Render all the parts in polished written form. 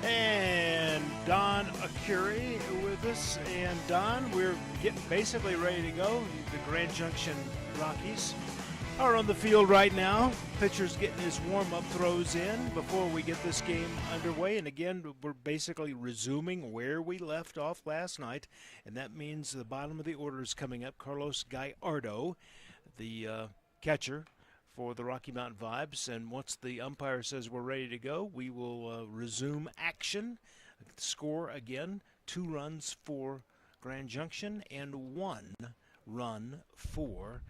And Don Akuri with us. And Don, we're getting basically ready to go. The Grand Junction Rockies are on the field right now. Pitcher's getting his warm-up throws in before we get this game underway. And again, we're basically resuming where we left off last night. And that means the bottom of the order is coming up. Carlos Gallardo, the catcher for the Rocky Mountain Vibes, and once the umpire says we're ready to go, we will resume action. Score again, 2 runs for Grand Junction and 1 run for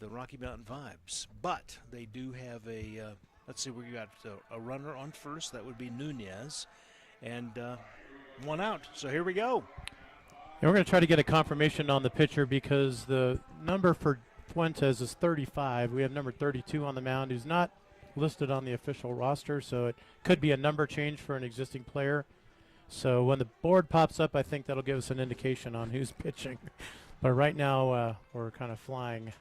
the Rocky Mountain Vibes. But they do have a, let's see, we got a runner on first. That would be Nunez, and 1 out. So here we go. And we're going to try to get a confirmation on the pitcher because the number for Fuentes is 35. We have number 32 on the mound who's not listed on the official roster, so it could be a number change for an existing player. So when the board pops up, I think that'll give us an indication on who's pitching. But right now, we're kind of flying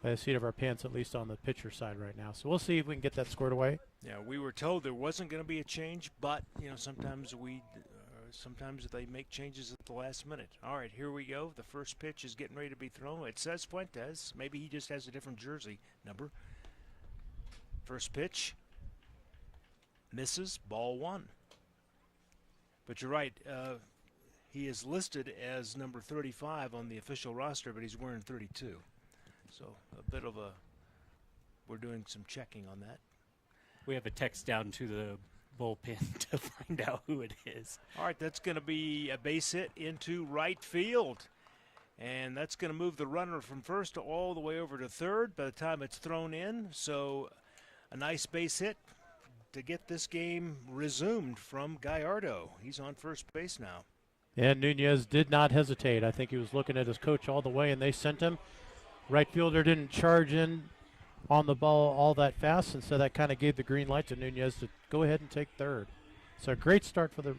by the seat of our pants, at least on the pitcher side right now. So we'll see if we can get that squared away. Yeah, we were told there wasn't going to be a change, but sometimes sometimes they make changes at the last minute. All right, here we go. The first pitch is getting ready to be thrown. It says Fuentes. Maybe he just has a different jersey number. First pitch misses, ball 1. But you're right. He is listed as number 35 on the official roster, but he's wearing 32. So a bit of we're doing some checking on that. We have a text down to the bullpen to find out who it is. All right, that's going to be a base hit into right field. And that's going to move the runner from first all the way over to third by the time it's thrown in. So a nice base hit to get this game resumed from Gallardo. He's on first base now. And Nunez did not hesitate. I think he was looking at his coach all the way, and they sent him. Right fielder didn't charge in on the ball all that fast, and so that kind of gave the green light to Nunez to go ahead and take third. So a great start for the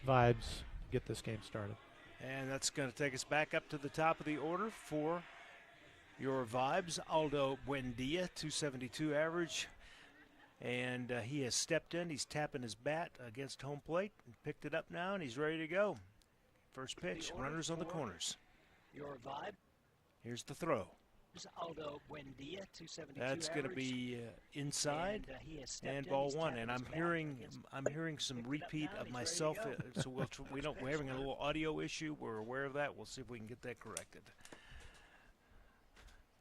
Vibes to get this game started. And that's going to take us back up to the top of the order for your Vibes. Aldo Buendia, 272 average. And he has stepped in. He's tapping his bat against home plate and picked it up now, and he's ready to go. First pitch, runners on the corners. Your Vibe. Here's the throw. Aldo Buendia, 272 That's going to be inside and ball 1. And I'm hearing some repeat of myself. So we're having a little audio issue. We're aware of that. We'll see if we can get that corrected.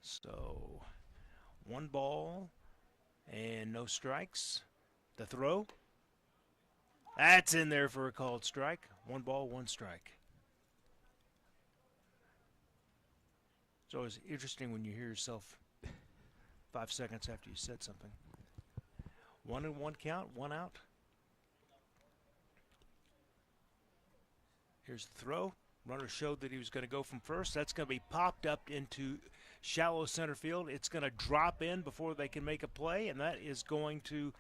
So 1 ball and no strikes. The throw. That's in there for a called strike. 1 ball, 1 strike. It's always interesting when you hear yourself 5 seconds after you said something. 1-1 count, 1 out. Here's the throw. Runner showed that he was going to go from first. That's going to be popped up into shallow center field. It's going to drop in before they can make a play, and that is going to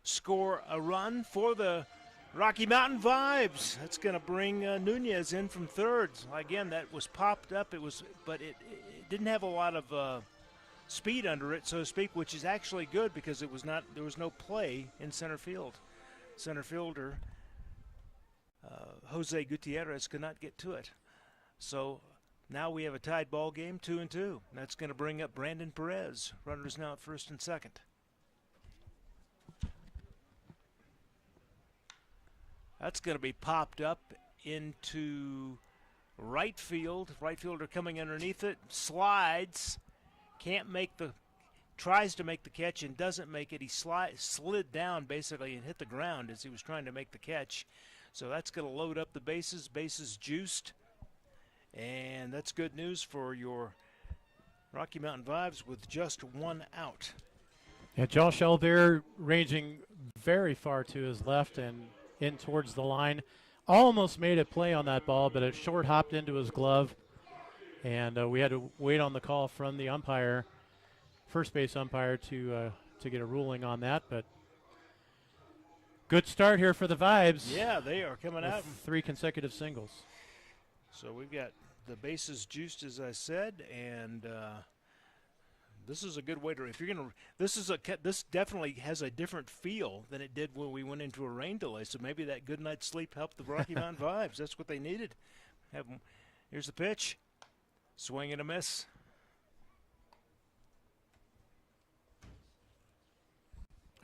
score a run for the Rocky Mountain Vibes. That's going to bring Nunez in from third. Again, that was popped up. But it didn't have a lot of speed under it, so to speak, which is actually good because there was no play in center field. Center fielder Jose Gutierrez could not get to it. So now we have a tied ball game, 2-2. That's going to bring up Brandon Perez. Runners now at first and second. That's going to be popped up into right field. Right fielder coming underneath it, slides, tries to make the catch and doesn't make it. He slid down basically and hit the ground as he was trying to make the catch. So that's going to load up the bases juiced. And that's good news for your Rocky Mountain Vibes with just 1 out. Yeah, Josh Elvire ranging very far to his left and in towards the line. Almost made a play on that ball, but it short hopped into his glove. And we had to wait on the call from the umpire, first base umpire, to get a ruling on that. But good start here for the Vibes. Yeah, they are coming out. 3 consecutive singles. So we've got the bases juiced, as I said, and This is a good way to, if you're going to, this definitely has a different feel than it did when we went into a rain delay. So maybe that good night's sleep helped the Rocky Mountain Vibes. That's what they needed. Here's the pitch. Swing and a miss.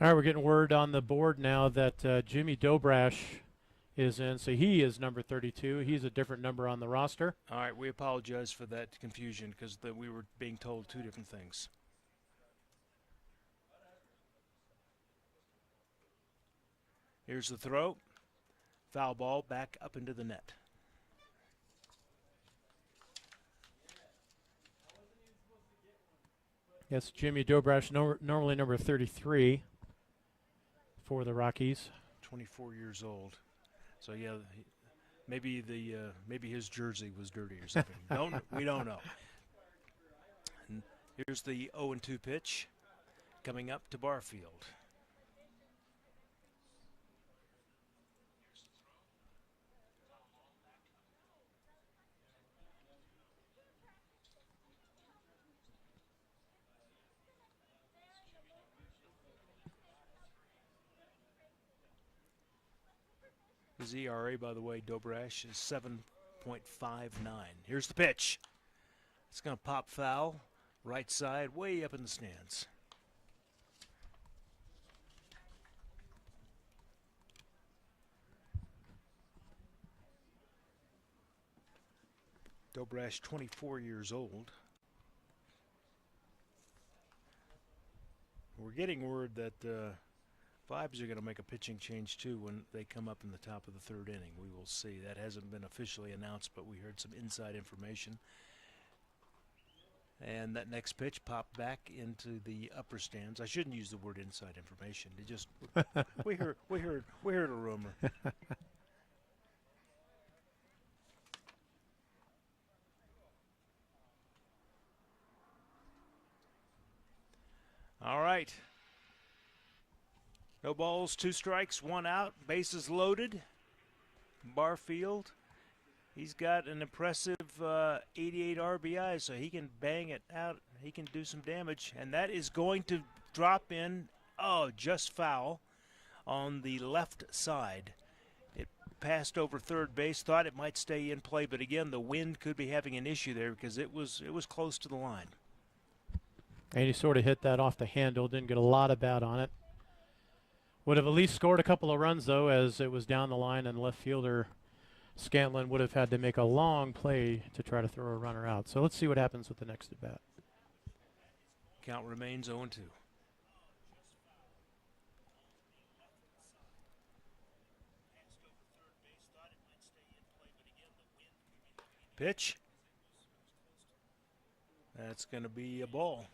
All right, we're getting word on the board now that Jimmy Dobrash is in. So he is number 32. He's a different number on the roster. All right, we apologize for that confusion because we were being told two different things. Here's the throw. Foul ball back up into the net. Yes, Jimmy Dobrash, normally number 33 for the Rockies. 24 years old. So yeah, maybe his jersey was dirty or something. We don't know. And here's the 0-2 pitch coming up to Barfield. His ERA, by the way, Dobrash, is 7.59. Here's the pitch. It's going to pop foul, right side, way up in the stands. Dobrash, 24 years old. We're getting word that Vibes are going to make a pitching change too when they come up in the top of the third inning. We will see. That hasn't been officially announced, but we heard some inside information. And that next pitch popped back into the upper stands. I shouldn't use the word inside information. It just we heard a rumor. All right. No balls, 2 strikes, 1 out, bases loaded. Barfield, he's got an impressive 88 RBI, so he can bang it out. He can do some damage, and that is going to drop in, just foul on the left side. It passed over third base, thought it might stay in play, but again, the wind could be having an issue there because it was close to the line. And he sort of hit that off the handle, didn't get a lot of bat on it. Would have at least scored a couple of runs, though, as it was down the line, and left fielder Scantland would have had to make a long play to try to throw a runner out. So let's see what happens with the next at bat. Count remains 0-2. Pitch. That's going to be a ball.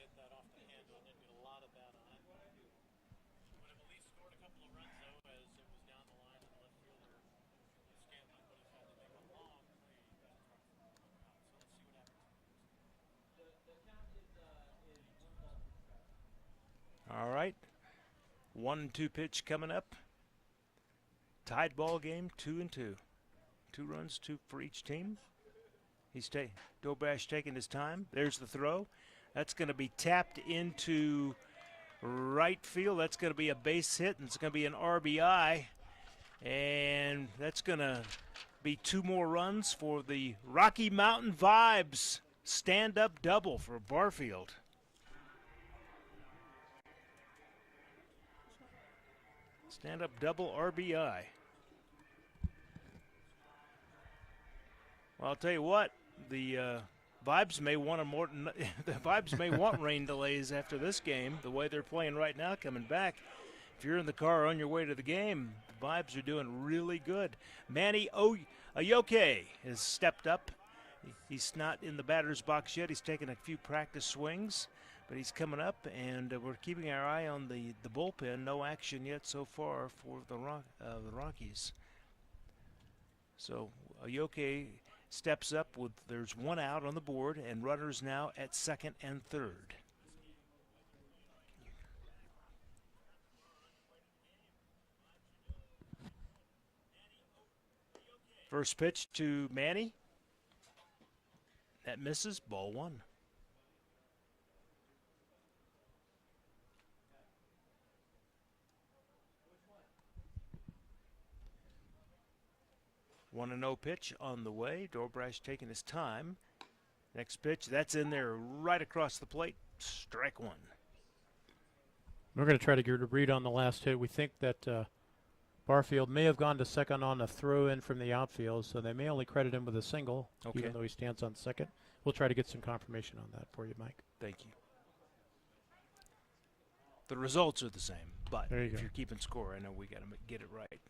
All right, 1-2 pitch coming up. Tied ball game, 2-2. 2 runs, 2 for each team. Dobrash taking his time. There's the throw. That's going to be tapped into right field. That's going to be a base hit, and it's going to be an RBI. And that's going to be 2 more runs for the Rocky Mountain Vibes. Stand-up double for Barfield. Stand-up double RBI. Well, I'll tell you what, the Vibes may want the Vibes may want rain delays after this game. The way they're playing right now, coming back. If you're in the car on your way to the game, the Vibes are doing really good. Manny Ayoke has stepped up. He's not in the batter's box yet. He's taken a few practice swings. But he's coming up, and we're keeping our eye on the bullpen. No action yet so far for the Rockies. So Ayoke steps up with, there's 1 out on the board, and runners now at second and third. First pitch to Manny. That misses, ball 1. 1-0 pitch on the way. Dobrash taking his time. Next pitch, that's in there right across the plate. Strike one. We're going to try to get a read on the last hit. We think that Barfield may have gone to second on a throw-in from the outfield, so they may only credit him with a single, even though he stands on second. We'll try to get some confirmation on that for you, Mike. Thank you. The results are the same, but if go. you're keeping score, I know we got to get it right.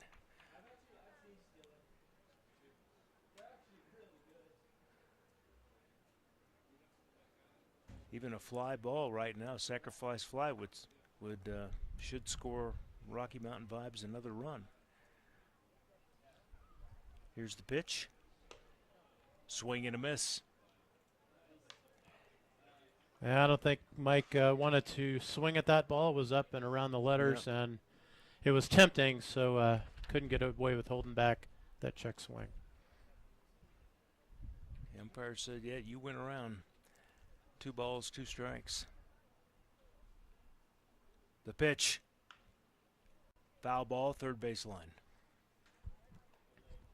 Even a fly ball right now, sacrifice fly should score Rocky Mountain Vibes another run. Here's the pitch. Swing and a miss. I don't think Mike wanted to swing at that ball. It was up and around the letters, and it was tempting, so couldn't get away with holding back that check swing. The umpire said, yeah, you went around. 2 balls, 2 strikes. The pitch. Foul ball, third baseline.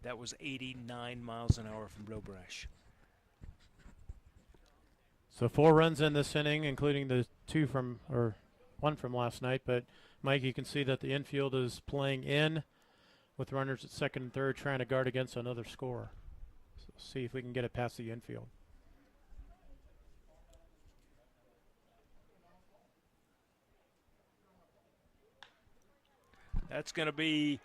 That was 89 miles an hour from Dobrash. So 4 runs in this inning, including the 1 from last night. But, Mike, you can see that the infield is playing in with runners at second and third, trying to guard against another score. So see if we can get it past the infield. That's going to be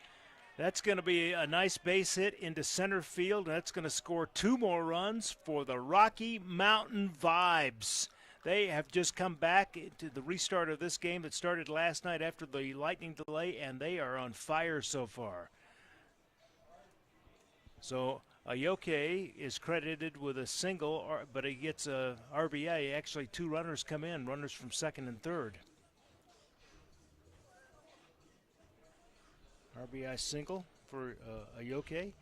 a nice base hit into center field. That's going to score 2 more runs for the Rocky Mountain Vibes. They have just come back to the restart of this game that started last night after the lightning delay, and they are on fire so far. So Ayoke is credited with a single, but he gets a RBI. Actually, 2 runners come in, runners from second and third. RBI single for Ayoke,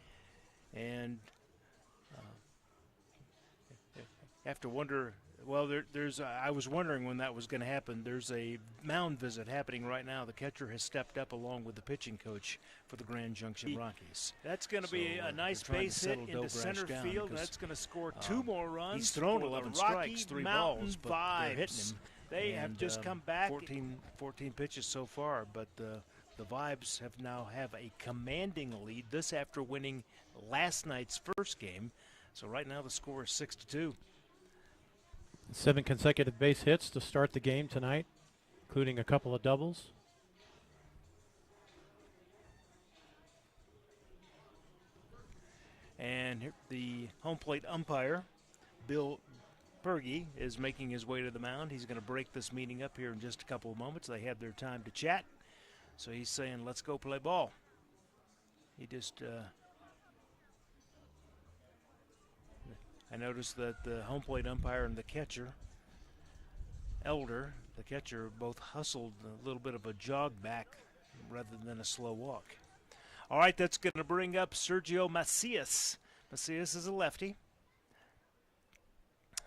and have to wonder. Well, there's. I was wondering when that was going to happen. There's a mound visit happening right now. The catcher has stepped up along with the pitching coach for the Grand Junction Rockies. That's going to be a nice base hit into center field. That's going to score 2 more runs. He's thrown for 11 the Rocky strikes, 3 Mountain balls, but Vibes. they're hitting him. They have just come back. 14 pitches so far, but the Vibes now have a commanding lead. This after winning last night's first game. So right now the score is 6-2. 7 consecutive base hits to start the game tonight, including a couple of doubles. And here, the home plate umpire, Bill Pergy, is making his way to the mound. He's going to break this meeting up here in just a couple of moments. They had their time to chat. So he's saying, let's go play ball. He just, I noticed that the home plate umpire and the catcher, Elder, the catcher, both hustled a little bit of a jog back rather than a slow walk. All right, that's going to bring up Sergio Marcias. Marcias is a lefty.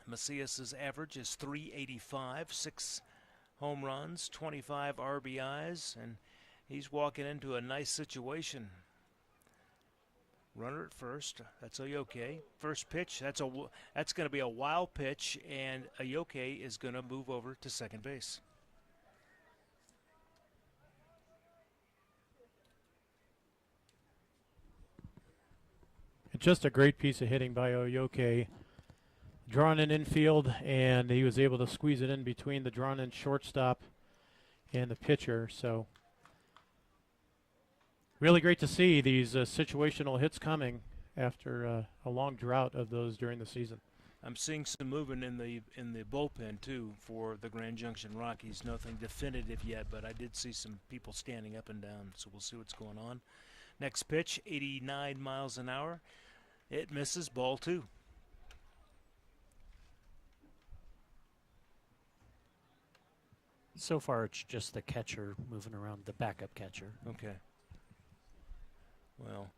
Macias's average is .385, 6 home runs, 25 RBIs, and he's walking into a nice situation. Runner at first. That's Ayoke. First pitch. That's going to be a wild pitch, and Ayoke is going to move over to second base. Just a great piece of hitting by Ayoke. Drawn in infield, and he was able to squeeze it in between the drawn in shortstop and the pitcher. So really great to see these situational hits coming after a long drought of those during the season. I'm seeing some movement in the bullpen too for the Grand Junction Rockies. Nothing definitive yet, but I did see some people standing up and down, so we'll see what's going on. Next pitch, 89 miles an hour. It misses, ball 2. So far, it's just the catcher moving around, the backup catcher. Okay. Well,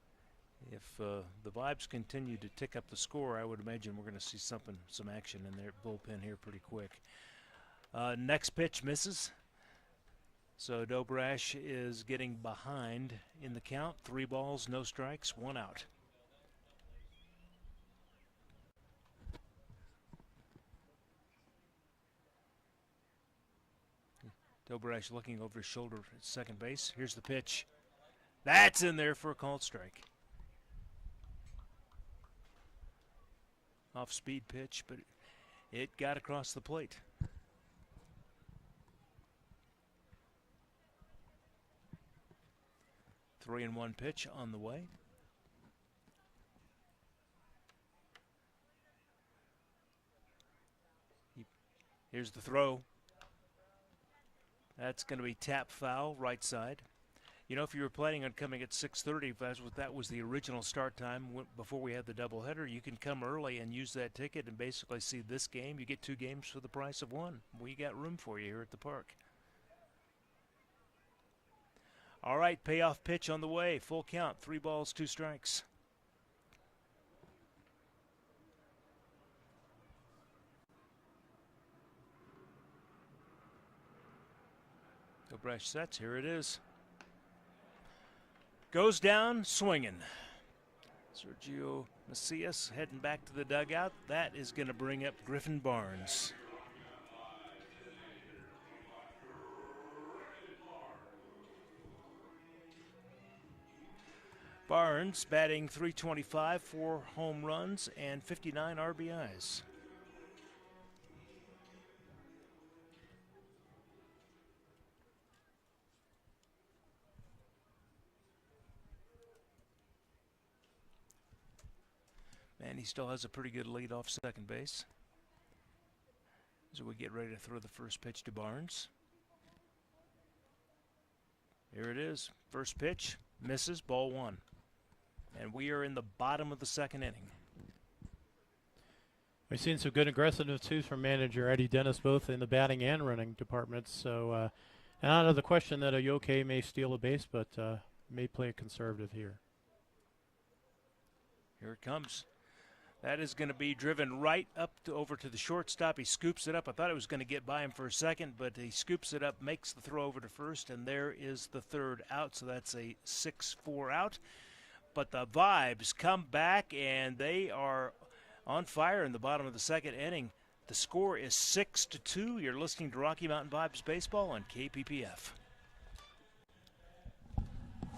if the Vibes continue to tick up the score, I would imagine we're going to see some action in their bullpen here pretty quick. Next pitch misses. So Dobrash is getting behind in the count. 3 balls, no strikes, 1 out. Dobresh looking over his shoulder at second base. Here's the pitch. That's in there for a called strike. Off-speed pitch, but it got across the plate. Three and one pitch on the way. Here's the throw. That's going to be tap foul, right side. You know, if you were planning on coming at 6:30, if that was the original start time before we had the doubleheader, you can come early and use that ticket and basically see this game. You get 2 games for the price of 1. We got room for you here at the park. All right, payoff pitch on the way. Full count, 3 balls, 2 strikes. Dobresh sets. Here it is. Goes down swinging. Sergio Marcias heading back to the dugout. That is going to bring up Griffin Barnes. Barnes batting .325, 4 home runs, and 59 RBIs. And he still has a pretty good lead off second base. As we get ready to throw the first pitch to Barnes. Here it is. First pitch, misses, ball 1. And we are in the bottom of the second inning. We've seen some good aggressiveness, too, from manager Eddie Dennis, both in the batting and running departments. So, out of the question that a Yoke may steal a base, but may play conservative here. Here it comes. That is going to be driven right up over to the shortstop. He scoops it up. I thought it was going to get by him for a second, but he scoops it up, makes the throw over to first, and there is the third out. So that's a 6-4 out. But the Vibes come back, and they are on fire in the bottom of the second inning. The score is 6-2. You're listening to Rocky Mountain Vibes Baseball on KPPF.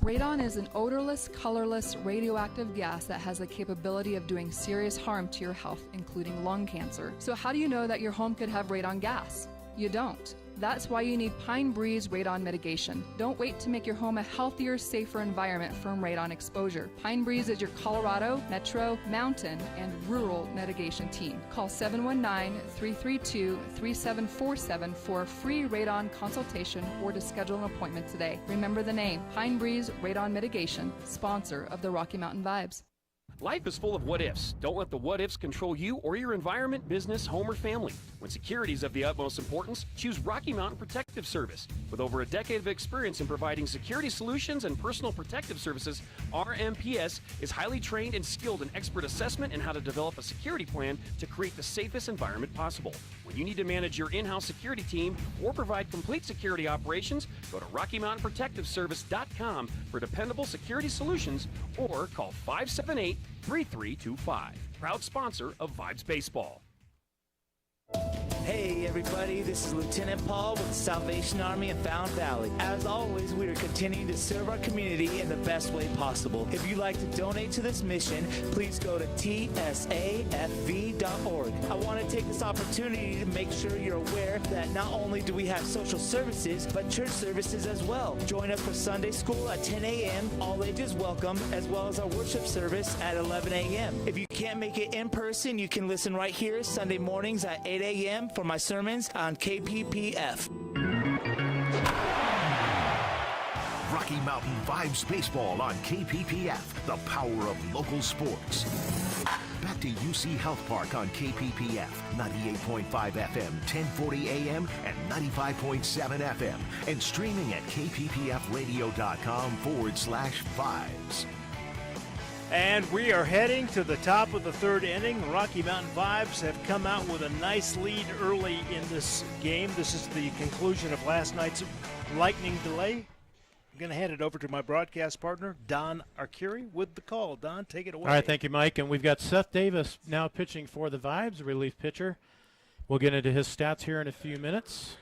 Radon is an odorless, colorless, radioactive gas that has the capability of doing serious harm to your health, including lung cancer. So how do you know that your home could have radon gas? You don't. That's why you need Pine Breeze Radon Mitigation. Don't wait to make your home a healthier, safer environment from radon exposure. Pine Breeze is your Colorado, Metro, Mountain, and Rural mitigation team. Call 719-332-3747 for a free radon consultation or to schedule an appointment today. Remember the name, Pine Breeze Radon Mitigation, sponsor of the Rocky Mountain Vibes. Life is full of what-ifs. Don't let the what-ifs control you or your environment, business, home, or family. When security is of the utmost importance, choose Rocky Mountain Protective Service. With over a decade of experience in providing security solutions and personal protective services, RMPS is highly trained and skilled in expert assessment and how to develop a security plan to create the safest environment possible. When you need to manage your in-house security team or provide complete security operations, go to RockyMountainProtectiveService.com for dependable security solutions or call 578-3325. Proud sponsor of Vibes Baseball. Hey everybody, this is Lieutenant Paul with the Salvation Army in Found Valley. As always, we are continuing to serve our community in the best way possible. If you'd like to donate to this mission, please go to tsafv.org. I want to take this opportunity to make sure you're aware that not only do we have social services, but church services as well. Join us for Sunday school at 10 a.m., all ages welcome, as well as our worship service at 11 a.m. If you can't make it in person, you can listen right here Sunday mornings at 8 a.m. for my sermons on KPPF. Rocky Mountain Vibes Baseball on KPPF, the power of local sports. Back to UC Health Park on KPPF, 98.5 FM, 1040 AM, and 95.7 FM, and streaming at kppfradio.com/vibes. And we are heading to the top of the third inning. Rocky Mountain Vibes have come out with a nice lead early in this game. This is the conclusion of last night's lightning delay. I'm going to hand it over to my broadcast partner, Don Arcuri, with the call. Don, take it away. All right, thank you, Mike. And we've got Seth Davis now pitching for the Vibes, relief pitcher. We'll get into his stats here in a few minutes.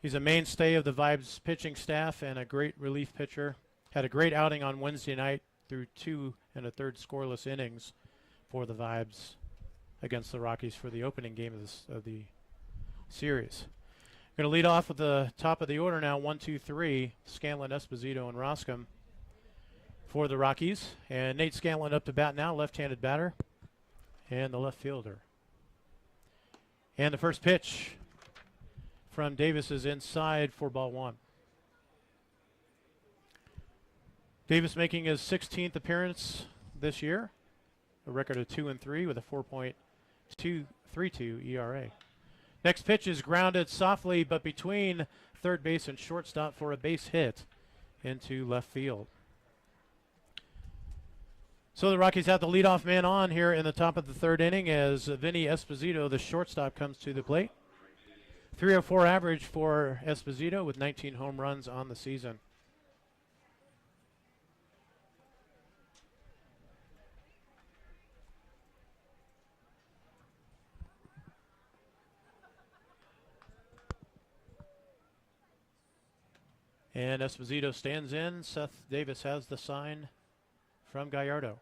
He's a mainstay of the Vibes pitching staff and a great relief pitcher. Had a great outing on Wednesday night through 2 1/3 scoreless innings for the Vibes against the Rockies for the opening game of the series. Going to lead off with the top of the order now, 1, 2, 3, Scantland, Esposito, and Roskom for the Rockies. And Nate Scantland up to bat now, left-handed batter, and the left fielder. And the first pitch from Davis is inside for ball 1. Davis making his 16th appearance this year, a record of 2-3 with a 4.232 ERA. Next pitch is grounded softly, but between third base and shortstop for a base hit into left field. So the Rockies have the leadoff man on here in the top of the third inning as Vinny Esposito, the shortstop, comes to the plate. 304 average for Esposito with 19 home runs on the season. And Esposito stands in. Seth Davis has the sign from Gallardo.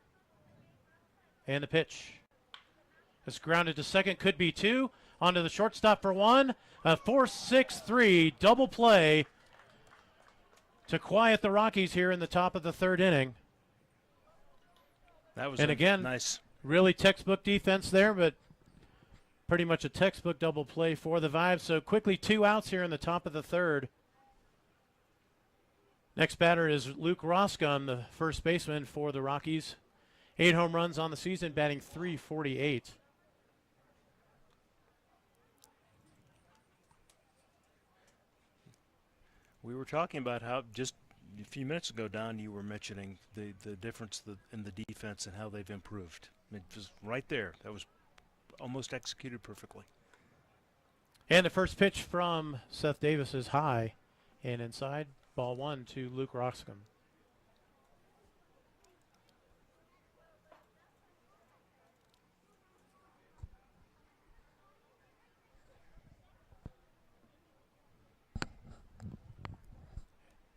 And the pitch. It's grounded to second, could be 2. Onto the shortstop for 1. A 4-6-3 double play to quiet the Rockies here in the top of the third inning. That was again, nice. Really textbook defense there, but pretty much a textbook double play for the Vibes. So quickly 2 outs here in the top of the third. Next batter is Luke Roskom, the first baseman for the Rockies. 8 home runs on the season, batting .348. We were talking about how just a few minutes ago, Don, you were mentioning the difference in the defense and how they've improved. It was right there. That was almost executed perfectly. And the first pitch from Seth Davis is high and inside. Ball 1 to Luke Roskom.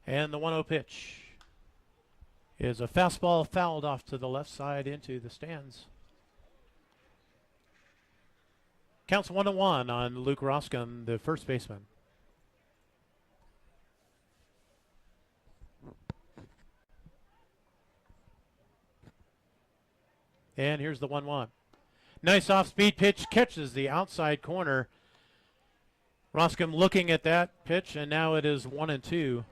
And the 1-0 pitch is a fastball fouled off to the left side into the stands. Counts 1-1 on Luke Roskom, the first baseman. And here's the 1-1. Nice off-speed pitch, catches the outside corner. Roskom looking at that pitch, and now it is 1-2.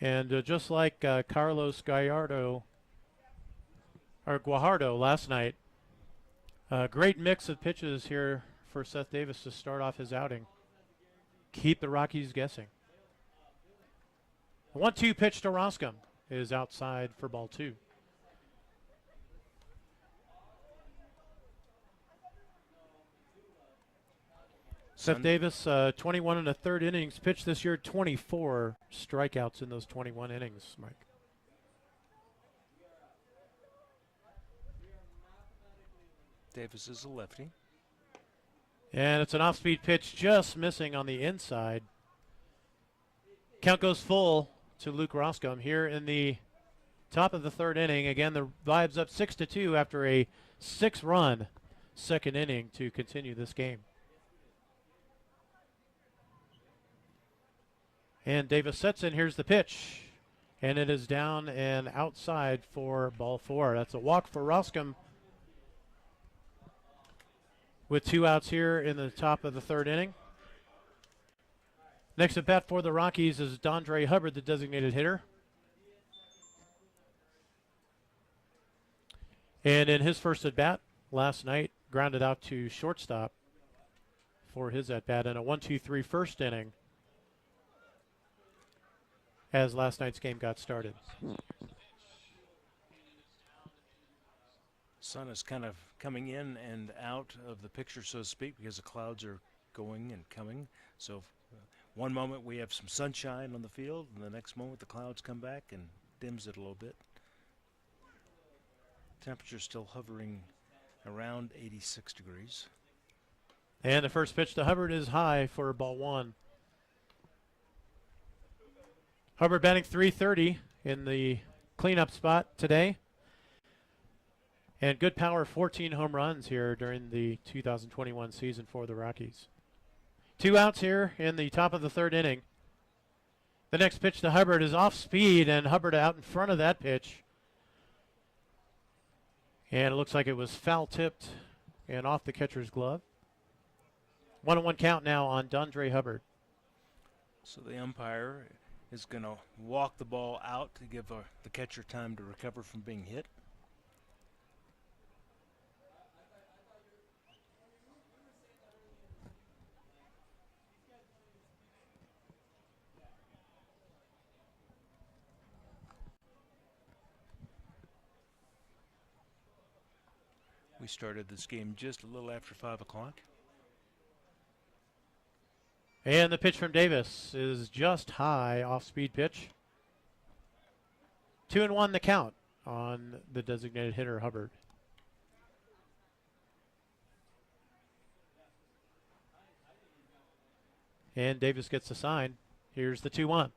And just like Carlos Gallardo, or Guajardo last night, a great mix of pitches here for Seth Davis to start off his outing. Keep the Rockies guessing. 1-2 pitch to Roskom is outside for ball 2. Seth Davis, 21 1/3 innings pitched this year, 24 strikeouts in those 21 innings, Mike. Davis is a lefty. And it's an off-speed pitch just missing on the inside. Count goes full to Luke Roskom here in the top of the third inning. Again, the Vibes up 6-2 after a 6-run second inning to continue this game. And Davis sets in. Here's the pitch. And it is down and outside for ball 4. That's a walk for Roskom with 2 outs here in the top of the third inning. Next at bat for the Rockies is Dondre Hubbard, the designated hitter. And in his first at bat last night, grounded out to shortstop for his at bat in a 1-2-3 first inning as last night's game got started. Sun is kind of coming in and out of the picture, so to speak, because the clouds are going and coming. So one moment we have some sunshine on the field, and the next moment the clouds come back and dims it a little bit. Temperature still hovering around 86 degrees. And the first pitch to Hubbard is high for ball one. Hubbard batting .330 in the cleanup spot today. And good power, 14 home runs here during the 2021 season for the Rockies. 2 outs here in the top of the third inning. The next pitch to Hubbard is off speed, and Hubbard out in front of that pitch. And it looks like it was foul tipped and off the catcher's glove. 1-1 count now on Dondre Hubbard. So the umpire is going to walk the ball out to give the catcher time to recover from being hit. We started this game just a little after 5 o'clock. And the pitch from Davis is just high, off-speed pitch. 2-1 the count on the designated hitter, Hubbard. And Davis gets the sign. Here's the 2-1.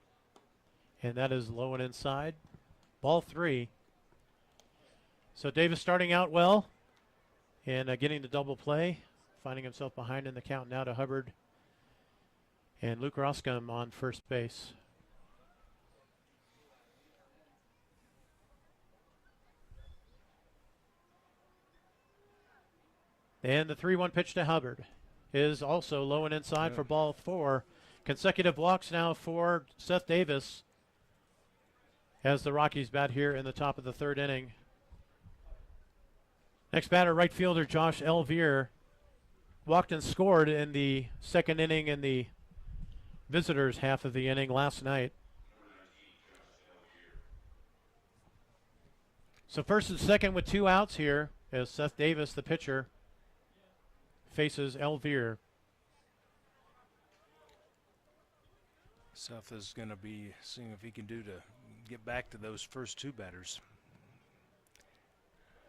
And that is low and inside. Ball 3. So Davis starting out well and getting the double play, finding himself behind in the count now to Hubbard and Luke Roskom on first base. And the 3-1 pitch to Hubbard is also low and inside for ball 4. Consecutive walks now for Seth Davis as the Rockies bat here in the top of the third inning. Next batter, right fielder Josh Elvier, walked and scored in the second inning in the visitors' half of the inning last night. So first and second with 2 outs here as Seth Davis, the pitcher, faces Elvier. Seth is going to be seeing if he can do to get back to those first 2 batters.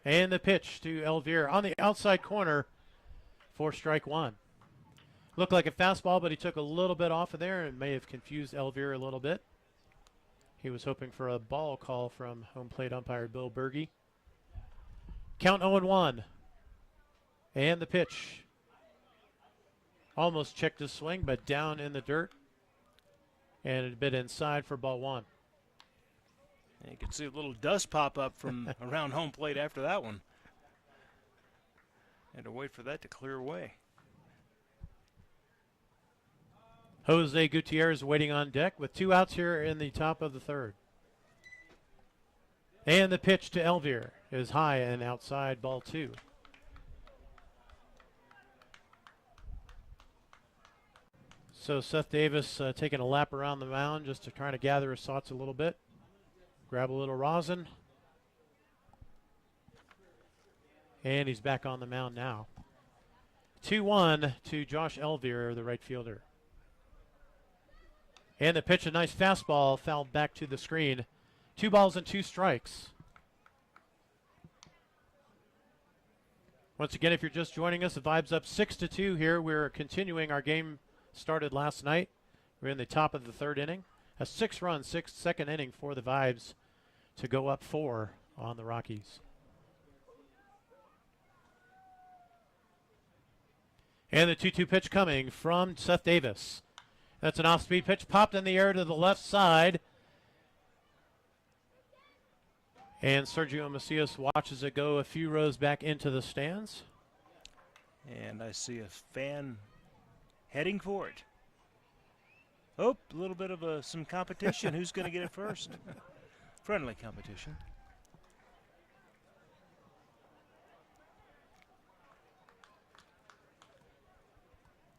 And the pitch to Elvier on the outside corner for strike 1. Looked like a fastball, but he took a little bit off of there and may have confused Elvier a little bit. He was hoping for a ball call from home plate umpire Bill Berge. Count 0-1. And the pitch. Almost checked his swing, but down in the dirt. And a bit inside for ball 1. And you can see a little dust pop up from around home plate after that one. Had to wait for that to clear away. Jose Gutierrez waiting on deck with 2 outs here in the top of the third. And the pitch to Elvier is high and outside, ball 2. So Seth Davis taking a lap around the mound just to try to gather his thoughts a little bit. Grab a little rosin. And he's back on the mound now. 2-1 to Josh Elvier, the right fielder. And the pitch, a nice fastball, fouled back to the screen. 2 balls and 2 strikes. Once again, if you're just joining us, the Vibe's up 6-2 here. We're continuing our game started last night. We're in the top of the third inning. A 6-run, second inning for the Vibes to go up 4 on the Rockies. And the 2-2 pitch coming from Seth Davis. That's an off-speed pitch, popped in the air to the left side. And Sergio Marcias watches it go a few rows back into the stands. And I see a fan heading for it. Oh, a little bit of some competition. Who's going to get it first? Friendly competition.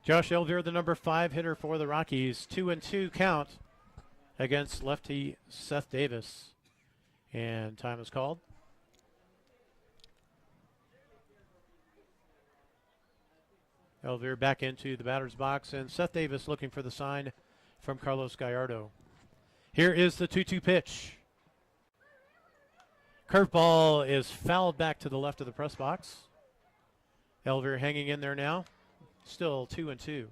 Josh Elvier, the number 5 hitter for the Rockies. 2-2 count against lefty Seth Davis. And time is called. Elvier back into the batter's box, and Seth Davis looking for the sign from Carlos Gallardo. Here is the 2-2 pitch. Curveball is fouled back to the left of the press box. Elvier hanging in there now. Still 2-2.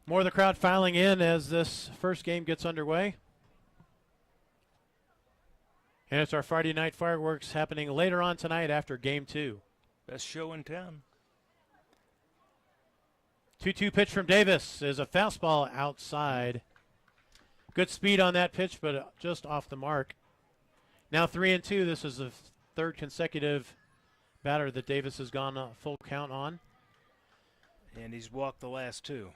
More of the crowd filing in as this first game gets underway. And it's our Friday night fireworks happening later on tonight after game 2. Best show in town. 2-2 pitch from Davis is a fastball outside. Good speed on that pitch, but just off the mark. Now 3-2. This is the third consecutive batter that Davis has gone a full count on. And he's walked the last 2.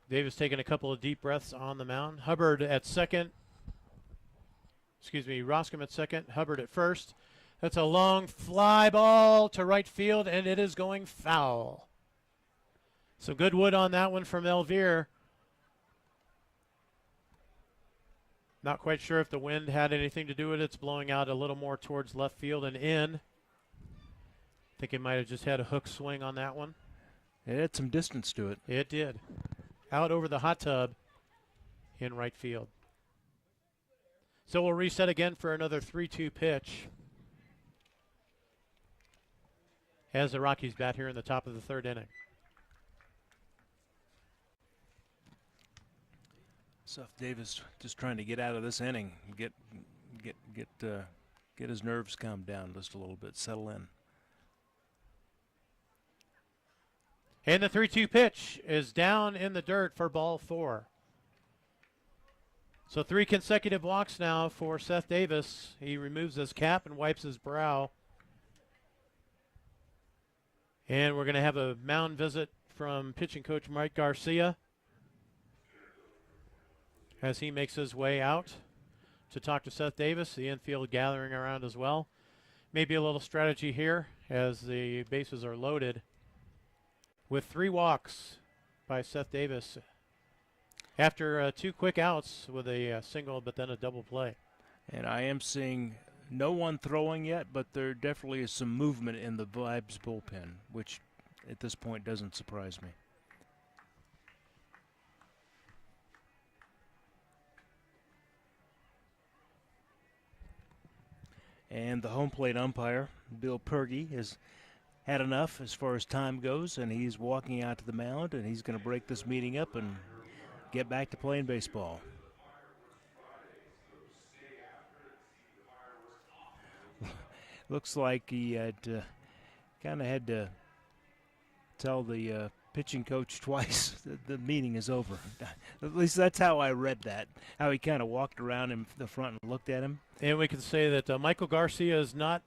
Davis taking a couple of deep breaths on the mound. Hubbard at second. Roskom at second. Hubbard at first. That's a long fly ball to right field, and it is going foul. Some good wood on that one from Elvire. Not quite sure if the wind had anything to do with it. It's blowing out a little more towards left field and in. I think it might have just had a hook swing on that one. It had some distance to it. It did. Out over the hot tub in right field. So we'll reset again for another 3-2 pitch as the Rockies bat here in the top of the third inning. Seth Davis just trying to get out of this inning, get his nerves calmed down just a little bit, settle in. And the 3-2 pitch is down in the dirt for ball 4. So 3 consecutive walks now for Seth Davis. He removes his cap and wipes his brow. And we're going to have a mound visit from pitching coach Mike Garcia as he makes his way out to talk to Seth Davis. The infield gathering around as well. Maybe a little strategy here as the bases are loaded with 3 walks by Seth Davis after 2 quick outs with a single but then a double play. And I am seeing no one throwing yet, but there definitely is some movement in the Vibes bullpen, which at this point doesn't surprise me. And the home plate umpire, Bill Purgy, has had enough as far as time goes, and he's walking out to the mound, and he's going to break this meeting up and get back to playing baseball. Looks like he had kind of had to tell the pitching coach twice that the meeting is over. At least that's how I read that, how he kind of walked around in the front and looked at him. And we can say that Michael Garcia is not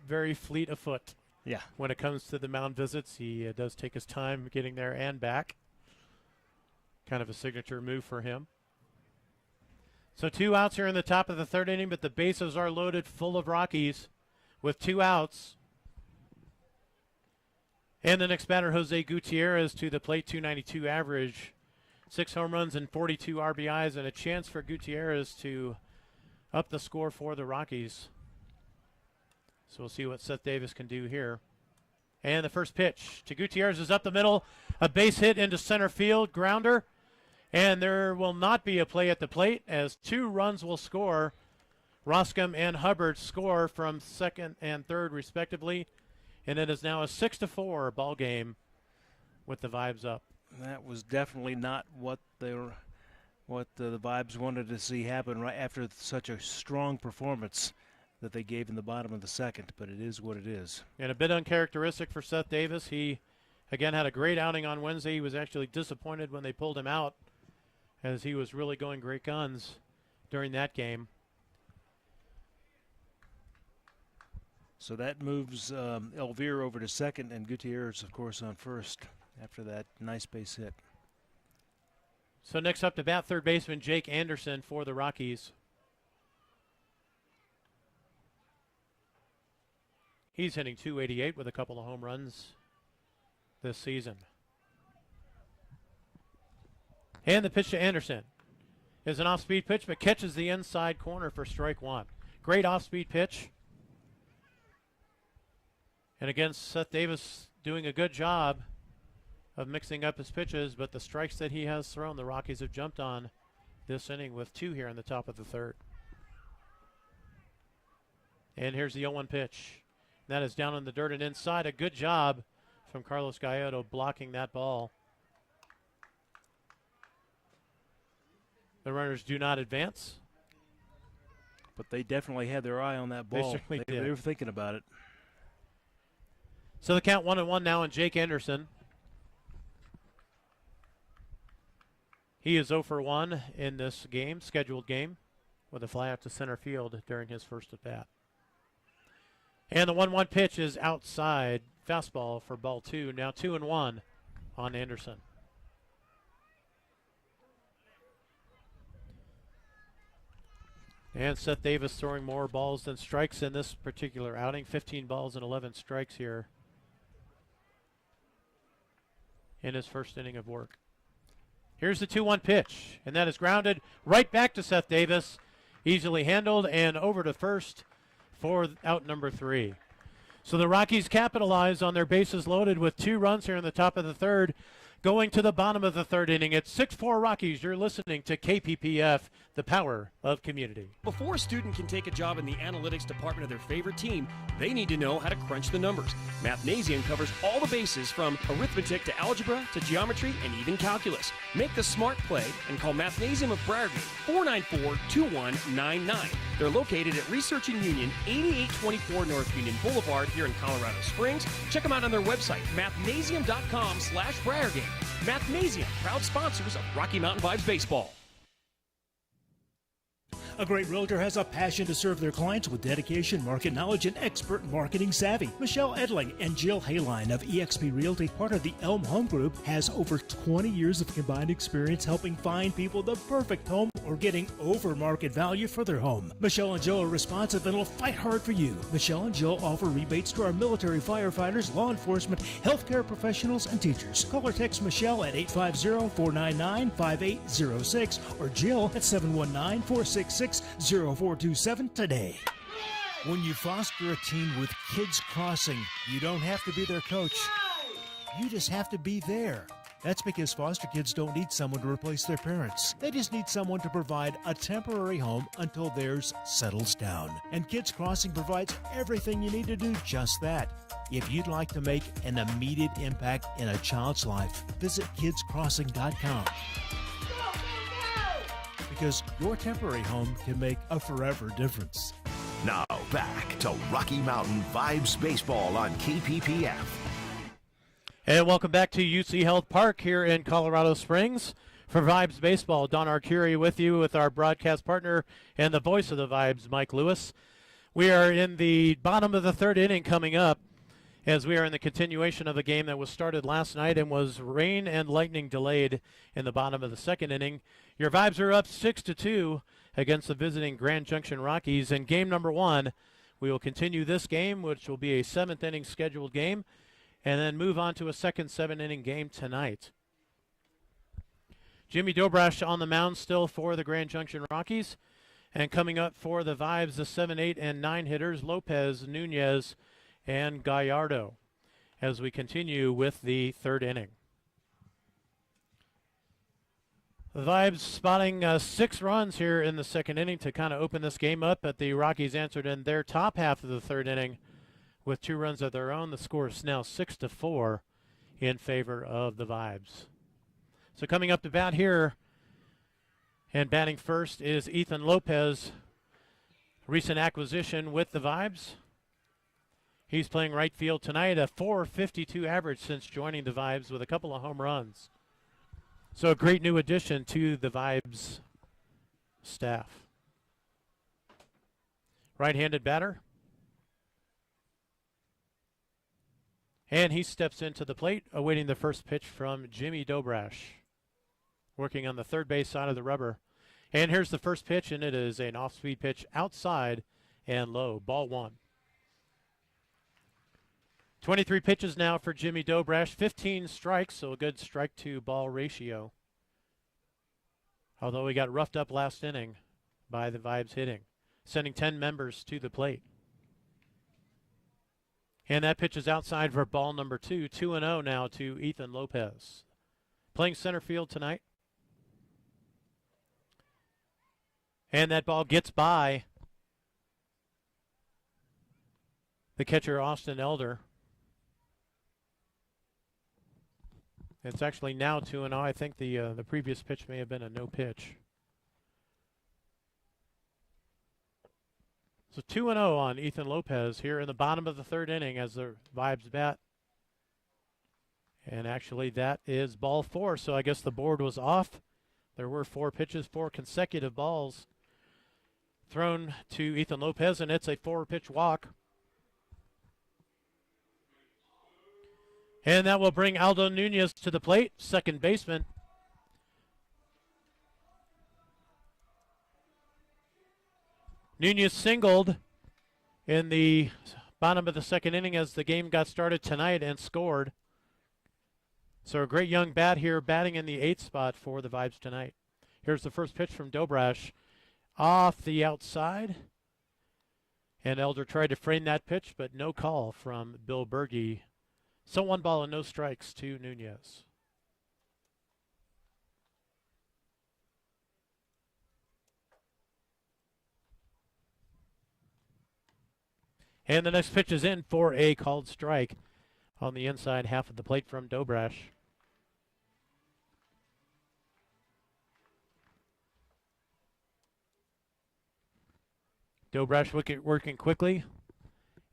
very fleet of foot. Yeah. When it comes to the mound visits, he does take his time getting there and back. Kind of a signature move for him. So 2 outs here in the top of the third inning, but the bases are loaded full of Rockies with 2 outs. And the next batter, Jose Gutierrez, to the plate, 292 average, 6 home runs and 42 RBIs, and a chance for Gutierrez to up the score for the Rockies. So we'll see what Seth Davis can do here. And the first pitch to Gutierrez is up the middle. A base hit into center field, grounder. And there will not be a play at the plate as 2 runs will score. Roskom and Hubbard score from second and third respectively. And it is now a 6-4 ball game with the Vibes up. That was definitely not what the Vibes wanted to see happen right after such a strong performance that they gave in the bottom of the second, but it is what it is. And a bit uncharacteristic for Seth Davis. He, again, had a great outing on Wednesday. He was actually disappointed when they pulled him out as he was really going great guns during that game. So that moves Elvire over to second, and Gutierrez, of course, on first after that nice base hit. So next up to bat, third baseman Jake Anderson for the Rockies. He's hitting .288 with a couple of home runs this season. And the pitch to Anderson is an off-speed pitch, but catches the inside corner for strike 1. Great off-speed pitch. And again, Seth Davis doing a good job of mixing up his pitches, but the strikes that he has thrown, the Rockies have jumped on this inning with 2 here in the top of the third. And here's the 0-1 pitch. That is down in the dirt and inside. A good job from Carlos Gallardo blocking that ball. The runners do not advance. But they definitely had their eye on that ball. They were thinking about it. So the count 1-1 now on Jake Anderson. He is 0 for 1 in this game, scheduled game, with a fly out to center field during his first at bat. And the 1-1 pitch is outside. Fastball for ball 2. Now 2-1 on Anderson. And Seth Davis throwing more balls than strikes in this particular outing. 15 balls and 11 strikes here in his first inning of work. Here's the 2-1 pitch, and that is grounded right back to Seth Davis. Easily handled and over to first for out number 3. So the Rockies capitalize on their bases loaded with 2 runs here in the top of the third. Going to the bottom of the third inning, it's 6-4 Rockies. You're listening to KPPF, the power of community. Before a student can take a job in the analytics department of their favorite team, they need to know how to crunch the numbers. Mathnasium covers all the bases from arithmetic to algebra to geometry and even calculus. Make the smart play and call Mathnasium of Briargate 494-2199. They're located at Research and Union, 8824 North Union Boulevard here in Colorado Springs. Check them out on their website, mathnasium.com/Briargate. Mathnasium, proud sponsors of Rocky Mountain Vibes Baseball. A great realtor has a passion to serve their clients with dedication, market knowledge, and expert marketing savvy. Michelle Edling and Jill Hayline of eXp Realty, part of the Elm Home Group, has over 20 years of combined experience helping find people the perfect home or getting over market value for their home. Michelle and Jill are responsive and will fight hard for you. Michelle and Jill offer rebates to our military firefighters, law enforcement, healthcare professionals, and teachers. Call or text Michelle at 850-499-5806 or Jill at 719-466-0427 today. When you foster a team with Kids Crossing, you don't have to be their coach. You just have to be there. That's because foster kids don't need someone to replace their parents. They just need someone to provide a temporary home until theirs settles down. And Kids Crossing provides everything you need to do just that. If you'd like to make an immediate impact in a child's life, visit kidscrossing.com. Because your temporary home can make a forever difference. Now back to Rocky Mountain Vibes Baseball on KPPF. And welcome back to UC Health Park here in Colorado Springs for Vibes Baseball. Don Arcuri with you with our broadcast partner and the voice of the Vibes, Mike Lewis. We are in the bottom of the third inning coming up as we are in the continuation of a game that was started last night and was rain and lightning delayed in the bottom of the second inning. Your Vibes are up 6-2 against the visiting Grand Junction Rockies. In game number 1, we will continue this game, which will be a 7th inning scheduled game, and then move on to a second 7-inning game tonight. Jimmy Dobrash on the mound still for the Grand Junction Rockies. And coming up for the Vibes, the 7, 8, and 9 hitters, Lopez, Nunez, and Gallardo, as we continue with the third inning. The Vibes spotting 6 runs here in the second inning to kind of open this game up, but the Rockies answered in their top half of the third inning with 2 runs of their own. The score is now 6-4 in favor of the Vibes. So coming up to bat here and batting first is Ethan Lopez, recent acquisition with the Vibes. He's playing right field tonight, a .452 average since joining the Vibes with a couple of home runs. So a great new addition to the Vibes staff. Right-handed batter. And he steps into the plate, awaiting the first pitch from Jimmy Dobrash, working on the third base side of the rubber. And here's the first pitch, and it is an off-speed pitch outside and low. Ball 1. 23 pitches now for Jimmy Dobrash, 15 strikes, so a good strike-to-ball ratio. Although he got roughed up last inning by the Vibes hitting, sending 10 members to the plate. And that pitch is outside for ball number 2. 2-0 now to Ethan Lopez. Playing center field tonight. And that ball gets by the catcher, Austin Elder. It's actually now 2-0. I think the previous pitch may have been a no pitch. So 2-0 on Ethan Lopez here in the bottom of the third inning as the Vibes bat. And actually that is ball 4, so I guess the board was off. There were 4 pitches, 4 consecutive balls thrown to Ethan Lopez, and it's a 4-pitch walk. And that will bring Aldo Nunez to the plate, second baseman. Nunez singled in the bottom of the second inning as the game got started tonight and scored. So a great young bat here, batting in the 8th spot for the Vibes tonight. Here's the first pitch from Dobrash off the outside. And Elder tried to frame that pitch, but no call from Bill Berge. So 1 ball and no strikes to Nunez. And the next pitch is in for a called strike on the inside half of the plate from Dobrash. Dobrash working quickly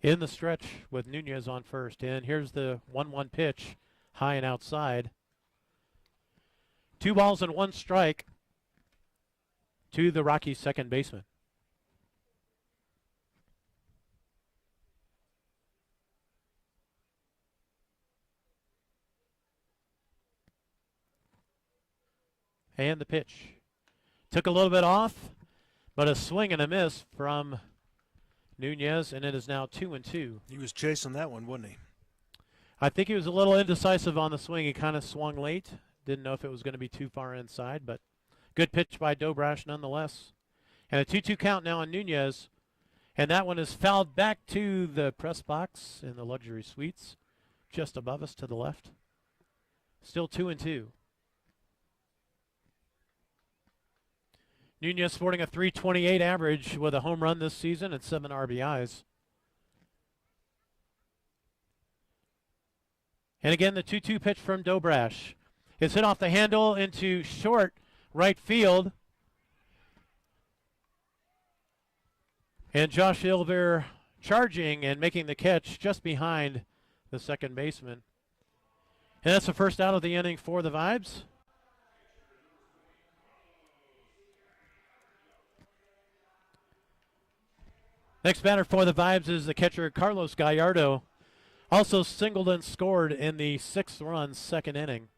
in the stretch with Nunez on first. And here's the 1-1 pitch, high and outside. 2 balls and 1 strike to the Rockies second baseman. And the pitch. Took a little bit off, but a swing and a miss from Nunez, and it is now 2-2. He was chasing that one, wasn't he? I think he was a little indecisive on the swing. He kind of swung late. Didn't know if it was going to be too far inside, but good pitch by Dobrash nonetheless. And a 2-2 count now on Nunez. And that one is fouled back to the press box in the luxury suites, just above us to the left. Still 2-2. Nunez sporting a .328 average with a home run this season and 7 RBIs. And again, the 2-2 pitch from Dobrash. It's hit off the handle into short right field. And Josh Ilver charging and making the catch just behind the second baseman. And that's the first out of the inning for the Vibes. Next batter for the Vibes is the catcher Carlos Gallardo. Also singled and scored in the 6th run second inning.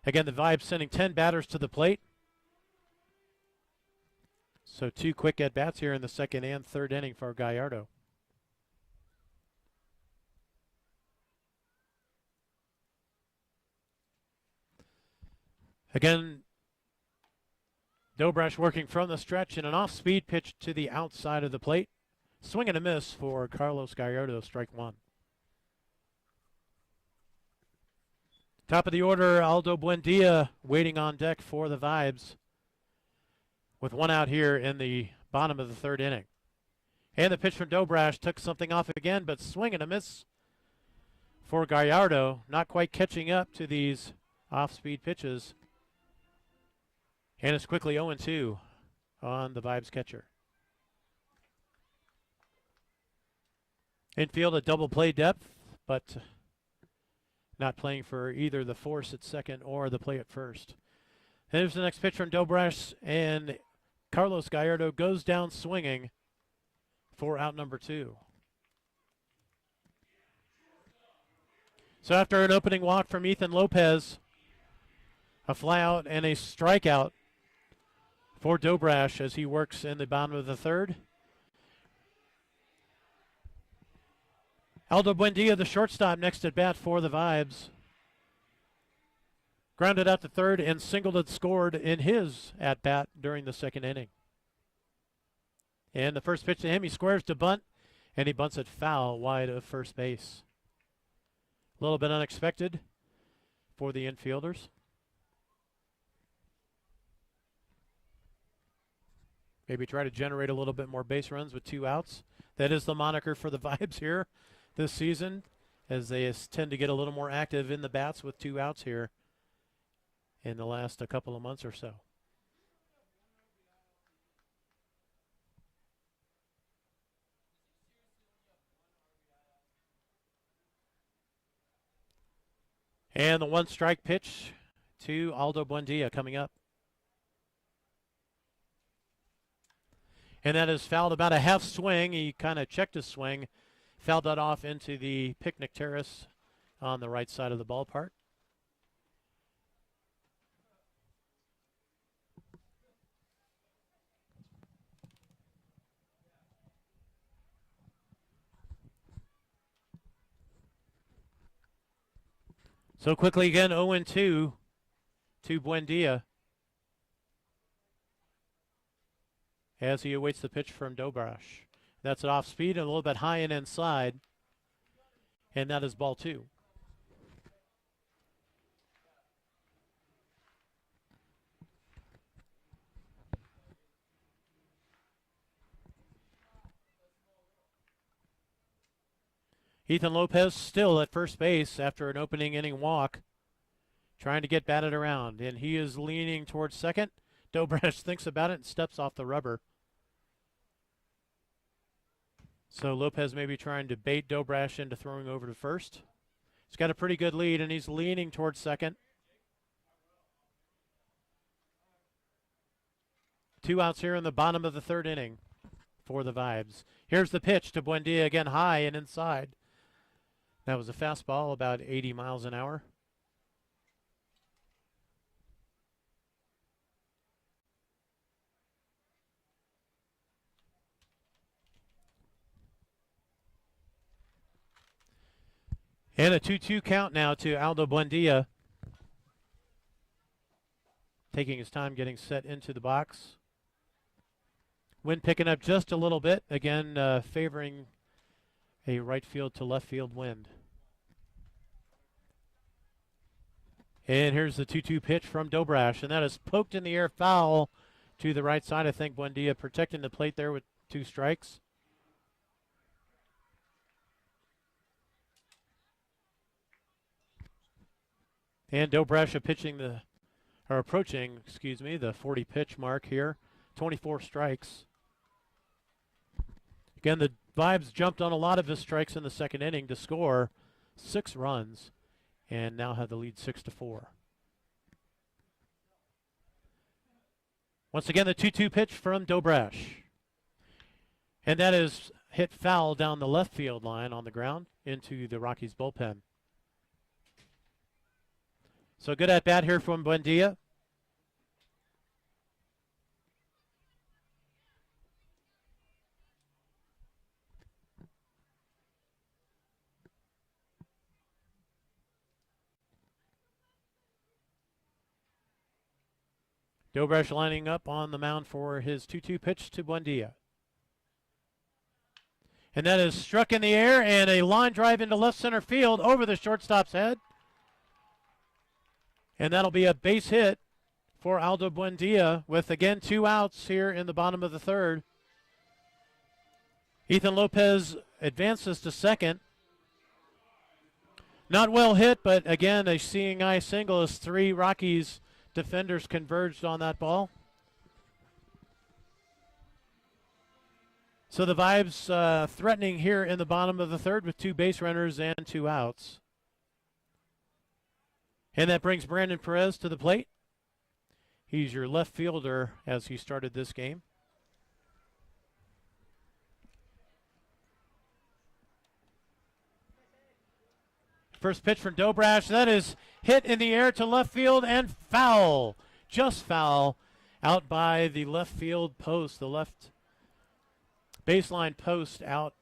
Again, the Vibes sending 10 batters to the plate. So 2 quick at-bats here in the second and third inning for Gallardo. Again, Dobrash working from the stretch and an off-speed pitch to the outside of the plate. Swing and a miss for Carlos Gallardo, strike 1. Top of the order, Aldo Buendia waiting on deck for the Vibes with 1 out here in the bottom of the third inning. And the pitch from Dobrash took something off again, but swing and a miss for Gallardo, not quite catching up to these off-speed pitches. And it's quickly 0-2 on the Vibes catcher. Infield a double play depth, but not playing for either the force at second or the play at first. Here's the next pitch from Dobrash, and Carlos Gallardo goes down swinging for out number 2. So after an opening walk from Ethan Lopez, a flyout and a strikeout for Dobrash as he works in the bottom of the third. Aldo Buendia, the shortstop, next at bat for the Vibes. Grounded out to third and singled and scored in his at bat during the second inning. And the first pitch to him, he squares to bunt, and he bunts it foul wide of first base. A little bit unexpected for the infielders. Maybe try to generate a little bit more base runs with 2 outs. That is the moniker for the Vibes here this season, as they tend to get a little more active in the bats with 2 outs here in the last couple of months or so. And the 1-strike pitch to Aldo Buendia coming up. And that is fouled about a half swing. He kind of checked his swing, fouled that off into the picnic terrace on the right side of the ballpark. So quickly again, 0-2 to Buendia as he awaits the pitch from Dobrash. That's an off speed and a little bit high and inside, and that is ball 2. Ethan Lopez still at first base after an opening inning walk, trying to get batted around, and he is leaning towards second. Dobrash thinks about it and steps off the rubber. So Lopez may be trying to bait Dobrash into throwing over to first. He's got a pretty good lead, and he's leaning towards second. 2 outs here in the bottom of the 3rd inning for the Vibes. Here's the pitch to Buendia again, high and inside. That was a fastball, about 80 miles an hour. And a 2-2 count now to Aldo Buendia. Taking his time getting set into the box. Wind picking up just a little bit. Again, favoring a right field to left field wind. And here's the 2-2 pitch from Dobrash, and that is poked in the air, foul to the right side. I think Buendia protecting the plate there with 2 strikes. And Dobrash approaching the 40 pitch mark here. 24 strikes. Again, the Vibes jumped on a lot of his strikes in the 2nd inning to score 6 runs and now have the lead 6-4. Once again, the 2-2 pitch from Dobrash. And that is hit foul down the left field line on the ground into the Rockies bullpen. So good at bat here from Buendia. Dobrash lining up on the mound for his 2-2 pitch to Buendia. And that is struck in the air, and a line drive into left center field over the shortstop's head. And that'll be a base hit for Aldo Buendia with, again, 2 outs here in the bottom of the 3rd. Ethan Lopez advances to second. Not well hit, but again, a seeing eye single as 3 Rockies defenders converged on that ball. So the Vibes threatening here in the bottom of the 3rd with 2 base runners and 2 outs. And that brings Brandon Perez to the plate. He's your left fielder as he started this game. First pitch from Dobrash. That is hit in the air to left field and foul. Just foul out by the left field post, the left baseline post out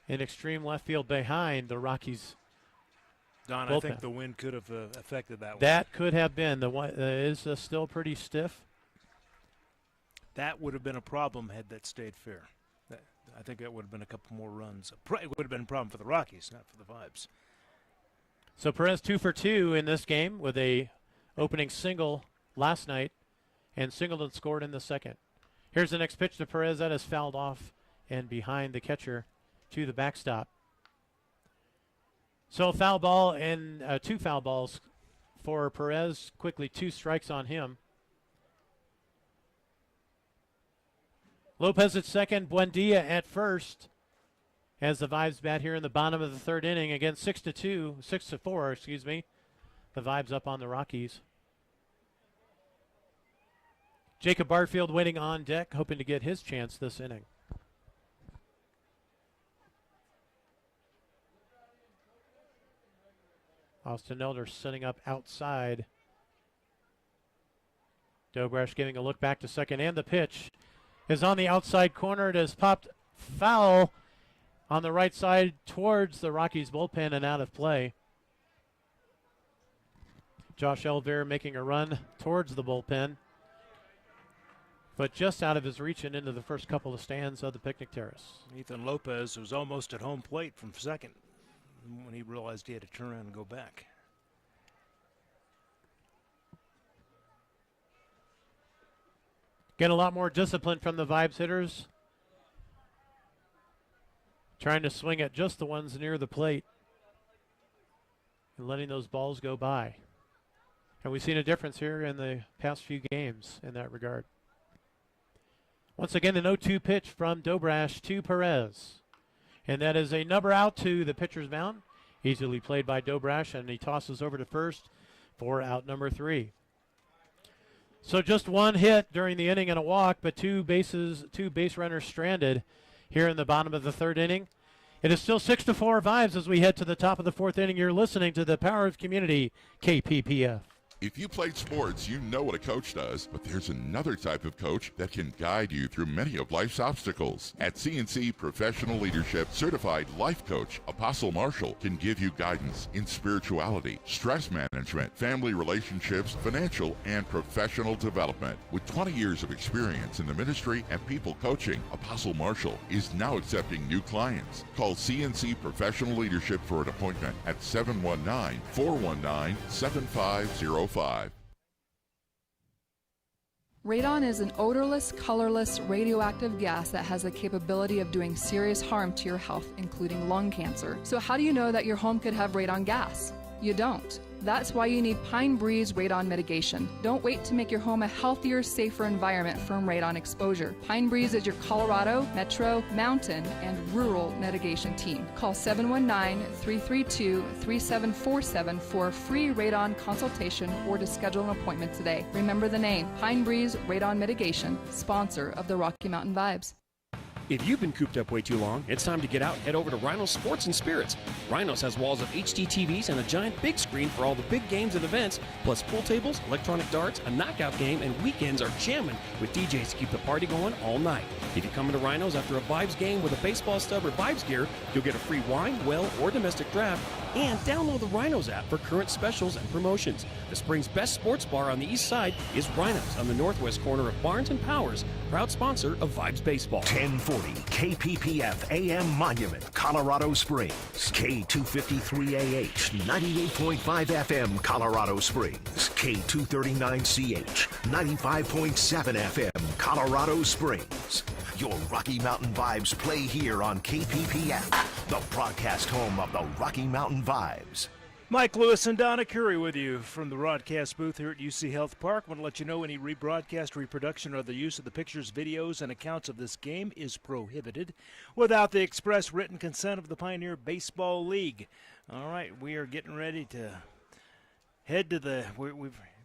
in extreme left field behind the Rockies. Don, bullpen. I think the wind could have affected that one. That could have been. The one is still pretty stiff. That would have been a problem had that stayed fair. I think that would have been a couple more runs. It would have been a problem for the Rockies, not for the Vibes. So Perez 2 for 2 in this game with a opening single last night, and Singleton scored in the 2nd. Here's the next pitch to Perez. That is fouled off and behind the catcher to the backstop. So foul ball and 2 foul balls for Perez. Quickly 2 strikes on him. Lopez at second, Buendia at first. As the Vibes bat here in the bottom of the 3rd inning. Again, 6-4, excuse me. The Vibes up on the Rockies. Jacob Barfield waiting on deck, hoping to get his chance this inning. Austin Elder setting up outside. Dobresh giving a look back to second, and the pitch is on the outside corner. It has popped foul on the right side towards the Rockies bullpen and out of play. Josh Elvire making a run towards the bullpen, but just out of his reach and into the first couple of stands of the picnic terrace. Ethan Lopez was almost at home plate from second when he realized he had to turn around and go back. Get a lot more discipline from the Vibes hitters. Trying to swing at just the ones near the plate and letting those balls go by. And we've seen a difference here in the past few games in that regard. Once again, the 0-2 pitch from Dobresh to Perez. And that is a number out to the pitcher's mound. Easily played by Dobresh, and he tosses over to first for out number 3. So just 1 hit during the inning and a walk, but 2 base runners stranded here in the bottom of the 3rd inning. It is still 6-4 Vibes as we head to the top of the 4th inning. You're listening to the Power of Community, KPPF. If you played sports, you know what a coach does, but there's another type of coach that can guide you through many of life's obstacles. At CNC Professional Leadership, certified life coach Apostle Marshall can give you guidance in spirituality, stress management, family relationships, financial and professional development. With 20 years of experience in the ministry and people coaching, Apostle Marshall is now accepting new clients. Call CNC Professional Leadership for an appointment at 719-419-7505. Radon is an odorless, colorless, radioactive gas that has the capability of doing serious harm to your health, including lung cancer. So how do you know that your home could have radon gas? You don't. That's why you need Pine Breeze radon mitigation. Don't wait to make your home a healthier, safer environment from radon exposure. Pine Breeze is your Colorado, Metro, Mountain, and Rural mitigation team. Call 719-332-3747 for a free radon consultation or to schedule an appointment today. Remember the name, Pine Breeze Radon Mitigation, sponsor of the Rocky Mountain Vibes. If you've been cooped up way too long, it's time to get out and head over to Rhinos Sports and Spirits. Rhinos has walls of HD TVs and a giant big screen for all the big games and events, plus pool tables, electronic darts, a knockout game, and weekends are jamming with DJs to keep the party going all night. If you come into Rhinos after a Vibes game with a baseball stub or Vibes gear, you'll get a free wine, well, or domestic draft, and download the Rhinos app for current specials and promotions. The spring's best sports bar on the east side is Rhinos on the northwest corner of Barnes and Powers, proud sponsor of Vibes Baseball. 1040 KPPF AM Monument, Colorado Springs. K253AH, 98.5 FM, Colorado Springs. K239CH, 95.7 FM, Colorado Springs. Your Rocky Mountain Vibes play here on KPPF, the broadcast home of the Rocky Mountain Vibes. Mike Lewis and Donna Curry with you from the broadcast booth here at UC Health Park. I want to let you know any rebroadcast, reproduction, or the use of the pictures, videos, and accounts of this game is prohibited without the express written consent of the Pioneer Baseball League. All right, we are getting ready to head to the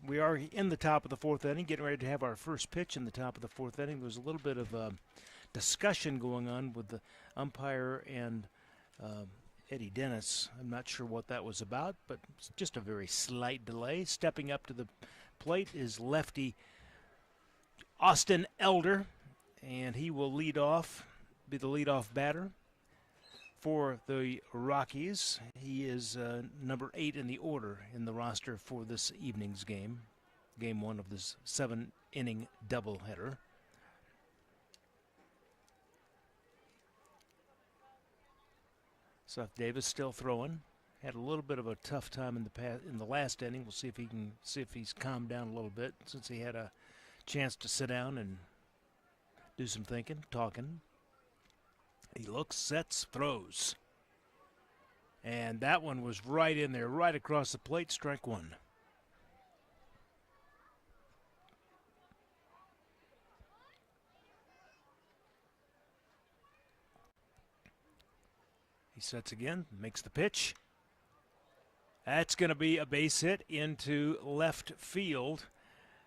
we are in the top of the 4th inning, getting ready to have our first pitch in the top of the 4th inning. There was a little bit of discussion going on with the umpire and Eddie Dennis. I'm not sure what that was about, but it's just a very slight delay. Stepping up to the plate is lefty Austin Elder, and he will be the leadoff batter for the Rockies. He is number 8 in the order in the roster for this evening's game, game 1 of this 7-inning doubleheader. Seth Davis still throwing. Had a little bit of a tough time in the last inning. We'll see if he's calmed down a little bit since he had a chance to sit down and do some thinking, talking. He looks, sets, throws. And that one was right in there, right across the plate, strike one. He sets again, makes the pitch. That's going to be a base hit into left field.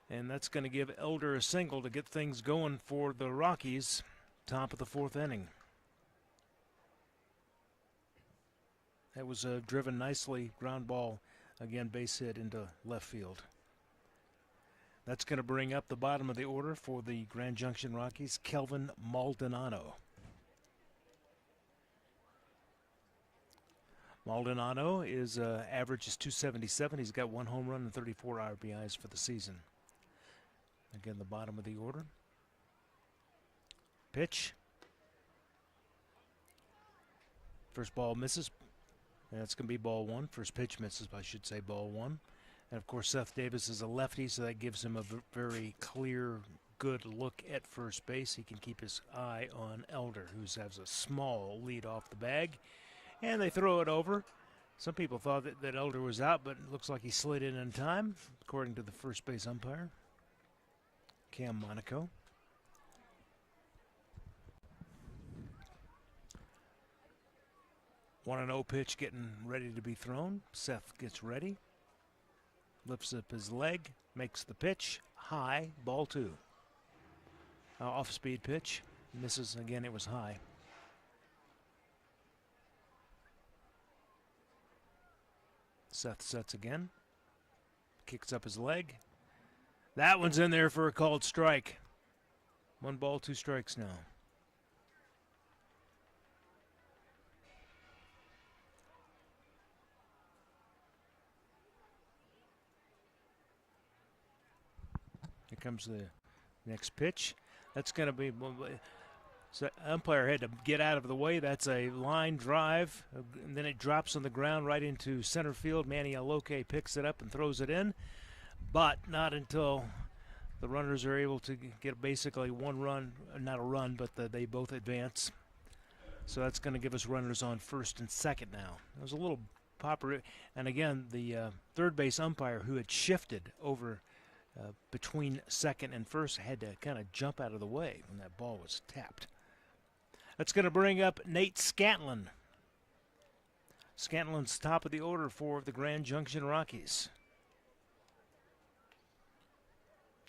And that's going to give Elder a single to get things going for the Rockies. Top of the fourth inning. That was driven nicely, ground ball, again base hit into left field. That's going to bring up the bottom of the order for the Grand Junction Rockies, Kelvin Maldonado. Maldonado is average is 277. He's got 1 home run and 34 RBIs for the season. Again, the bottom of the order. Pitch. First ball misses. That's going to be ball one. First pitch misses, I should say ball one. And, of course, Seth Davis is a lefty, so that gives him a very clear, good look at first base. He can keep his eye on Elder, who has a small lead off the bag. And they throw it over. Some people thought that Elder was out, but it looks like he slid in time, according to the first base umpire, Cam Monaco. One and 0 pitch getting ready to be thrown. Seth gets ready. Lifts up his leg, makes the pitch. High, ball two. Off-speed pitch. Misses again, it was high. Seth sets again. Kicks up his leg. That one's in there for a called strike. 1 ball, 2 strikes now. Here comes the next pitch. That's going to be... So umpire had to get out of the way. That's a line drive, and then it drops on the ground right into center field. Manny Aloke picks it up and throws it in, but not until the runners are able to get basically 1 run, not a run, but they both advance. So that's going to give us runners on first and second now. It was a little popper, and again, the third base umpire who had shifted over between second and first had to kind of jump out of the way when that ball was tapped. That's going to bring up Nate Scantland. Scantland's top of the order for the Grand Junction Rockies.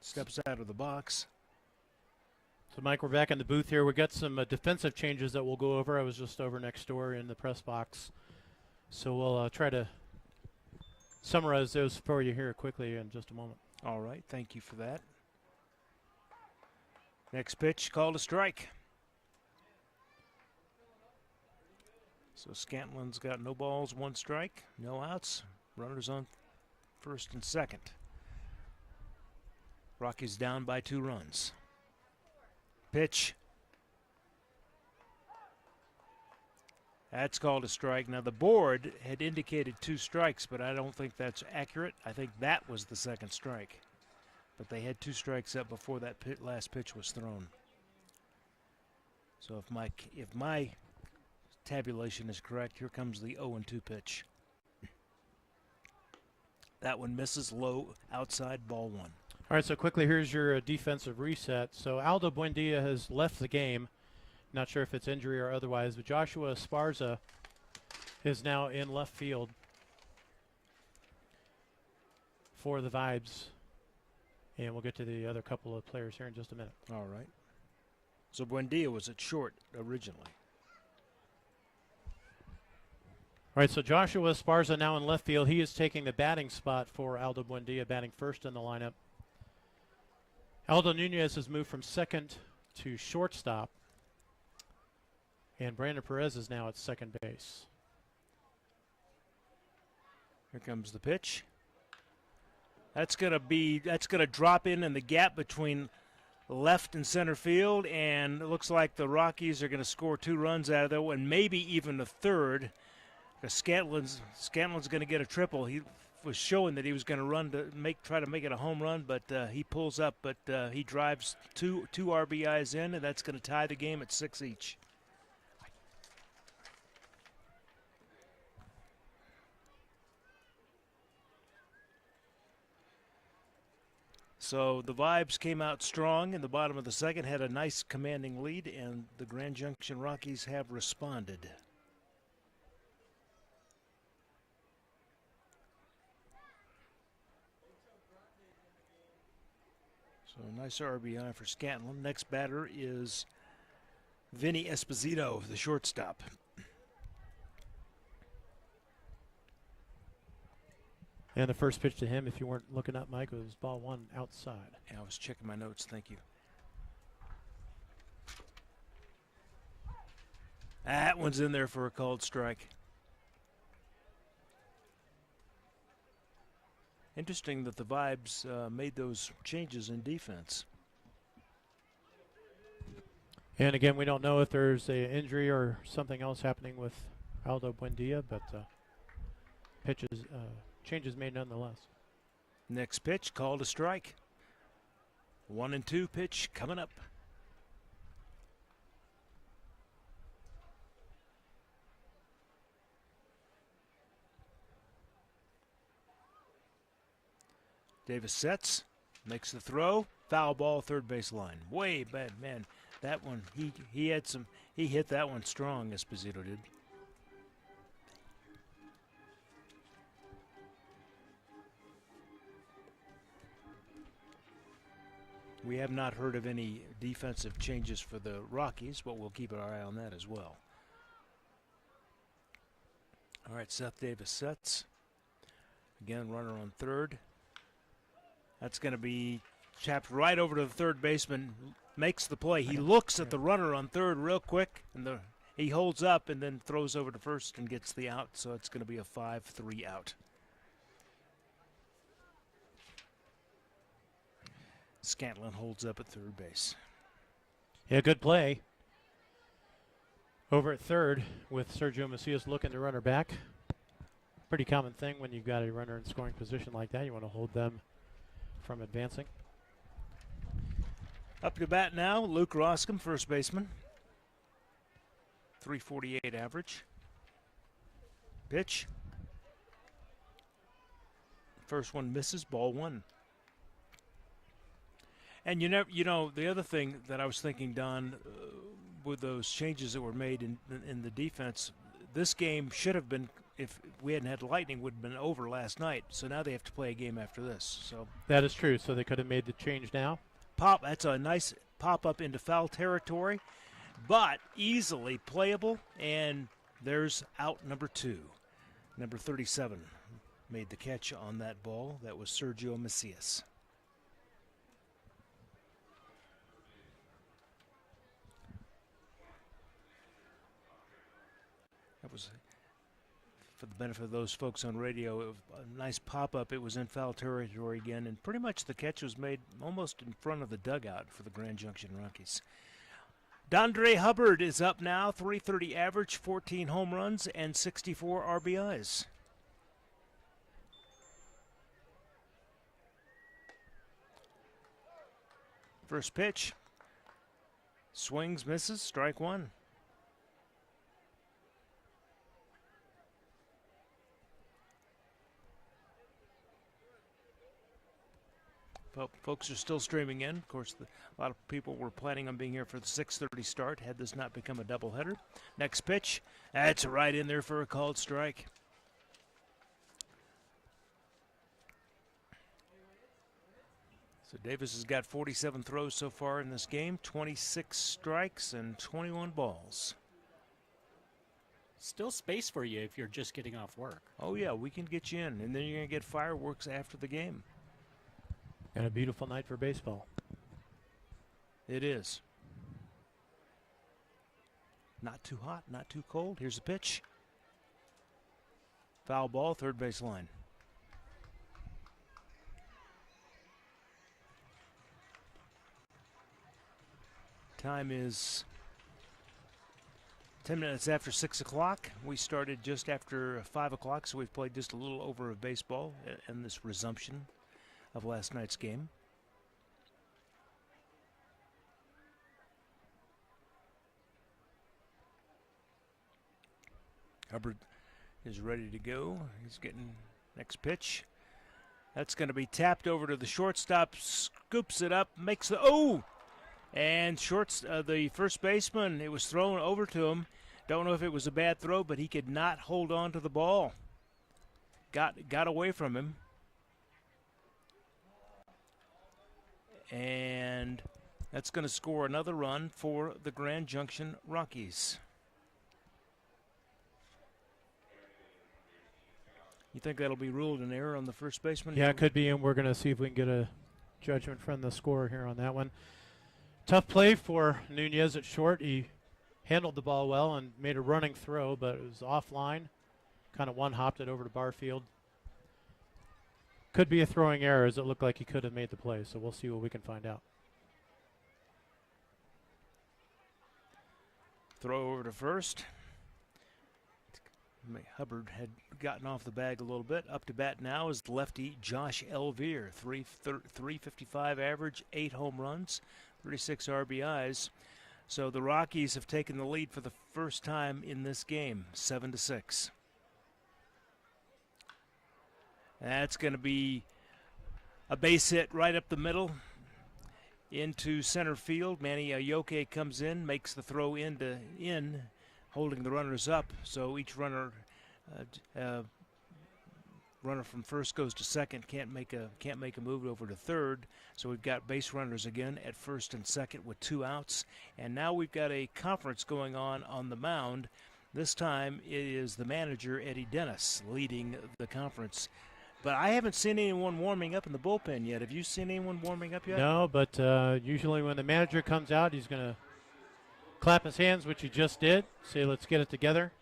Steps out of the box. So, Mike, we're back in the booth here. We got some defensive changes that we'll go over. I was just over next door in the press box. So we'll try to summarize those for you here quickly in just a moment. All right, thank you for that. Next pitch, called a strike. So Scantland's got no balls, 1 strike, no outs. Runners on first and second. Rockies down by 2 runs. Pitch. That's called a strike. Now, the board had indicated 2 strikes, but I don't think that's accurate. I think that was the second strike. But they had 2 strikes up before that last pitch was thrown. So if my tabulation is correct, here comes the 0-2 pitch. That one misses low, outside, ball 1. All right, so quickly, here's your defensive reset. So Aldo Buendia has left the game. Not sure if it's injury or otherwise, but Joshua Esparza is now in left field for the Vibes. And we'll get to the other couple of players here in just a minute. All right. So Buendia was at short originally. All right, so Joshua Esparza now in left field. He is taking the batting spot for Aldo Buendia, batting first in the lineup. Aldo Nunez has moved from second to shortstop. And Brandon Perez is now at second base. Here comes the pitch. That's going to drop in the gap between left and center field, and it looks like the Rockies are going to score 2 runs out of there, and maybe even a third. Because Scantland's going to get a triple. He was showing that he was going to run to try to make it a home run, but he pulls up, but he drives two RBIs in, and that's going to tie the game at 6 each. So the Vibes came out strong in the bottom of the second, had a nice commanding lead, and the Grand Junction Rockies have responded. So a nice RBI for Scantland. Next batter is Vinny Esposito, the shortstop. And the first pitch to him, if you weren't looking up, Mike, was ball one outside. Yeah, I was checking my notes. Thank you. That one's in there for a called strike. Interesting that the Vibes made those changes in defense. And again, we don't know if there's an injury or something else happening with Aldo Buendia, but changes made nonetheless. Next pitch, called a strike. 1-2 pitch coming up. Davis sets, makes the throw, foul ball, third base line. Way bad, man. That one, he hit that one strong, Esposito did. We have not heard of any defensive changes for the Rockies, but we'll keep our eye on that as well. All right, Seth Davis sets. Again, runner on third. That's going to be chapped right over to the third baseman. Makes the play. He looks at the runner on third real quick, and he holds up and then throws over to first and gets the out. So it's going to be a 5-3 out. Scantland holds up at third base. Yeah, good play. Over at third with Sergio Marcias looking to runner back. Pretty common thing when you've got a runner in scoring position like that. You want to hold them from advancing. Up to bat now, Luke Roskom, first baseman. 348 average. Pitch. First one misses, ball one. And the other thing that I was thinking, Don, with those changes that were made in the defense, this game should have been, if we hadn't had lightning, would have been over last night. So now they have to play a game after this. So that is true. So they could have made the change now. That's a nice pop up into foul territory, but easily playable. And there's out number 2. Number 37 made the catch on that ball. That was Sergio Marcias. That was, for the benefit of those folks on radio, it was a nice pop-up. It was in foul territory again, and pretty much the catch was made almost in front of the dugout for the Grand Junction Rockies. Dondre Hubbard is up now, 330 average, 14 home runs, and 64 RBIs. First pitch. Swings, misses, strike one. Folks are still streaming in. Of course, a lot of people were planning on being here for the 6:30 start, had this not become a doubleheader. Next pitch. That's right in there for a called strike. So Davis has got 47 throws so far in this game, 26 strikes and 21 balls. Still space for you if you're just getting off work. Oh, yeah, we can get you in, and then you're going to get fireworks after the game. And a beautiful night for baseball. It is. Not too hot, not too cold. Here's a pitch. Foul ball, third base line. Time is 10 minutes after 6 o'clock. We started just after 5 o'clock, so we've played just a little over of baseball in this resumption of last night's game. Hubbard is ready to go. He's getting next pitch. That's going to be tapped over to the shortstop, scoops it up, makes the, and the first baseman, it was thrown over to him. Don't know if it was a bad throw, but he could not hold on to the ball. Got away from him. And that's going to score another run for the Grand Junction Rockies. You think that'll be ruled an error on the first baseman? Yeah, it could be, and we're going to see if we can get a judgment from the scorer here on that one. Tough play for Nunez at short. He handled the ball well and made a running throw, but it was offline. Kind of one-hopped it over to Barfield. Could be a throwing error, as it looked like he could have made the play, so we'll see what we can find out. Throw over to first. Hubbard had gotten off the bag a little bit. Up to bat now is the lefty Josh Elvire. 355 average, 8 home runs, 36 RBIs. So the Rockies have taken the lead for the first time in this game, 7-6. That's going to be a base hit right up the middle into center field. Manny Ayoke comes in, makes the throw in, holding the runners up. So each runner from first goes to second, can't make a move over to third. So we've got base runners again at first and second with 2 outs. And now we've got a conference going on the mound. This time it is the manager, Eddie Dennis, leading the conference. But I haven't seen anyone warming up in the bullpen yet. Have you seen anyone warming up yet? No, but usually when the manager comes out, he's going to clap his hands, which he just did. Say, let's get it together.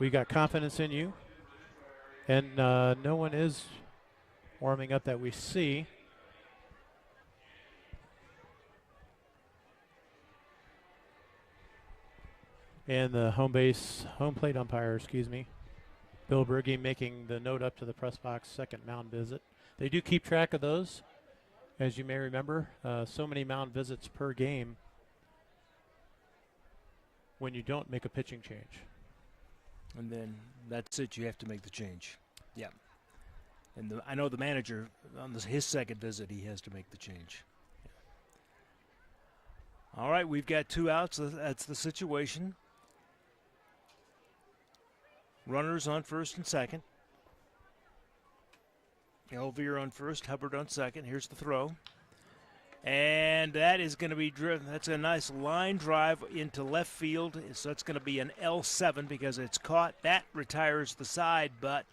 We got confidence in you. And no one is warming up that we see. And the home plate umpire, Bill Berge, making the note up to the press box, second mound visit. They do keep track of those, as you may remember. So many mound visits per game when you don't make a pitching change. And then that's it. You have to make the change. Yeah. And I know the manager, on his second visit, he has to make the change. Yeah. All right, we've got 2 outs. That's the situation. Runners on first and second. Elvire on first, Hubbard on second. Here's the throw. And that is going to be driven. That's a nice line drive into left field. So it's going to be an L7 because it's caught. That retires the side, but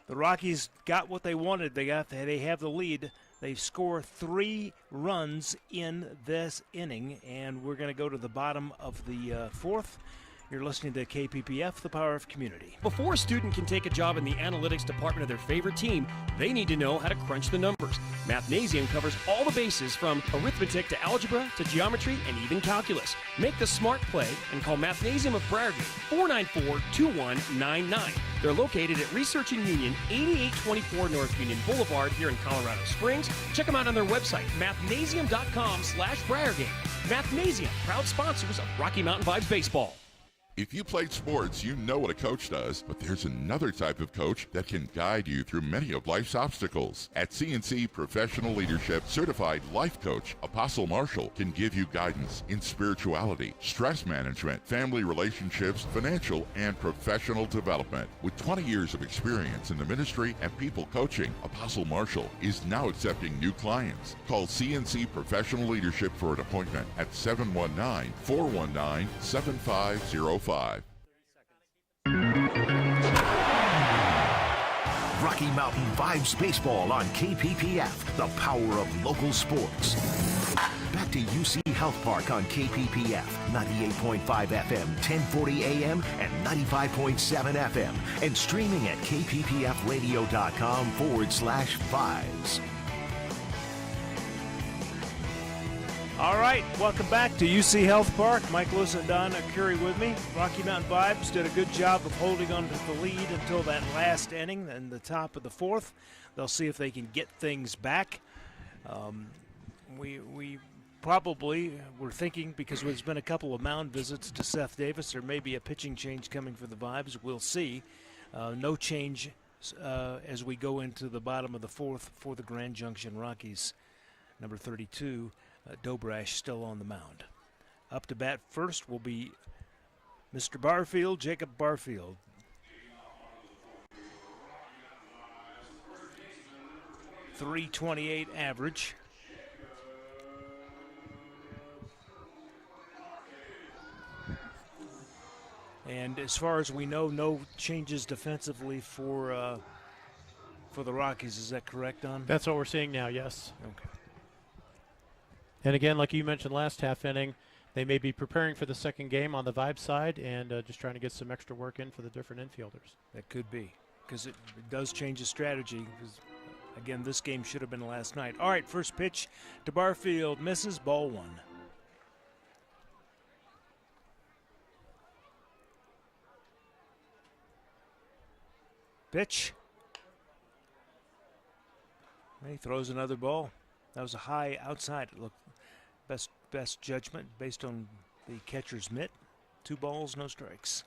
the Rockies got what they wanted. They have the lead. They score 3 runs in this inning, and we're going to go to the bottom of the 4th. You're listening to KPPF, the power of community. Before a student can take a job in the analytics department of their favorite team, they need to know how to crunch the numbers. Mathnasium covers all the bases from arithmetic to algebra to geometry and even calculus. Make the smart play and call Mathnasium of Briargate, 494-2199. They're located at Research and Union, 8824 North Union Boulevard here in Colorado Springs. Check them out on their website, mathnasium.com/Briargate. Mathnasium, proud sponsors of Rocky Mountain Vibes Baseball. If you played sports, you know what a coach does, but there's another type of coach that can guide you through many of life's obstacles. At CNC Professional Leadership, certified life coach Apostle Marshall can give you guidance in spirituality, stress management, family relationships, financial and professional development. With 20 years of experience in the ministry and people coaching, Apostle Marshall is now accepting new clients. Call CNC Professional Leadership for an appointment at 719-419-7505. Rocky Mountain Vibes Baseball on KPPF, the power of local sports. Back to UC Health Park on KPPF, 98.5 FM, 1040 AM, and 95.7 FM, and streaming at kppfradio.com/vibes. All right, welcome back to UC Health Park. Mike Lewis and Don Curry with me. Rocky Mountain Vibes did a good job of holding on to the lead until that last inning and the top of the fourth. They'll see if they can get things back. We probably were thinking, because there's been a couple of mound visits to Seth Davis, there may be a pitching change coming for the Vibes. We'll see. No change as we go into the bottom of the fourth for the Grand Junction Rockies. Number 32, Dobrash, still on the mound. Up to bat first will be Mr. Barfield, Jacob Barfield. .328 average. And as far as we know, no changes defensively for the Rockies. Is that correct, Don? That's what we're seeing now, yes. Okay. And again, like you mentioned last half inning, they may be preparing for the second game on the Vibe side and just trying to get some extra work in for the different infielders. That could be, because it does change the strategy. Because, again, this game should have been last night. All right, first pitch to Barfield, misses, ball one. Pitch. He throws another ball. That was a high outside. It looked best judgment based on the catcher's mitt. 2 balls, no strikes.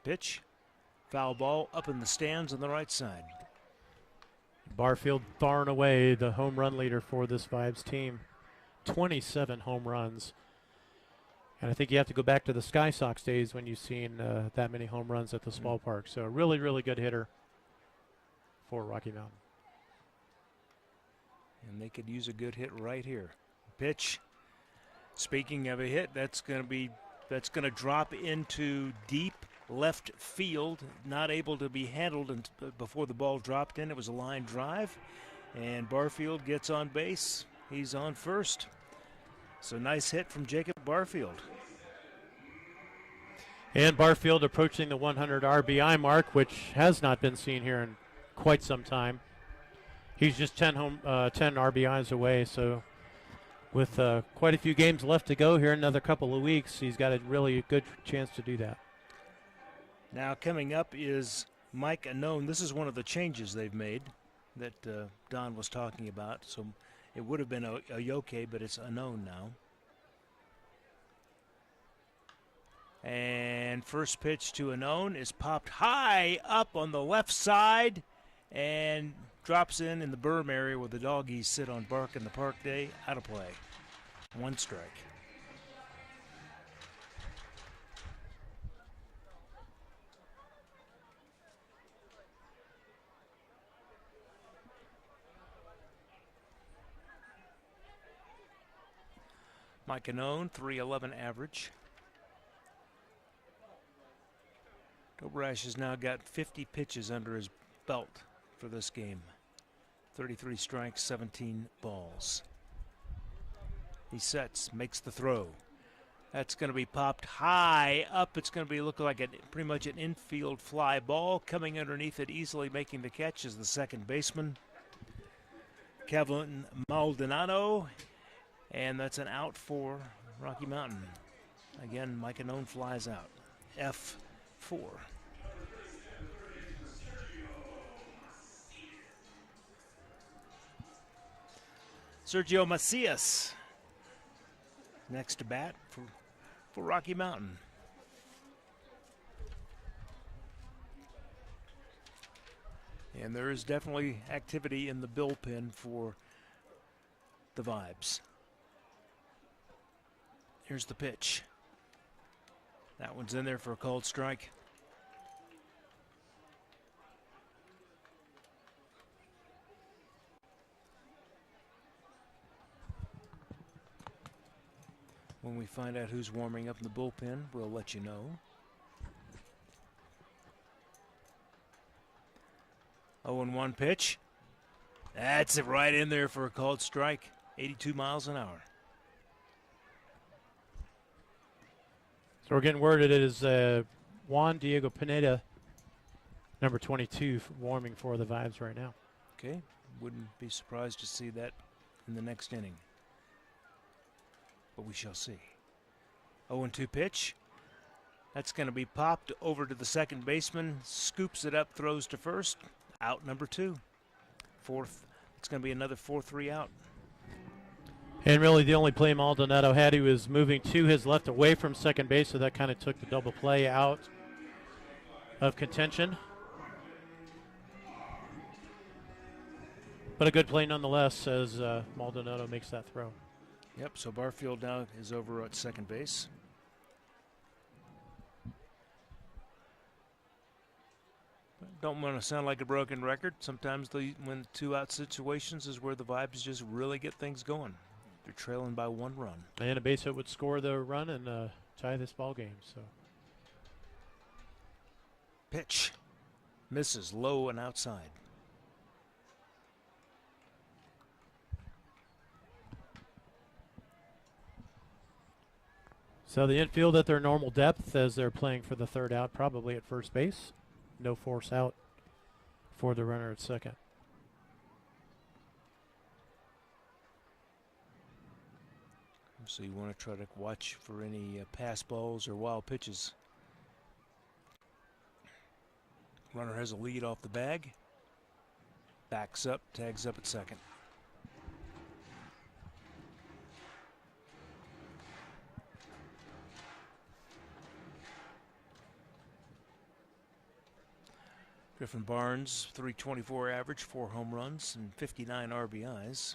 Pitch. Foul ball up in the stands on the right side. Barfield throwing away the home run leader for this Vibes team. 27 home runs. And I think you have to go back to the Sky Sox days when you've seen that many home runs at this ballpark. So a really, really good hitter for Rocky Mountain. And they could use a good hit right here. Pitch. Speaking of a hit, that's going to drop into deep left field. Not able to be handled before the ball dropped in. It was a line drive. And Barfield gets on base. He's on first. So nice hit from Jacob Barfield. And Barfield approaching the 100 RBI mark, which has not been seen here in quite some time. He's just 10 RBIs away, so with quite a few games left to go here, another couple of weeks, he's got a really good chance to do that. Now coming up is Mike Unknown. This is one of the changes they've made that Don was talking about. So it would have been a Yoke, but it's Unknown now. And first pitch to Unknown is popped high up on the left side and drops in the berm area where the doggies sit on Bark in the Park Day. Out of play. 1 strike. Mike Unknown, .311 average. Dobrash has now got 50 pitches under his belt for this game. 33 strikes, 17 balls. He sets, makes the throw. That's going to be popped high up. It's going to look like pretty much an infield fly ball. Coming underneath it, easily making the catch is the second baseman, Kelvin Maldonado. And that's an out for Rocky Mountain. Again, Mike Unknown flies out. F4. Sergio Marcias next to bat for Rocky Mountain. And there is definitely activity in the bullpen for the Vibes. Here's the pitch. That one's in there for a called strike. When we find out who's warming up in the bullpen, we'll let you know. 0-1 pitch. That's it, right in there for a called strike. 82 miles an hour. So we're getting word it is Juan Diego Pineda, number 22, warming for the Vibes right now. Okay, wouldn't be surprised to see that in the next inning. But we shall see. 0-2 pitch. That's going to be popped over to the second baseman. Scoops it up, throws to first. Out number 2. Fourth. It's going to be another 4-3 out. And really the only play Maldonado had, he was moving to his left away from second base, so that kind of took the double play out of contention. But a good play nonetheless as Maldonado makes that throw. Yep, so Barfield now is over at second base. Don't want to sound like a broken record. Sometimes when 2-out situations is where the Vibes just really get things going. They're trailing by 1 run. And a base hit would score the run and tie this ball game. So pitch misses low and outside. So the infield at their normal depth as they're playing for the 3rd out, probably at first base. No force out for the runner at second. So you want to try to watch for any pass balls or wild pitches. Runner has a lead off the bag. Backs up, tags up at second. Griffin Barnes, .324 average, 4 home runs, and 59 RBIs.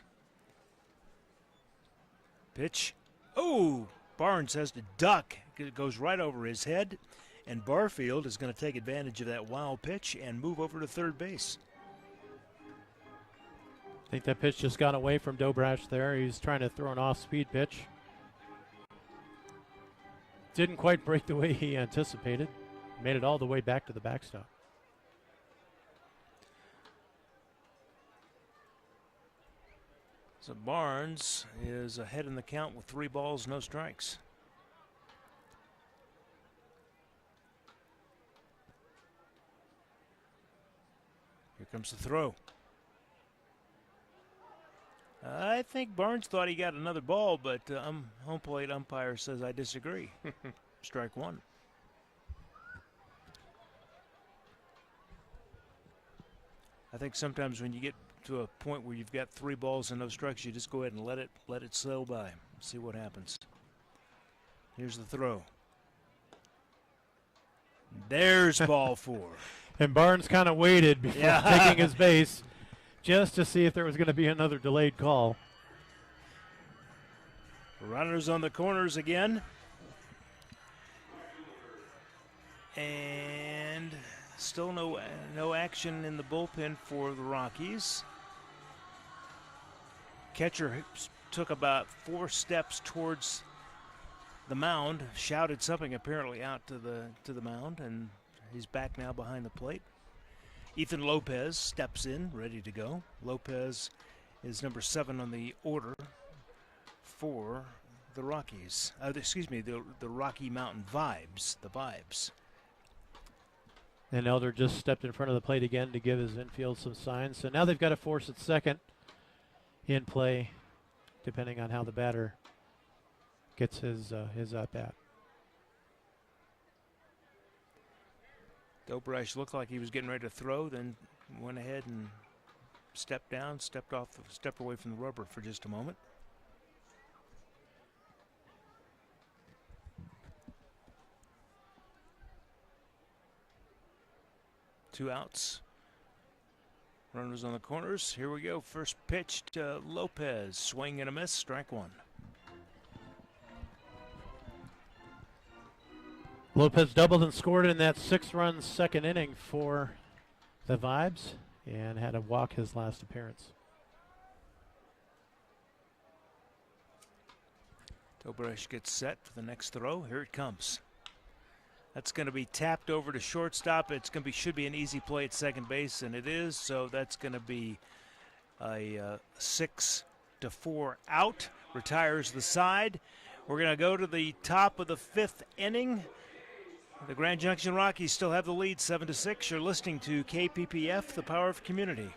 Pitch. Oh, Barnes has to duck. It goes right over his head, and Barfield is going to take advantage of that wild pitch and move over to third base. I think that pitch just got away from Dobrash there. He's trying to throw an off-speed pitch. Didn't quite break the way he anticipated. Made it all the way back to the backstop. So Barnes is ahead in the count with 3 balls, no strikes. Here comes the throw. I think Barnes thought he got another ball, but home plate umpire says I disagree. Strike 1. I think sometimes when you get to a point where you've got 3 balls and no strikes, you just go ahead and let it sail by. See what happens. Here's the throw. There's ball 4. And Barnes kind of waited before taking his base just to see if there was going to be another delayed call. Runners on the corners again. And still no action in the bullpen for the Rockies. Catcher took about 4 steps towards the mound, shouted something apparently out to the mound, and he's back now behind the plate. Ethan Lopez steps in, ready to go. Lopez is number 7 on the order for the Rockies. The Rocky Mountain Vibes, the Vibes. And Elder just stepped in front of the plate again to give his infield some signs. So now they've got a force at second in play, depending on how the batter gets his at-bat. Dobrash looked like he was getting ready to throw, then went ahead and stepped away from the rubber for just a moment. Two outs. Runners on the corners. Here we go. First pitch to Lopez. Swing and a miss. Strike 1. Lopez doubled and scored in that 6-run second inning for the Vibes and had to walk his last appearance. Dobrash gets set for the next throw. Here it comes. That's going to be tapped over to shortstop. Should be an easy play at second base, and it is. So that's going to be a 6-4 out. Retires the side. We're going to go to the top of the 5th inning. The Grand Junction Rockies still have the lead, 7-6. You're listening to KPPF, the power of community.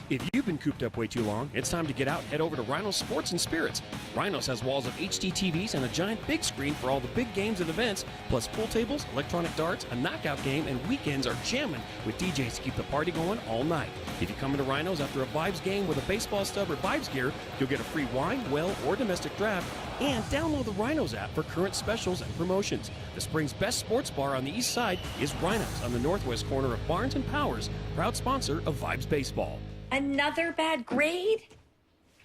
If you've been cooped up way too long, it's time to get out and head over to Rhinos Sports and Spirits. Rhinos has walls of HD TVs and a giant big screen for all the big games and events, plus pool tables, electronic darts, a knockout game, and weekends are jamming with DJs to keep the party going all night. If you come into Rhinos after a Vibes game with a baseball stub or Vibes gear, you'll get a free wine, well, or domestic draft, and download the Rhinos app for current specials and promotions. The spring's best sports bar on the east side is Rhinos on the northwest corner of Barnes and Powers, proud sponsor of Vibes Baseball. Another bad grade?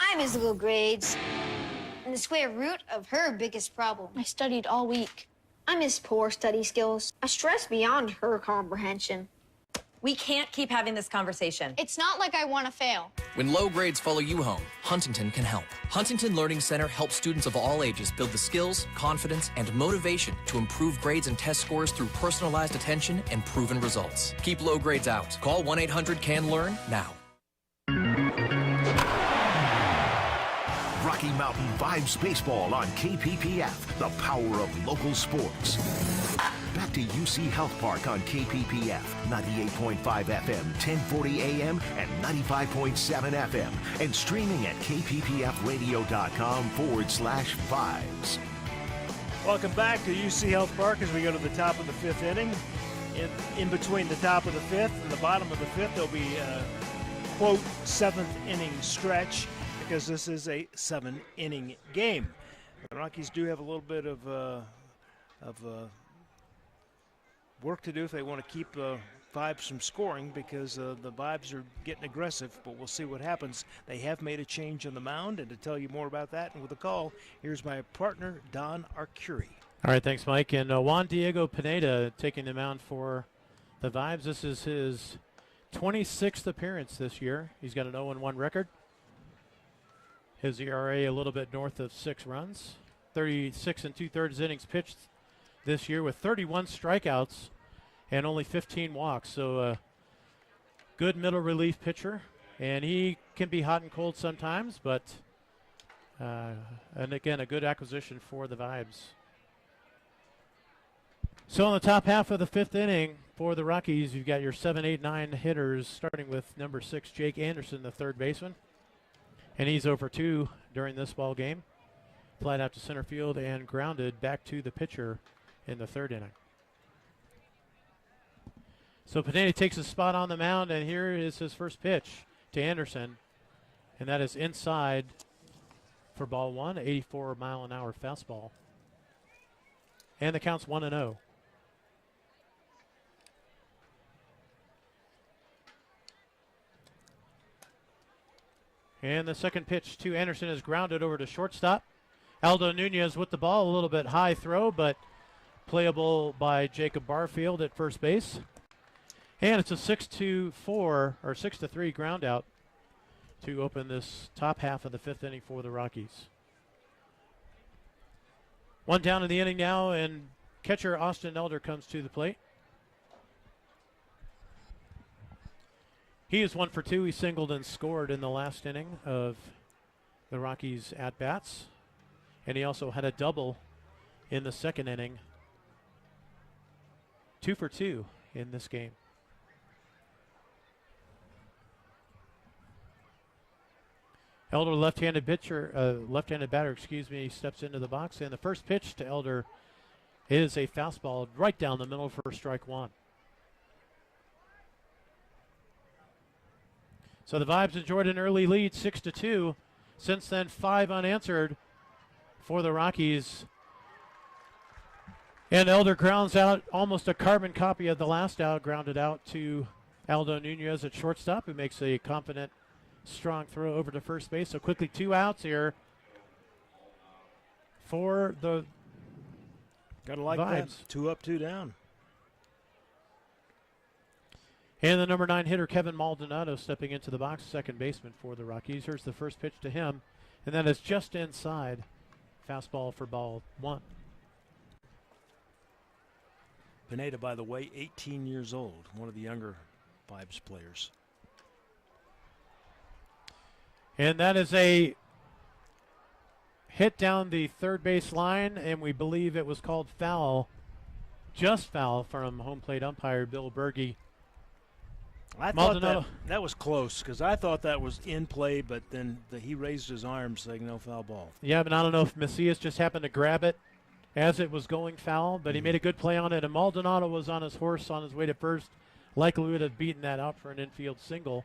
I miss little grades. And the square root of her biggest problem. I studied all week. I miss poor study skills. I stress beyond her comprehension. We can't keep having this conversation. It's not like I want to fail. When low grades follow you home, Huntington can help. Huntington Learning Center helps students of all ages build the skills, confidence, and motivation to improve grades and test scores through personalized attention and proven results. Keep low grades out. Call 1-800-CAN-LEARN now. Rocky Mountain Vibes Baseball on KPPF, the power of local sports. Back to UC Health Park on KPPF, 98.5 FM, 1040 AM, and 95.7 FM, and streaming at kppfradio.com/vibes. Welcome back to UC Health Park as we go to the top of the fifth inning. In between the top of the fifth and the bottom of the fifth, there'll be a, quote, seventh inning stretch, because this is a 7-inning game. The Rockies do have a little bit of work to do if they want to keep Vibes from scoring, because the Vibes are getting aggressive, but we'll see what happens. They have made a change on the mound, and to tell you more about that and with a call, here's my partner, Don Arcuri. All right, thanks, Mike. And Juan Diego Pineda taking the mound for the Vibes. This is his 26th appearance this year. He's got an 0-1 record. His ERA a little bit north of 6 runs. 36 2/3 innings pitched this year with 31 strikeouts and only 15 walks. So a good middle relief pitcher. And he can be hot and cold sometimes, but and again, a good acquisition for the Vibes. So in the top half of the fifth inning for the Rockies, you've got your 7, 8, 9 hitters, starting with number 6, Jake Anderson, the third baseman. And he's over 2 during this ball game. Flied out to center field and grounded back to the pitcher in the third inning. So Pineda takes a spot on the mound, and here is his first pitch to Anderson. And that is inside for ball 1, 84-mile-an-hour fastball. And the count's 1-0. And the second pitch to Anderson is grounded over to shortstop. Aldo Nunez with the ball, a little bit high throw, but playable by Jacob Barfield at first base. And it's a 6-4 or 6-3 ground out to open this top half of the fifth inning for the Rockies. One down in the inning now, and catcher Austin Elder comes to the plate. He is 1 for 2. He singled and scored in the last inning of the Rockies' at-bats. And he also had a double in the second inning. 2 for 2 in this game. Elder, left-handed batter, steps into the box. And the first pitch to Elder is a fastball right down the middle for strike 1. So the Vibes enjoyed an early lead, 6-2. Since then, 5 unanswered for the Rockies. And Elder grounds out almost a carbon copy of the last out, grounded out to Aldo Nunez at shortstop, who makes a confident, strong throw over to first base. So quickly 2 outs here for the Gotta like Vibes. that. 2 up, 2 down. And the number 9 hitter, Kelvin Maldonado, stepping into the box, second baseman for the Rockies. Here's the first pitch to him, and that is just inside. Fastball for ball 1. Pineda, by the way, 18 years old, one of the younger Vibes players. And that is a hit down the third base line, and we believe it was called foul, just foul from home plate umpire Bill Berge. I thought that was close because I thought that was in play, but then he raised his arms saying no foul ball. Yeah, but I don't know if Macias just happened to grab it as it was going foul, but he made a good play on it, and Maldonado was on his horse on his way to first. Likely would have beaten that out for an infield single.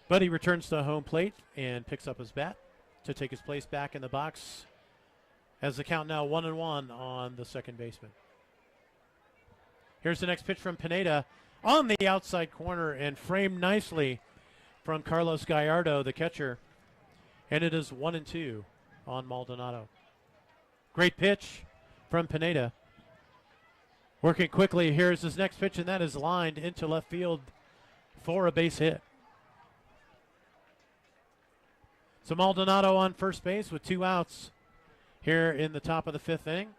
But he returns to home plate and picks up his bat to take his place back in the box as the count now 1-1 on the second baseman. Here's the next pitch from Pineda on the outside corner and framed nicely from Carlos Gallardo, the catcher. And it is 1-2 on Maldonado. Great pitch from Pineda. Working quickly, here's his next pitch, and that is lined into left field for a base hit. So Maldonado on first base with 2 outs here in the top of the 5th inning.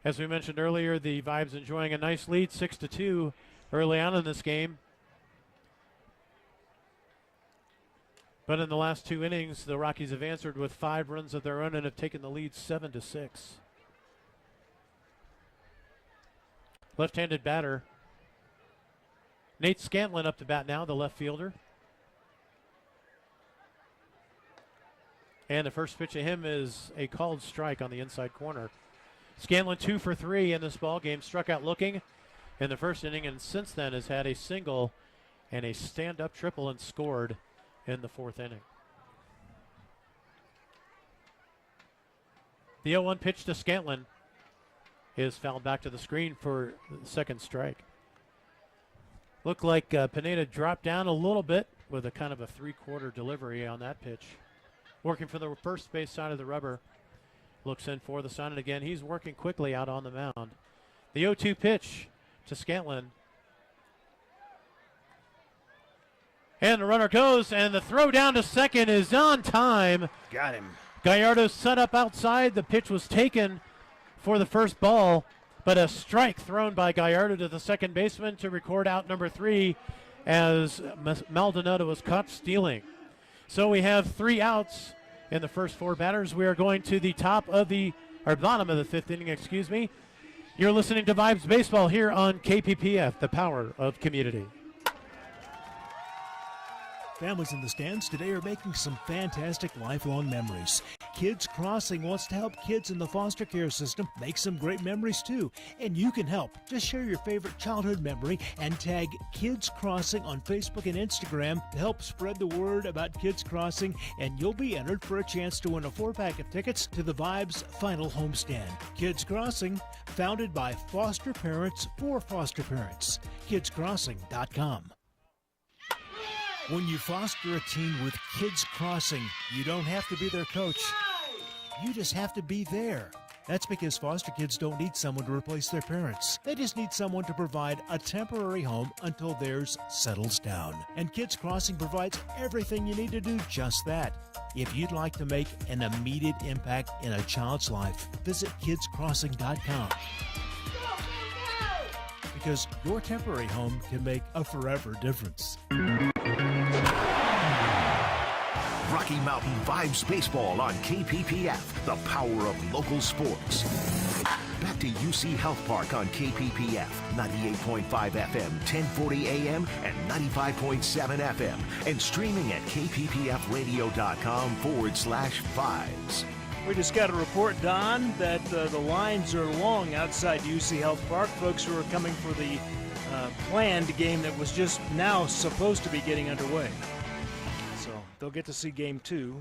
As we mentioned earlier, the Vibes enjoying a nice lead, 6-2 early on in this game. But in the last 2 innings, the Rockies have answered with 5 runs of their own and have taken the lead 7-6. Left-handed batter. Nate Scantland up to bat now, the left fielder. And the first pitch of him is a called strike on the inside corner. Scantland 2 for 3 in this ball game. Struck out looking in the first inning, and since then has had a single and a stand-up triple and scored in the 4th inning. The 0-1 pitch to Scantland is fouled back to the screen for the second strike. Looked like Pineda dropped down a little bit with a kind of a 3/4 delivery on that pitch. Working for the first base side of the rubber. Looks in for the sign, and again, he's working quickly out on the mound. The 0-2 pitch to Scantland. And the runner goes, and the throw down to second is on time. Got him. Gallardo set up outside. The pitch was taken for the first ball, but a strike thrown by Gallardo to the second baseman to record out number 3 as Maldonado was caught stealing. So we have 3 outs in the first 4 batters. We are going to the bottom of the 5th inning, excuse me. You're listening to Vibes Baseball here on KPPF, the power of community. Families in the stands today are making some fantastic lifelong memories. Kids Crossing wants to help kids in the foster care system make some great memories too. And you can help. Just share your favorite childhood memory and tag Kids Crossing on Facebook and Instagram to help spread the word about Kids Crossing, and you'll be entered for a chance to win a 4-pack of tickets to the Vibes Final Homestand. Kids Crossing, founded by foster parents for foster parents. KidsCrossing.com. When you foster a teen with Kids Crossing, you don't have to be their coach. You just have to be there. That's because foster kids don't need someone to replace their parents. They just need someone to provide a temporary home until theirs settles down. And Kids Crossing provides everything you need to do just that. If you'd like to make an immediate impact in a child's life, visit KidsCrossing.com. Because your temporary home can make a forever difference. Rocky Mountain Vibes Baseball on KPPF, the power of local sports. Back to UC Health Park on KPPF, 98.5 FM, 1040 AM, and 95.7 FM, and streaming at kppfradio.com/vibes. We just got a report, Don, that the lines are long outside UC Health Park. Folks who are coming for the planned game that was just now supposed to be getting underway. So they'll get to see game 2.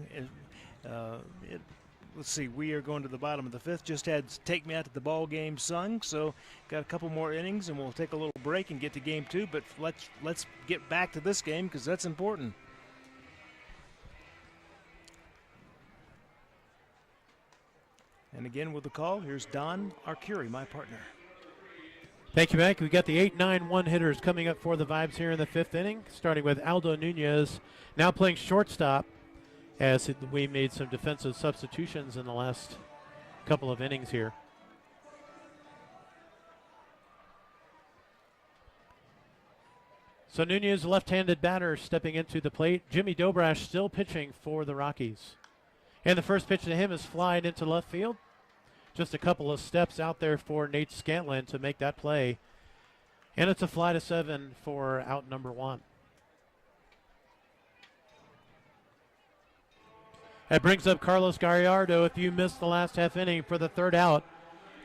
Let's see, we are going to the bottom of the 5th. Just had Take Me Out to the Ball game sung, so got a couple more innings, and we'll take a little break and get to game 2. But let's get back to this game because that's important. And again with the call, here's Don Arcuri, my partner. Thank you, Mike. We got the 8-9-1 hitters coming up for the Vibes here in the 5th inning, starting with Aldo Nunez, now playing shortstop, as we made some defensive substitutions in the last couple of innings here. So Nunez, left-handed batter, stepping into the plate. Jimmy Dobrash still pitching for the Rockies. And the first pitch to him is flying into left field. Just a couple of steps out there for Nate Scantland to make that play. And it's a fly to 7 for out number 1. That brings up Carlos Gallardo. If you missed the last half inning for the third out,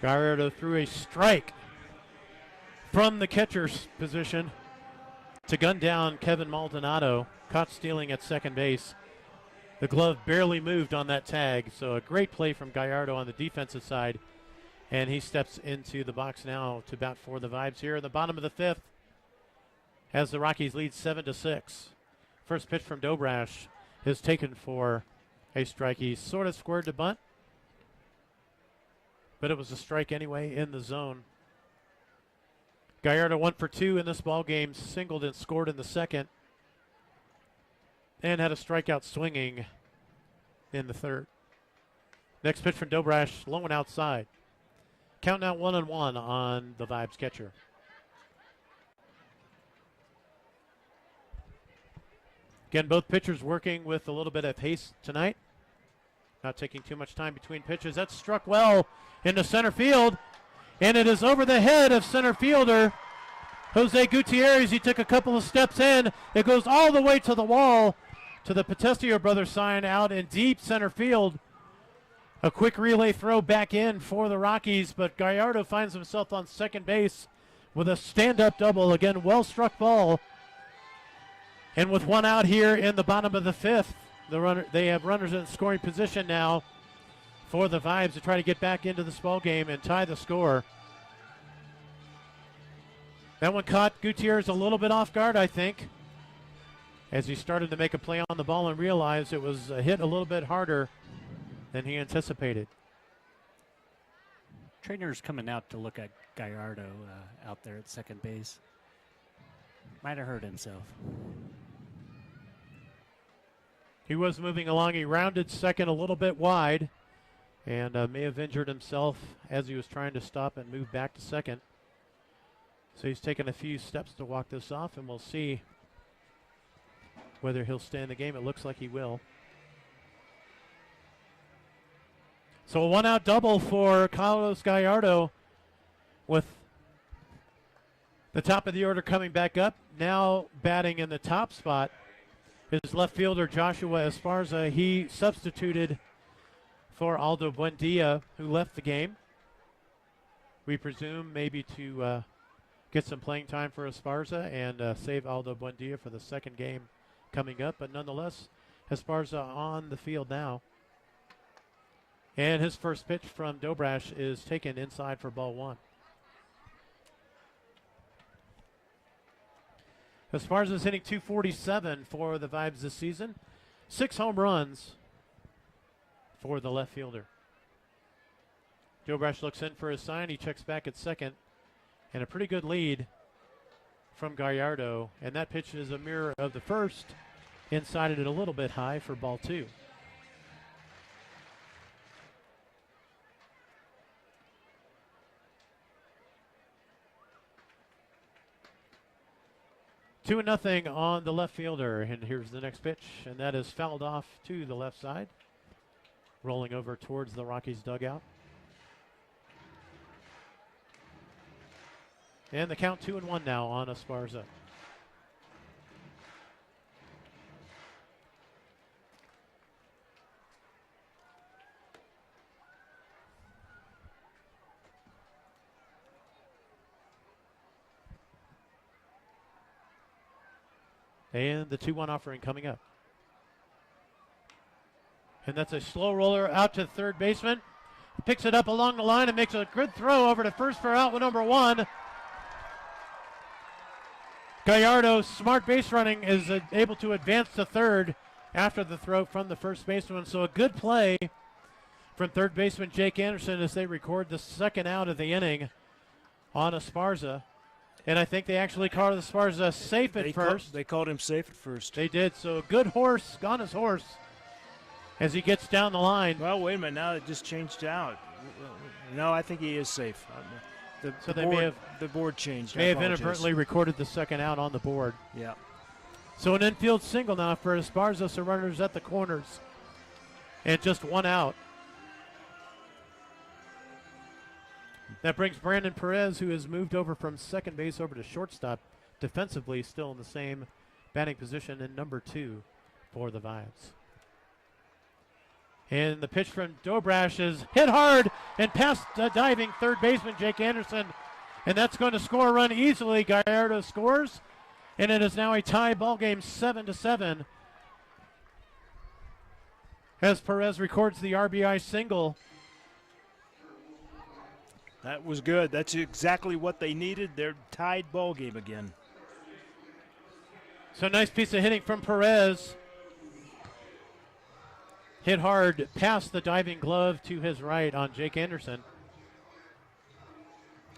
Gallardo threw a strike from the catcher's position to gun down Kelvin Maldonado, caught stealing at second base. The glove barely moved on that tag, so a great play from Gallardo on the defensive side. And he steps into the box now to bat for the Vibes here in the bottom of the 5th as the Rockies lead 7-6. First pitch from Dobrash is taken for a strike. He sort of squared to bunt, but it was a strike anyway in the zone. Gallardo 1 for 2 in this ball game, singled and scored in the second, and had a strikeout swinging in the third. Next pitch from Dobrash, low and outside. Count now 1-1 on the Vibes catcher. Again, both pitchers working with a little bit of haste tonight. Not taking too much time between pitches. That's struck well into center field. And it is over the head of center fielder Jose Gutierrez. He took a couple of steps in. It goes all the way to the wall, to the Potestio Brothers sign out in deep center field. A quick relay throw back in for the Rockies, but Gallardo finds himself on second base with a stand-up double. Again, well-struck ball. And with one out here in the bottom of the 5th, they have runners in scoring position now for the Vibes to try to get back into this ball game and tie the score. That one caught Gutierrez a little bit off guard, I think, as he started to make a play on the ball and realized it was hit a little bit harder than he anticipated. Trainer's coming out to look at Gallardo out there at second base. Might have hurt himself. He was moving along. He rounded second a little bit wide and may have injured himself as he was trying to stop and move back to second. So he's taken a few steps to walk this off, and we'll see whether he'll stay in the game. It looks like he will. So a one-out double for Carlos Gallardo with the top of the order coming back up. Now batting in the top spot is left fielder Joshua Esparza. He substituted for Aldo Buendia, who left the game. We presume maybe to get some playing time for Esparza and save Aldo Buendia for the second game coming up. But nonetheless, Esparza on the field now. And his first pitch from Dobrash is taken inside for ball 1. Esparza is hitting .247 for the Vibes this season. 6 home runs for the left fielder. Dobrash looks in for his sign. He checks back at second. And a pretty good lead from Gallardo. And that pitch is a mirror of the first. Inside it a little bit high for ball 2. Two and nothing on the left fielder, and here's the next pitch, and that is fouled off to the left side, rolling over towards the Rockies dugout. And the count 2-1 now on Esparza. And the 2-1 offering coming up. And that's a slow roller out to third baseman. He picks it up along the line and makes a good throw over to first for out with number 1. Gallardo, smart base running, is able to advance to third after the throw from the first baseman. So a good play from third baseman Jake Anderson as they record the second out of the inning on Esparza. And I think they actually called Esparza safe at first. They called him safe at first. They did. So good horse on his horse as he gets down the line. Well, wait a minute. Now it just changed out. No, I think he is safe. The board changed. May have inadvertently recorded the second out on the board. Yeah. So an infield single now for Esparza. So runners at the corners. And just one out. That brings Brandon Perez, who has moved over from second base over to shortstop, defensively still in the same batting position in number 2 for the Vibes. And the pitch from Dobrash is hit hard and past diving third baseman Jake Anderson. And that's going to score a run easily. Gallardo scores. And it is now a tie ball game, 7-7. As Perez records the RBI single. That was good. That's exactly what they needed. They're tied ball game again. So nice piece of hitting from Perez. Hit hard past the diving glove to his right on Jake Anderson.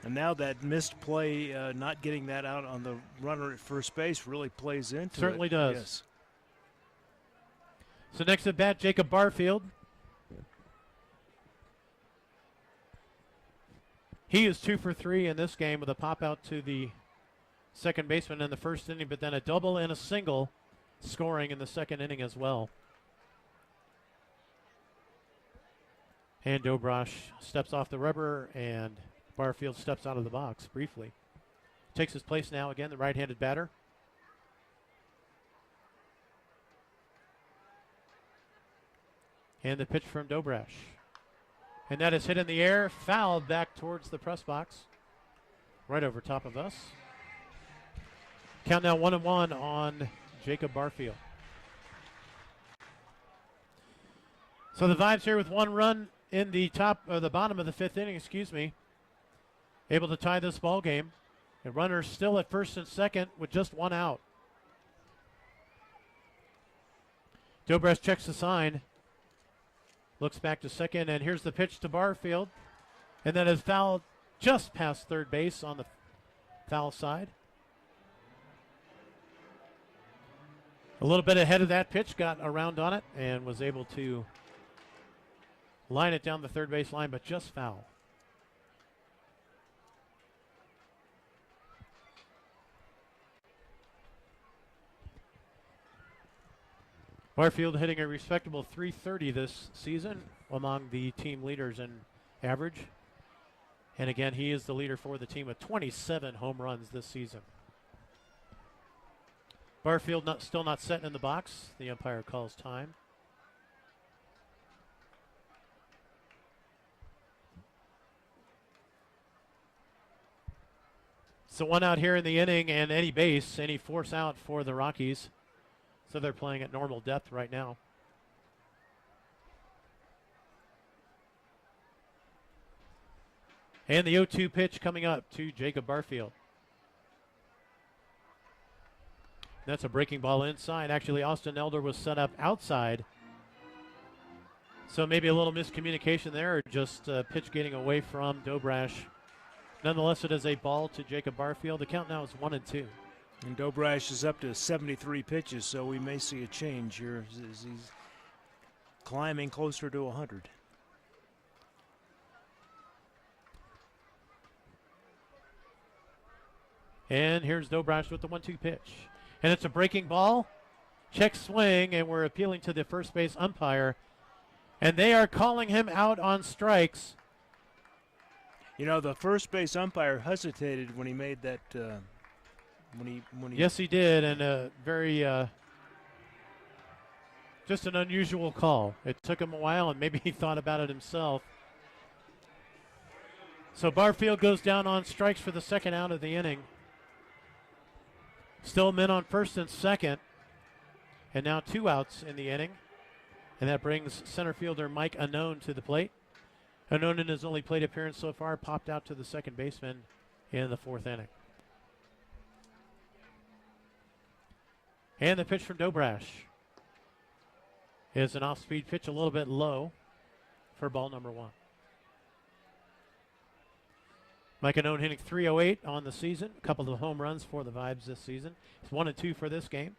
And now that missed play, not getting that out on the runner at first base really plays into it. Certainly does. Yes. So next at bat, Jacob Barfield. He is 2 for 3 in this game with a pop out to the second baseman in the first inning, but then a double and a single scoring in the second inning as well. And Dobrash steps off the rubber, and Barfield steps out of the box briefly. Takes his place now again, the right-handed batter. And the pitch from Dobrash. And that is hit in the air, fouled back towards the press box. Right over top of us. Count now 1-1 on Jacob Barfield. So the Vibes here with 1 run in the bottom of the 5th inning, able to tie this ball game. And runners still at first and second with just 1 out. Dobrash checks the sign. Looks back to second, and here's the pitch to Barfield. And then is fouled just past third base on the foul side. A little bit ahead of that pitch, got around on it, and was able to line it down the third base line, but just foul. Barfield hitting a respectable .330 this season, among the team leaders in average. And again, he is the leader for the team with 27 home runs this season. Barfield still not setting in the box. The umpire calls time. So 1 out here in the inning, and any base, any force out for the Rockies. So they're playing at normal depth right now. And the 0-2 pitch coming up to Jacob Barfield. That's a breaking ball inside. Actually, Austin Elder was set up outside. So maybe a little miscommunication there, or just pitch getting away from Dobrash. Nonetheless, it is a ball to Jacob Barfield. The count now is 1-2. And Dobrash is up to 73 pitches, so we may see a change here as he's climbing closer to 100. And here's Dobrash with the 1-2 pitch. And it's a breaking ball. Check swing, and we're appealing to the first base umpire. And they are calling him out on strikes. You know, the first base umpire hesitated when he made that Yes, he did, and a very just an unusual call. It took him a while, and maybe he thought about it himself. So Barfield goes down on strikes for the second out of the inning. Still men on first and second, and now 2 outs in the inning, and that brings center fielder Mike Unknown to the plate. Unknown in his only plate appearance so far popped out to the second baseman in the 4th inning. And the pitch from Dobrash is an off-speed pitch, a little bit low for ball number 1. Mike Unknown hitting .308 on the season. A couple of home runs for the Vibes this season. It's 1-2 for this game.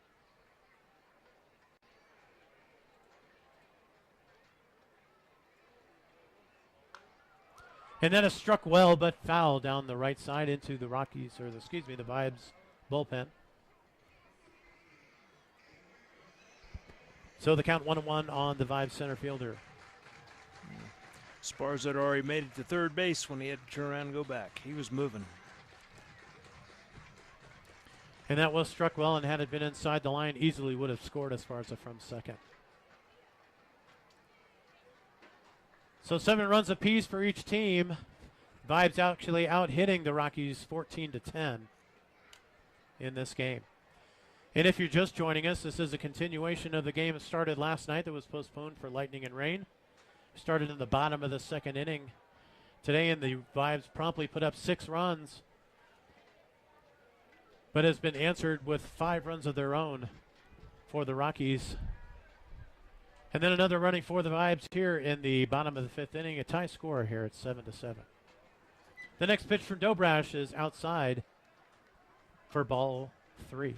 And then a struck well but foul down the right side into the Rockies, or the Vibes bullpen. So the count 1-1 on the Vibes center fielder. Esparza had already made it to third base when he had to turn around and go back. He was moving. And that was struck well, and had it been inside the line, easily would have scored Esparza from second. So 7 runs apiece for each team. Vibes actually out hitting the Rockies 14-10 in this game. And if you're just joining us, this is a continuation of the game that started last night that was postponed for lightning and rain. Started in the bottom of the second inning today, and the Vibes promptly put up 6 runs, but has been answered with 5 runs of their own for the Rockies. And then another running for the Vibes here in the bottom of the 5th inning, a tie score here at 7-7. The next pitch from Dobrash is outside for ball 3.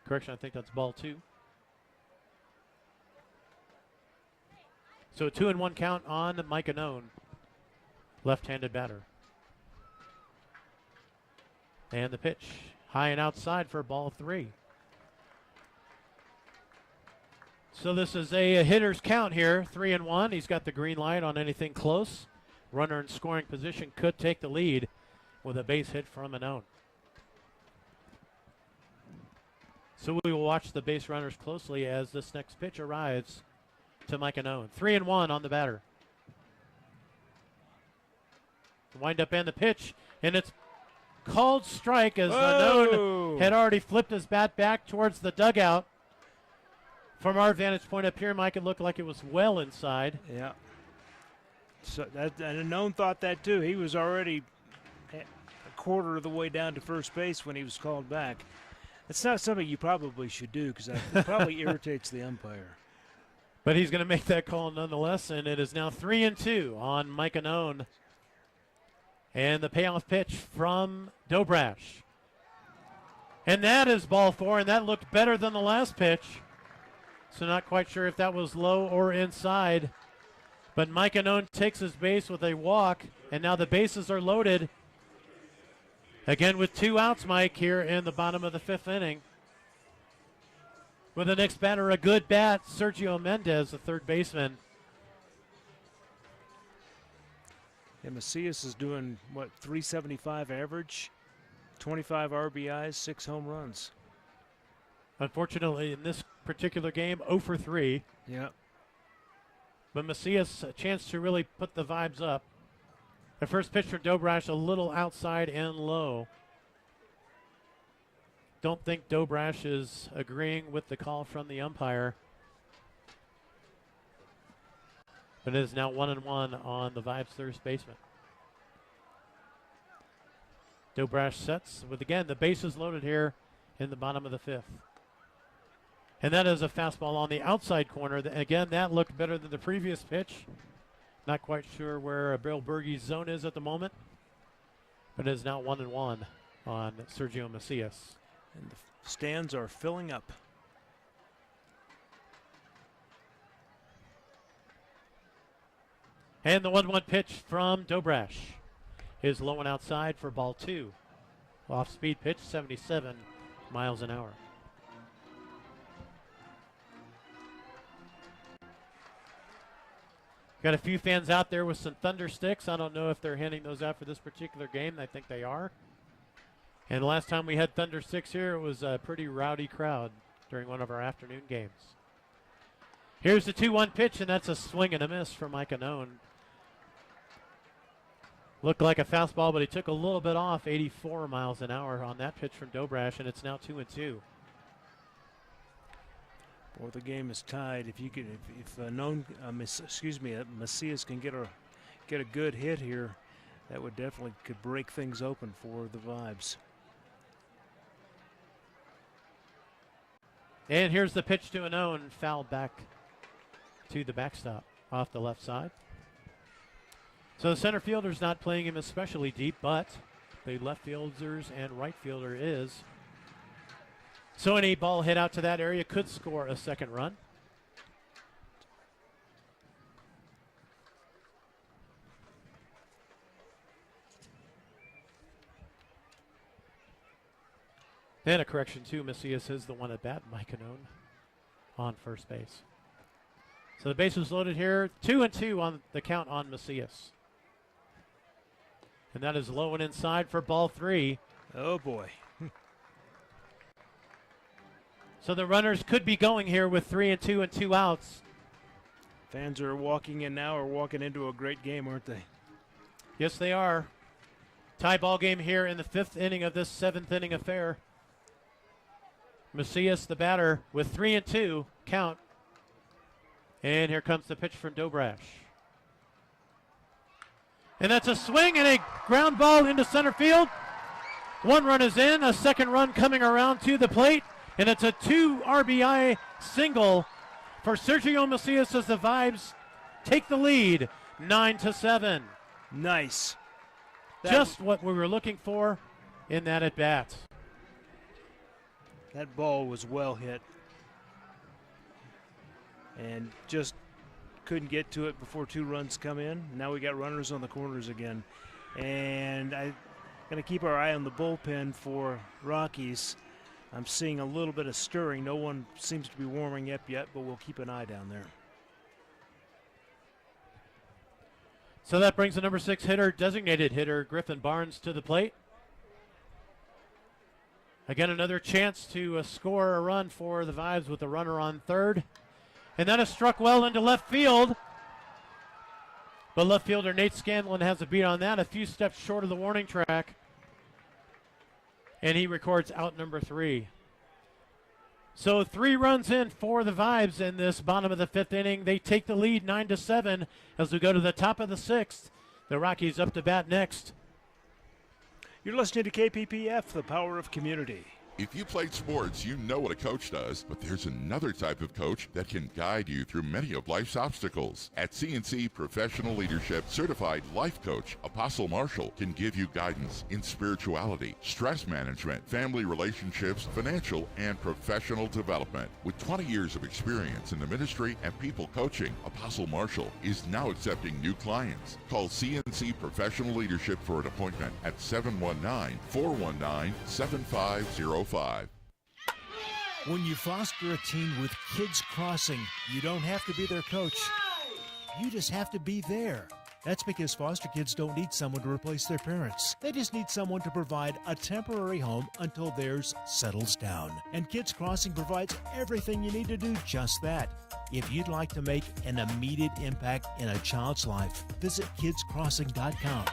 Correction, I think that's ball 2. So a 2-1 count on Mike Anone, left-handed batter. And the pitch, high and outside for ball 3. So this is a hitter's count here, 3-1. He's got the green light on anything close. Runner in scoring position could take the lead with a base hit from Anone. So we will watch the base runners closely as this next pitch arrives to Mike Anone. 3-1 on the batter. Wind up and the pitch, and it's called strike as Anone had already flipped his bat back towards the dugout. From our vantage point up here, Mike, it looked like it was well inside. Yeah. So and Anone thought that too. He was already a quarter of the way down to first base when he was called back. It's not something you probably should do because it probably irritates the umpire. But he's going to make that call nonetheless, and it is now 3-2 on Mike Anone. And the payoff pitch from Dobrash. And that is ball 4, and that looked better than the last pitch. So not quite sure if that was low or inside. But Mike Anone takes his base with a walk, and now the bases are loaded. Again with 2 outs, Mike, here in the bottom of the 5th inning. With the next batter, a good bat, Sergio Mendez, the third baseman. Yeah, Macias is doing, what, 375 average, 25 RBIs, 6 home runs. Unfortunately, in this particular game, 0 for 3. Yeah. But Macias, a chance to really put the Vibes up. The first pitch for Dobrash, a little outside and low. Don't think Dobrash is agreeing with the call from the umpire. But it is now 1-1 on the Vibes third baseman. Dobrash sets with, again, the bases loaded here in the bottom of the 5th. And that is a fastball on the outside corner. Again, that looked better than the previous pitch. Not quite sure where Bill Berge's zone is at the moment. But it is now 1-1 on Sergio Macias. And the stands are filling up. And the 1-1 pitch from Dobrash is low and outside for ball 2. Off-speed pitch, 77 miles an hour. Got a few fans out there with some thunder sticks. I don't know if they're handing those out for this particular game. I think they are. And the last time we had thunder sticks here, it was a pretty rowdy crowd during one of our afternoon games. Here's the 2-1 pitch, and that's a swing and a miss for Mike Anone. Looked like a fastball, but he took a little bit off, 84 miles an hour on that pitch from Dobrash, and it's now 2-2. Well, the game is tied. If you could, Macias can get a good hit here, that would definitely could break things open for the Vibes. And here's the pitch to Anone, fouled back to the backstop off the left side. So the center fielder's not playing him especially deep, but the left fielders and right fielder is. So any ball hit out to that area could score a second run. And a correction too, Macias is the one at bat, Mike Anone on first base. So the bases loaded here. 2-2 on the count on Macias. And that is low and inside for ball 3. Oh, boy. So the runners could be going here with 3-2 and 2 outs. Fans are walking in now, are walking into a great game, aren't they? Yes, they are. Tie ball game here in the 5th inning of this 7th inning affair. Macias, the batter, with 3-2 count. And here comes the pitch from Dobrash. And that's a swing and a ground ball into center field. 1 run is in, a 2nd run coming around to the plate. And it's a 2 RBI single for Sergio Marcias as the Vibes take the lead 9-7. Nice. Just what we were looking for in that at bat. That ball was well hit. And just couldn't get to it before 2 runs come in. Now we got runners on the corners again. And I'm going to keep our eye on the bullpen for Rockies. I'm seeing a little bit of stirring. No one seems to be warming up yet, but we'll keep an eye down there. So that brings the number 6 hitter, designated hitter, Griffin Barnes to the plate. Again, another chance to score a run for the Vibes with a runner on 3rd. And that is struck well into left field. But left fielder Nate Scantland has a beat on that, a few steps short of the warning track. And he records out number 3. So 3 runs in for the Vibes in this bottom of the 5th inning. They take the lead 9-7 as we go to the top of the 6th. The Rockies up to bat next. You're listening to KPPF, the power of community. If you played sports, you know what a coach does, but there's another type of coach that can guide you through many of life's obstacles. At CNC Professional Leadership, certified life coach Apostle Marshall can give you guidance in spirituality, stress management, family relationships, financial, and professional development. With 20 years of experience in the ministry and people coaching, Apostle Marshall is now accepting new clients. Call CNC Professional Leadership for an appointment at 719-419-7505. When you foster a teen with Kids Crossing, you don't have to be their coach. You just have to be there. That's because foster kids don't need someone to replace their parents. They just need someone to provide a temporary home until theirs settles down. And Kids Crossing provides everything you need to do just that. If you'd like to make an immediate impact in a child's life, visit kidscrossing.com.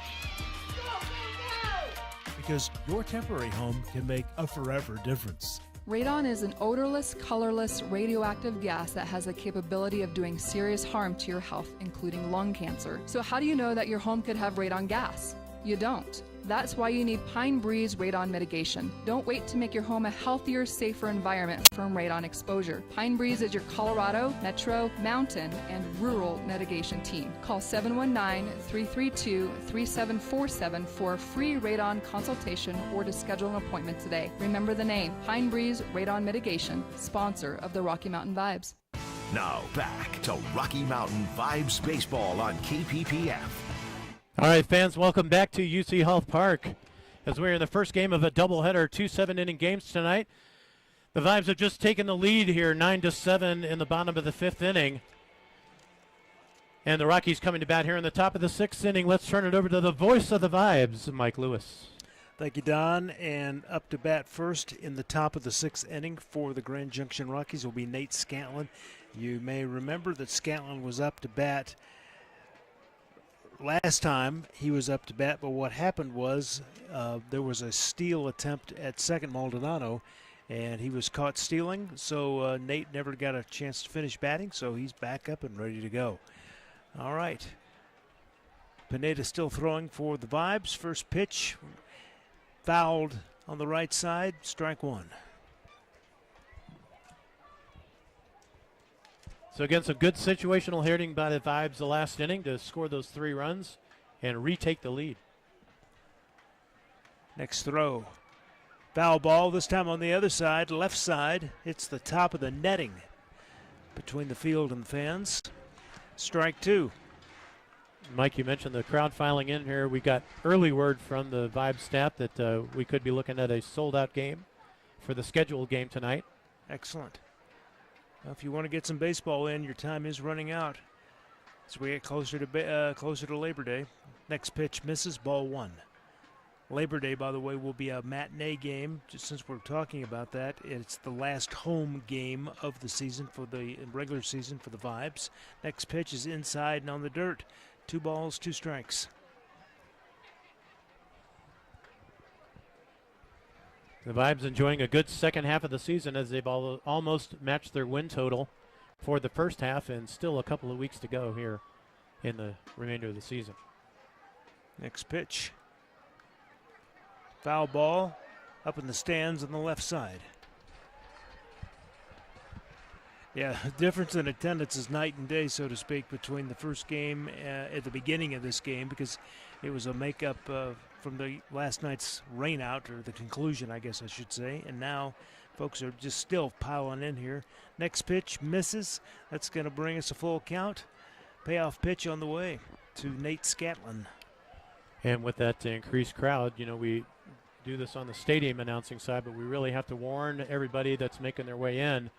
Because your temporary home can make a forever difference. Radon is an odorless, colorless, radioactive gas that has the capability of doing serious harm to your health, including lung cancer. So how do you know that your home could have radon gas? You don't. That's why you need Pine Breeze radon mitigation. Don't wait to make your home a healthier, safer environment from radon exposure. Pine Breeze is your Colorado, Metro, Mountain, and Rural mitigation team. Call 719-332-3747 for a free radon consultation or to schedule an appointment today. Remember the name, Pine Breeze Radon Mitigation, sponsor of the Rocky Mountain Vibes. Now back to Rocky Mountain Vibes Baseball on KPPF. All right, fans, welcome back to UC Health Park as we're in the first game of a doubleheader, 2 7-inning games tonight. The Vibes have just taken the lead here, 9-7 in the bottom of the 5th inning. And the Rockies coming to bat here in the top of the 6th inning. Let's turn it over to the voice of the Vibes, Mike Lewis. Thank you, Don. And up to bat first in the top of the 6th inning for the Grand Junction Rockies will be Nate Scantland. You may remember that Scantland was up to bat last time he was up to bat, but what happened was there was a steal attempt at second Maldonado, and he was caught stealing, so Nate never got a chance to finish batting, so he's back up and ready to go. All right. Pineda still throwing for the Vibes. First pitch, fouled on the right side, strike 1. So again, some good situational hitting by the Vibes the last inning to score those 3 runs and retake the lead. Next throw. Foul ball, this time on the other side, left side. Hits the top of the netting between the field and the fans. Strike 2. Mike, you mentioned the crowd filing in here. We got early word from the Vibes staff that we could be looking at a sold-out game for the scheduled game tonight. Excellent. Well, if you want to get some baseball in, your time is running out as we get closer to Labor Day. Next pitch misses, ball 1. Labor Day, by the way, will be a matinee game. Just since we're talking about that, it's the last home game of the season for the regular season for the Vibes. Next pitch is inside and on the dirt. 2 balls, 2 strikes. The Vibes enjoying a good second half of the season as they've almost matched their win total for the first half, and still a couple of weeks to go here in the remainder of the season. Next pitch. Foul ball up in the stands on the left side. Yeah, the difference in attendance is night and day, so to speak, between the first game at the beginning of this game, because it was a makeup from the last night's rain out, or the conclusion, I guess I should say, and now folks are just still piling in here. Next pitch misses. That's going to bring us a full count. Payoff pitch on the way to Nate Scantland. And with that increased crowd, we do this on the stadium announcing side, but we really have to warn everybody that's making their way in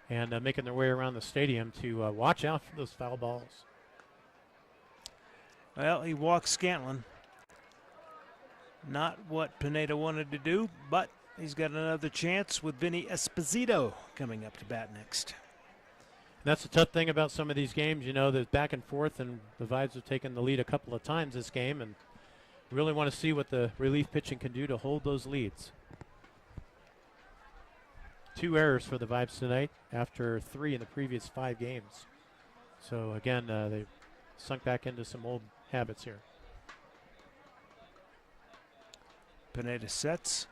and making their way around the stadium to watch out for those foul balls. Well, he walks Scantland. Not what Pineda wanted to do, but he's got another chance with Vinny Esposito coming up to bat next. And that's the tough thing about some of these games, there's back and forth, and the Vibes have taken the lead a couple of times this game, and really want to see what the relief pitching can do to hold those leads. 2 errors for the Vibes tonight after 3 in the previous 5 games. So again, they've sunk back into some old habits here. Pineda sets.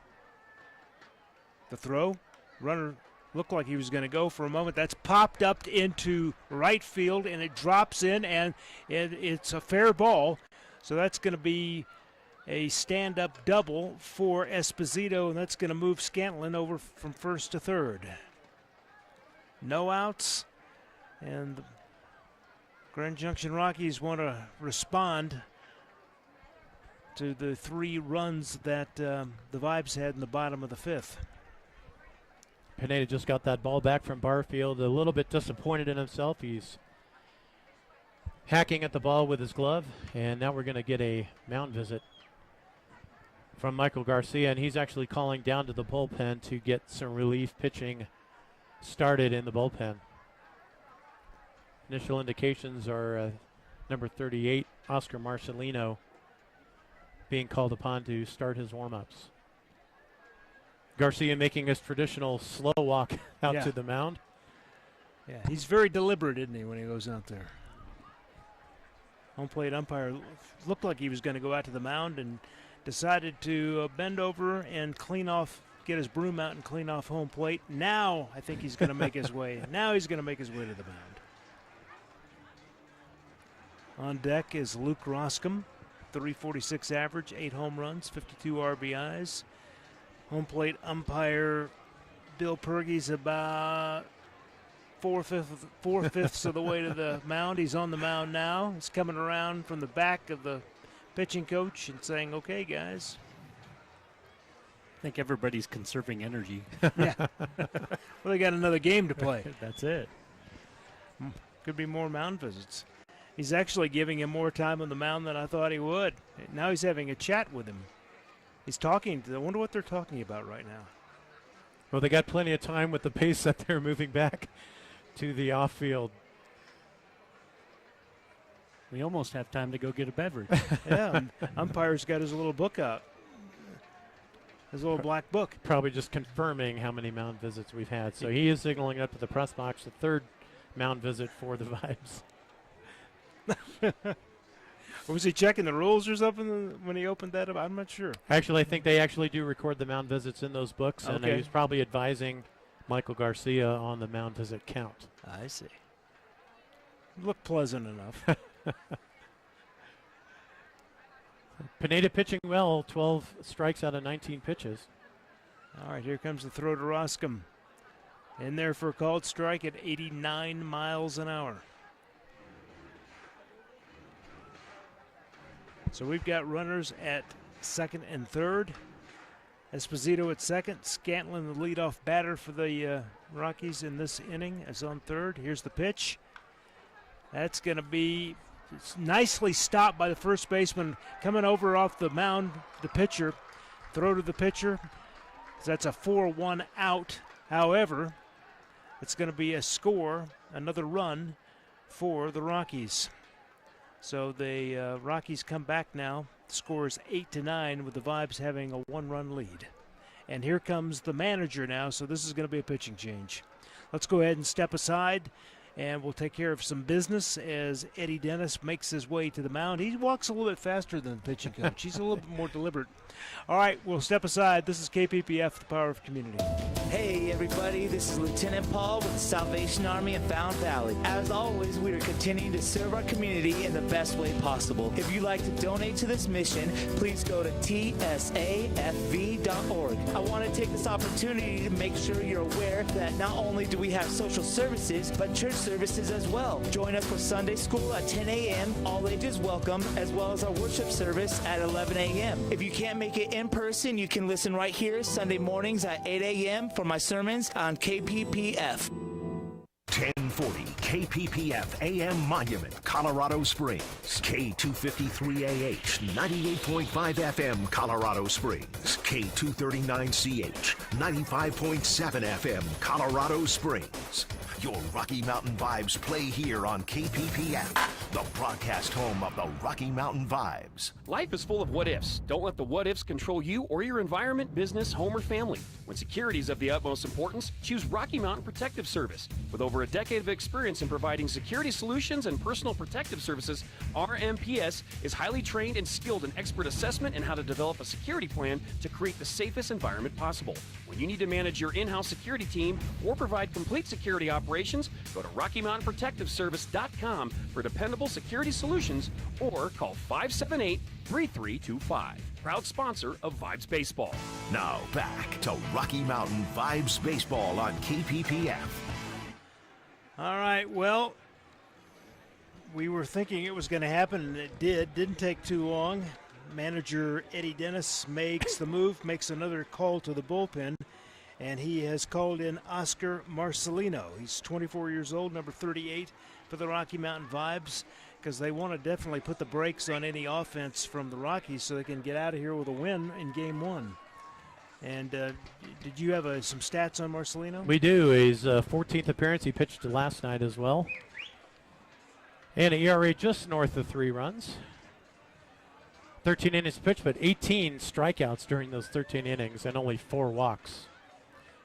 The throw. Runner looked like he was going to go for a moment. That's popped up into right field, and it drops in, and it's a fair ball. So that's going to be a stand-up double for Esposito, and that's going to move Scantland over from first to third. No outs, and the Grand Junction Rockies want to respond to the 3 runs that the Vibes had in the bottom of the 5th. Pineda just got that ball back from Barfield, a little bit disappointed in himself. He's hacking at the ball with his glove, and now we're going to get a mound visit from Michael Garcia, and he's actually calling down to the bullpen to get some relief pitching started in the bullpen. Initial indications are number 38, Oscar Marcelino, being called upon to start his warm-ups. Garcia making his traditional slow walk out to the mound. Yeah, he's very deliberate, isn't he, when he goes out there? Home plate umpire looked like he was going to go out to the mound and decided to bend over and get his broom out and clean off home plate. Now I think he's going to make his way. Now he's going to make his way to the mound. On deck is Luke Roskom, 346 average, 8 home runs, 52 RBIs. Home plate umpire Bill Pergy's about four-fifths of the way to the mound. He's on the mound now. He's coming around from the back of the pitching coach and saying, "Okay, guys." I think everybody's conserving energy. Yeah. Well, they got another game to play. That's it. Could be more mound visits. He's actually giving him more time on the mound than I thought he would. Now he's having a chat with him. He's talking. I wonder what they're talking about right now. Well, they got plenty of time with the pace that they're moving back to the off-field. We almost have time to go get a beverage. Yeah, umpire's got his little book out. His little black book. Probably just confirming how many mound visits we've had. So he is signaling up to the press box, the 3rd mound visit for the Vibes. Was he checking the rules or something when he opened that up? I'm not sure. Actually, I think they actually do record the mound visits in those books, and he was probably advising Michael Garcia on the mound visit count. I see. Looked pleasant enough. Pineda pitching well, 12 strikes out of 19 pitches. All right, here comes the throw to Roskom. In there for a called strike at 89 miles an hour. So we've got runners at second and third. Esposito at second. Scantland, the leadoff batter for the Rockies in this inning, is on third. Here's the pitch. That's going to be nicely stopped by the first baseman coming over off the mound, the pitcher. Throw to the pitcher. That's a 4-1 out. However, it's going to be a score, another run for the Rockies. So the Rockies come back now. The score is 8-9 with the Vibes having a 1-run lead. And here comes the manager now, so this is going to be a pitching change. Let's go ahead and step aside, and we'll take care of some business as Eddie Dennis makes his way to the mound. He walks a little bit faster than the pitching coach. He's a little bit more deliberate. All right, we'll step aside. This is KPPF, the power of community. Hey everybody, this is Lieutenant Paul with the Salvation Army in Found Valley. As always, we are continuing to serve our community in the best way possible. If you'd like to donate to this mission, please go to tsafv.org. I want to take this opportunity to make sure you're aware that not only do we have social services, but church services as well. Join us for Sunday school at 10 a.m., all ages welcome, as well as our worship service at 11 a.m. If you can't make it in person, you can listen right here Sunday mornings at 8 a.m. for my sermons on KPPF. 1040 KPPF AM Monument, Colorado Springs. K253AH, 98.5 FM, Colorado Springs. K239CH, 95.7 FM, Colorado Springs. Your Rocky Mountain Vibes play here on KPPF, the broadcast home of the Rocky Mountain Vibes. Life is full of what-ifs. Don't let the what-ifs control you or your environment, business, home, or family. When security is of the utmost importance, choose Rocky Mountain Protective Service. With over a decade of experience in providing security solutions and personal protective services, RMPS is highly trained and skilled in expert assessment and how to develop a security plan to create the safest environment possible. When you need to manage your in-house security team or provide complete security operations, go to RockyMountainProtectiveService.com for dependable security solutions or call 578-3325. Proud sponsor of Vibes Baseball. Now back to Rocky Mountain Vibes Baseball on KPPF. All right, well, we were thinking it was going to happen, and it did. Didn't take too long. Manager Eddie Dennis makes the move, makes another call to the bullpen, and he has called in Oscar Marcelino. He's 24 years old, number 38 for the Rocky Mountain Vibes, because they want to definitely put the brakes on any offense from the Rockies so they can get out of here with a win in Game 1. And did you have some stats on Marcelino? We do. His 14th appearance. He pitched last night as well. And an ERA just north of 3 runs. 13 innings pitched, but 18 strikeouts during those 13 innings and only 4 walks.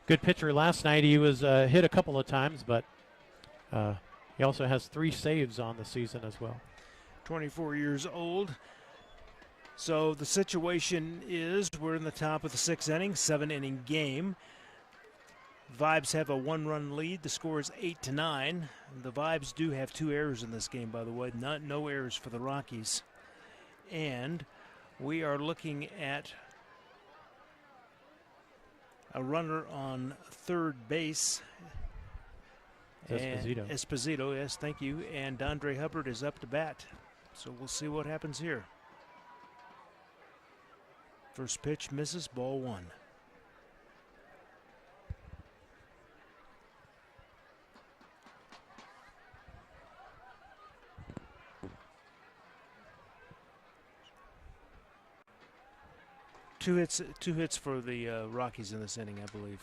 Good pitcher last night. He was hit a couple of times, but he also has 3 saves on the season as well. 24 years old. So the situation is we're in the top of the 6th inning, 7-inning game. Vibes have a 1-run lead. The score is 8-9. The Vibes do have 2 errors in this game, by the way. No errors for the Rockies. And we are looking at a runner on third base. Esposito, yes, thank you. And Dondre Hubbard is up to bat. So we'll see what happens here. First pitch misses, ball 1. Two hits for the Rockies in this inning, I believe.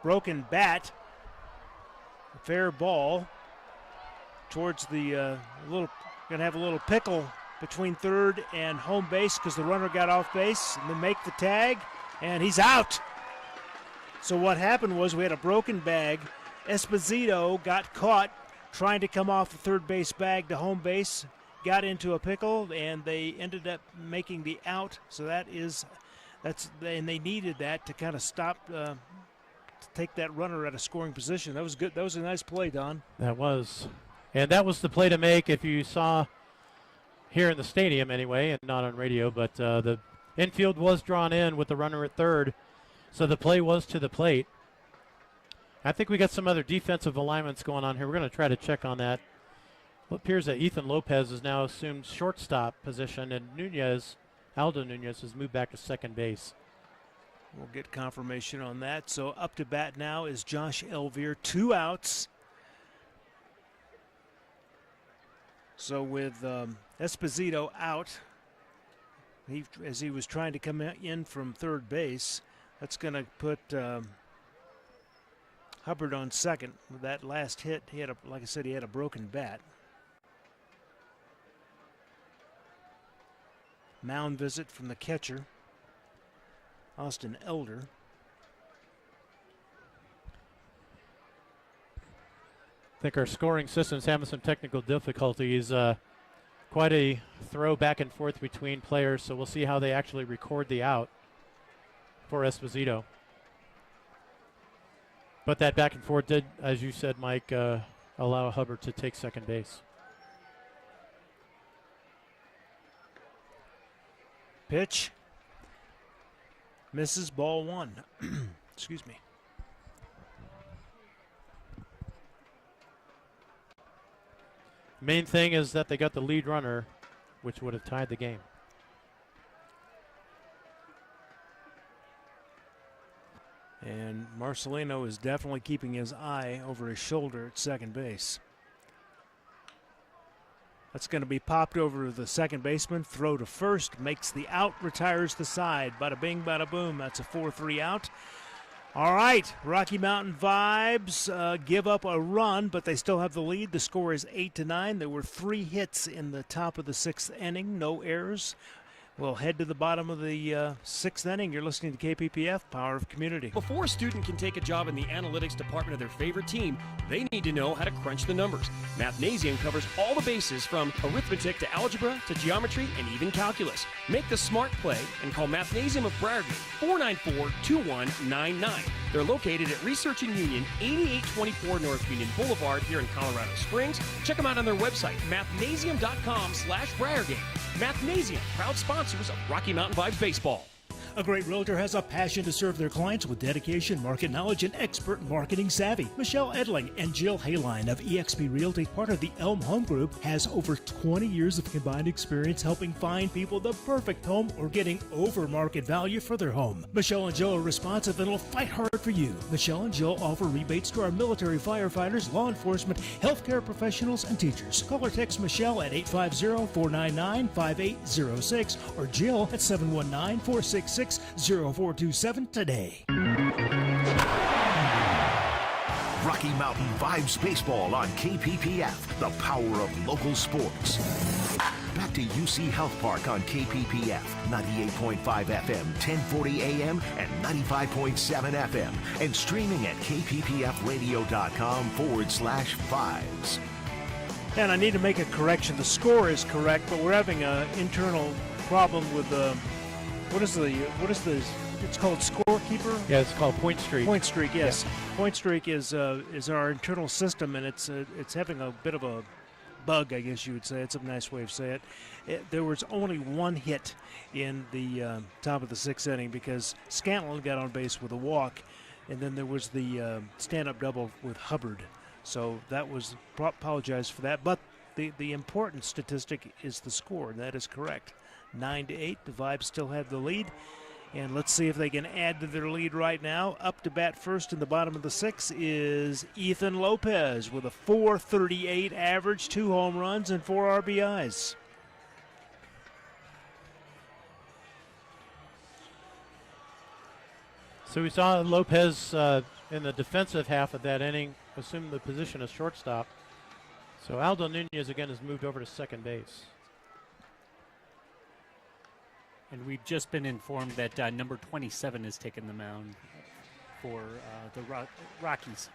Broken bat. Fair ball towards the going to have a little pickle between third and home base because the runner got off base, and they make the tag, and he's out. So what happened was we had a broken bag. Esposito got caught trying to come off the third base bag to home base, got into a pickle, and they ended up making the out. So and they needed that to kind of stop, to take that runner at a scoring position. That was good. That was a nice play, Don. That was. And that was the play to make if you saw here in the stadium anyway, and not on radio, but the infield was drawn in with the runner at third, so the play was to the plate. I think we got some other defensive alignments going on here. We're going to try to check on that. It appears that Ethan Lopez has now assumed shortstop position, and Aldo Nunez has moved back to second base. We'll get confirmation on that. So up to bat now is Josh Elvier, 2 outs. So with Esposito out, as he was trying to come in from third base, that's going to put Hubbard on second. With that last hit, he had like I said, he had a broken bat. Mound visit from the catcher, Austin Elder. I think our scoring system's having some technical difficulties. Quite a throw back and forth between players, so we'll see how they actually record the out for Esposito. But that back and forth did, as you said, Mike, allow Hubbard to take second base. Pitch. Misses, ball 1. Excuse me. Main thing is that they got the lead runner, which would have tied the game. And Marcelino is definitely keeping his eye over his shoulder at second base. That's going to be popped over to the second baseman. Throw to first, makes the out, retires the side. Bada bing, bada boom. That's a 4-3 out. All right, Rocky Mountain Vibes give up a run, but they still have the lead. The score is 8-9. There were 3 hits in the top of the 6th inning, no errors. We'll head to the bottom of the 6th inning. You're listening to KPPF, Power of Community. Before a student can take a job in the analytics department of their favorite team, they need to know how to crunch the numbers. Mathnasium covers all the bases from arithmetic to algebra to geometry and even calculus. Make the smart play and call Mathnasium of Briargate 494-2199. They're located at Research and Union, 8824 North Union Boulevard here in Colorado Springs. Check them out on their website, mathnasium.com/Briargate. Mathnasium, proud sponsors of Rocky Mountain Vibes Baseball. A great realtor has a passion to serve their clients with dedication, market knowledge, and expert marketing savvy. Michelle Edling and Jill Hayline of eXp Realty, part of the Elm Home Group, has over 20 years of combined experience helping find people the perfect home or getting over market value for their home. Michelle and Jill are responsive and will fight hard for you. Michelle and Jill offer rebates to our military firefighters, law enforcement, healthcare professionals, and teachers. Call or text Michelle at 850-499-5806 or Jill at 719-466-0427 today. Rocky Mountain Vibes Baseball on KPPF, the power of local sports. Back to UC Health Park on KPPF, 98.5 FM, 1040 AM, and 95.7 FM, and streaming at kppfradio.com/vibes. And I need to make a correction. The score is correct, but we're having an internal problem with the what is the it's called scorekeeper? Yeah, it's called Point Streak. Point Streak, yes. Yeah. Point Streak is our internal system, and it's having a bit of a bug, I guess you would say. It's a nice way of saying it. There was only 1 hit in the top of the 6th inning because Scantland got on base with a walk, and then there was the stand-up double with Hubbard. So that was, apologize for that. But the important statistic is the score, and that is correct. 9-8, the Vibes still have the lead. And let's see if they can add to their lead right now. Up to bat first in the bottom of the 6th is Ethan Lopez with a .438 average, 2 home runs, and 4 RBIs. So we saw Lopez in the defensive half of that inning assume the position of shortstop. So Aldo Nunez again has moved over to second base. And we've just been informed that number 27 has taken the mound for the Rockies.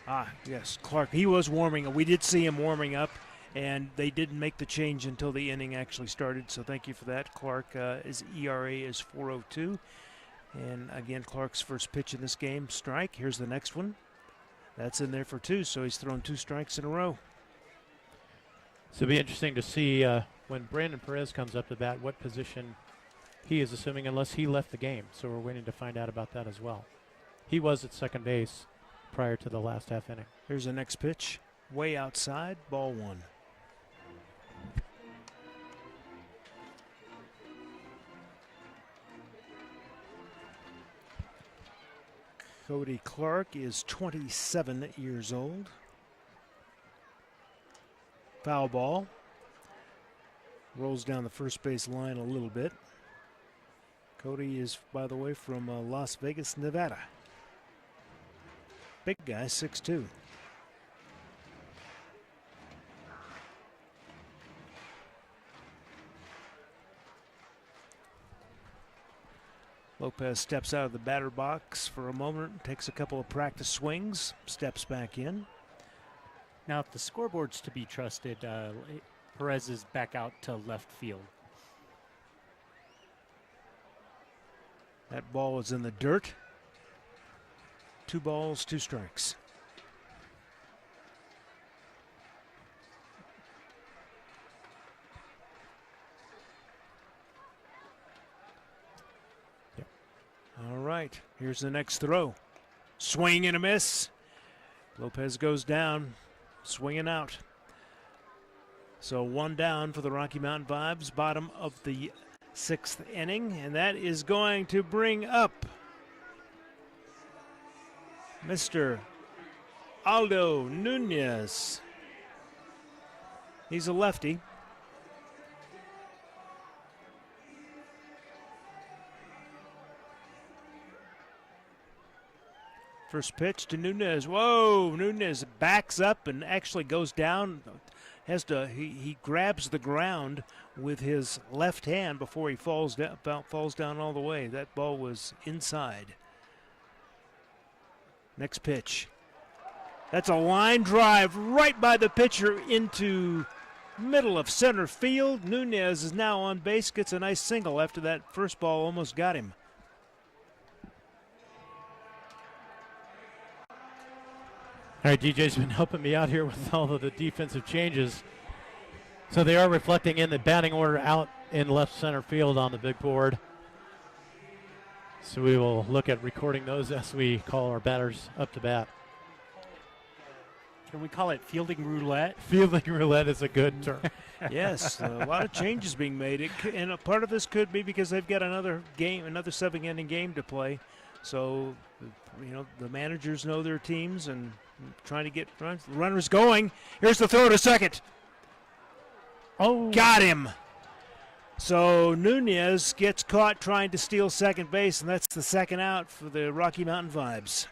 Yeah. Yes, Clark. He was warming up. We did see him warming up, and they didn't make the change until the inning actually started, so thank you for that. Clark, his ERA is .402. And again, Clark's first pitch in this game, strike. Here's the next one. That's in there for 2, so he's thrown 2 strikes in a row. So it'll be interesting to see when Brandon Perez comes up to bat, what position he is assuming, unless he left the game. So we're waiting to find out about that as well. He was at second base prior to the last half inning. Here's the next pitch. Way outside, ball 1. Cody Clark is 27 years old. Foul ball. Rolls down the first base line a little bit. Cody is, by the way, from Las Vegas, Nevada. Big guy, 6'2". Lopez steps out of the batter box for a moment, takes a couple of practice swings, steps back in. Now, if the scoreboard's to be trusted, Perez is back out to left field. That ball is in the dirt. 2 balls, 2 strikes. Yep. All right, here's the next throw. Swing and a miss. Lopez goes down, swinging out. So 1 down for the Rocky Mountain Vibes, bottom of the 6th inning, and that is going to bring up Mr. Aldo Nunez. He's a lefty. First pitch to Nunez. Whoa, Nunez backs up and actually goes down. He grabs the ground with his left hand before he falls down all the way. That ball was inside. Next pitch. That's a line drive right by the pitcher into middle of center field. Nunez is now on base, gets a nice single after that first ball almost got him. All right, DJ's been helping me out here with all of the defensive changes. So they are reflecting in the batting order out in left center field on the big board. So we will look at recording those as we call our batters up to bat. Can we call it fielding roulette? Fielding roulette is a good term. Yes, a lot of changes being made. And a part of this could be because they've got another 7-inning game to play. So, the managers know their teams and trying to get runners going. Here's the throw to second. Oh, got him. So Nunez gets caught trying to steal second base, and that's the second out for the Rocky Mountain Vibes.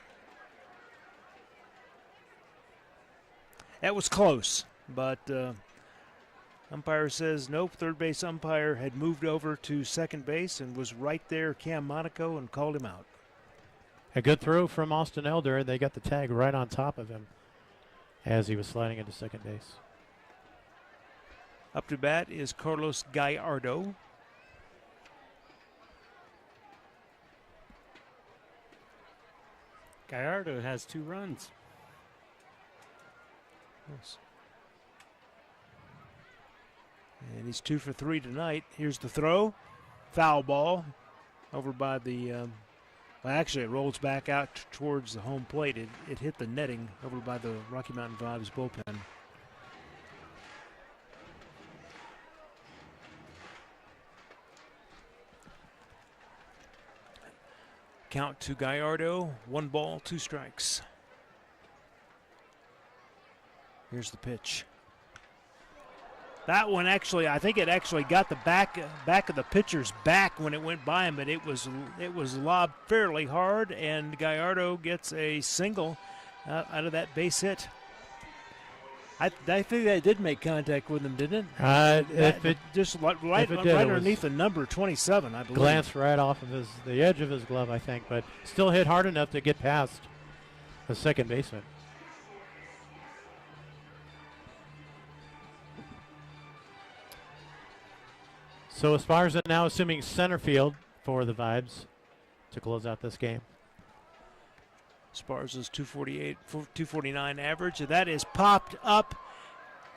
That was close, but umpire says nope. Third base umpire had moved over to second base and was right there, Cam Monaco, and called him out. A good throw from Austin Elder. They got the tag right on top of him as he was sliding into second base. Up to bat is Carlos Gallardo. Gallardo has 2 runs. Yes. And he's 2 for 3 tonight. Here's the throw. Foul ball over by the... well, actually, it rolls back out towards the home plate. It hit the netting over by the Rocky Mountain Vibes bullpen. Count to Gallardo. 1 ball, 2 strikes. Here's the pitch. That one actually, I think it actually got the back of the pitcher's back when it went by him, but it was lobbed fairly hard, and Gallardo gets a single out of that base hit. I think that did make contact with him, didn't it? Right underneath the number 27, I believe. Glanced right off of the edge of his glove, I think, but still hit hard enough to get past the second baseman. So Esparza now assuming center field for the Vibes to close out this game. Esparza's 249 average. That is popped up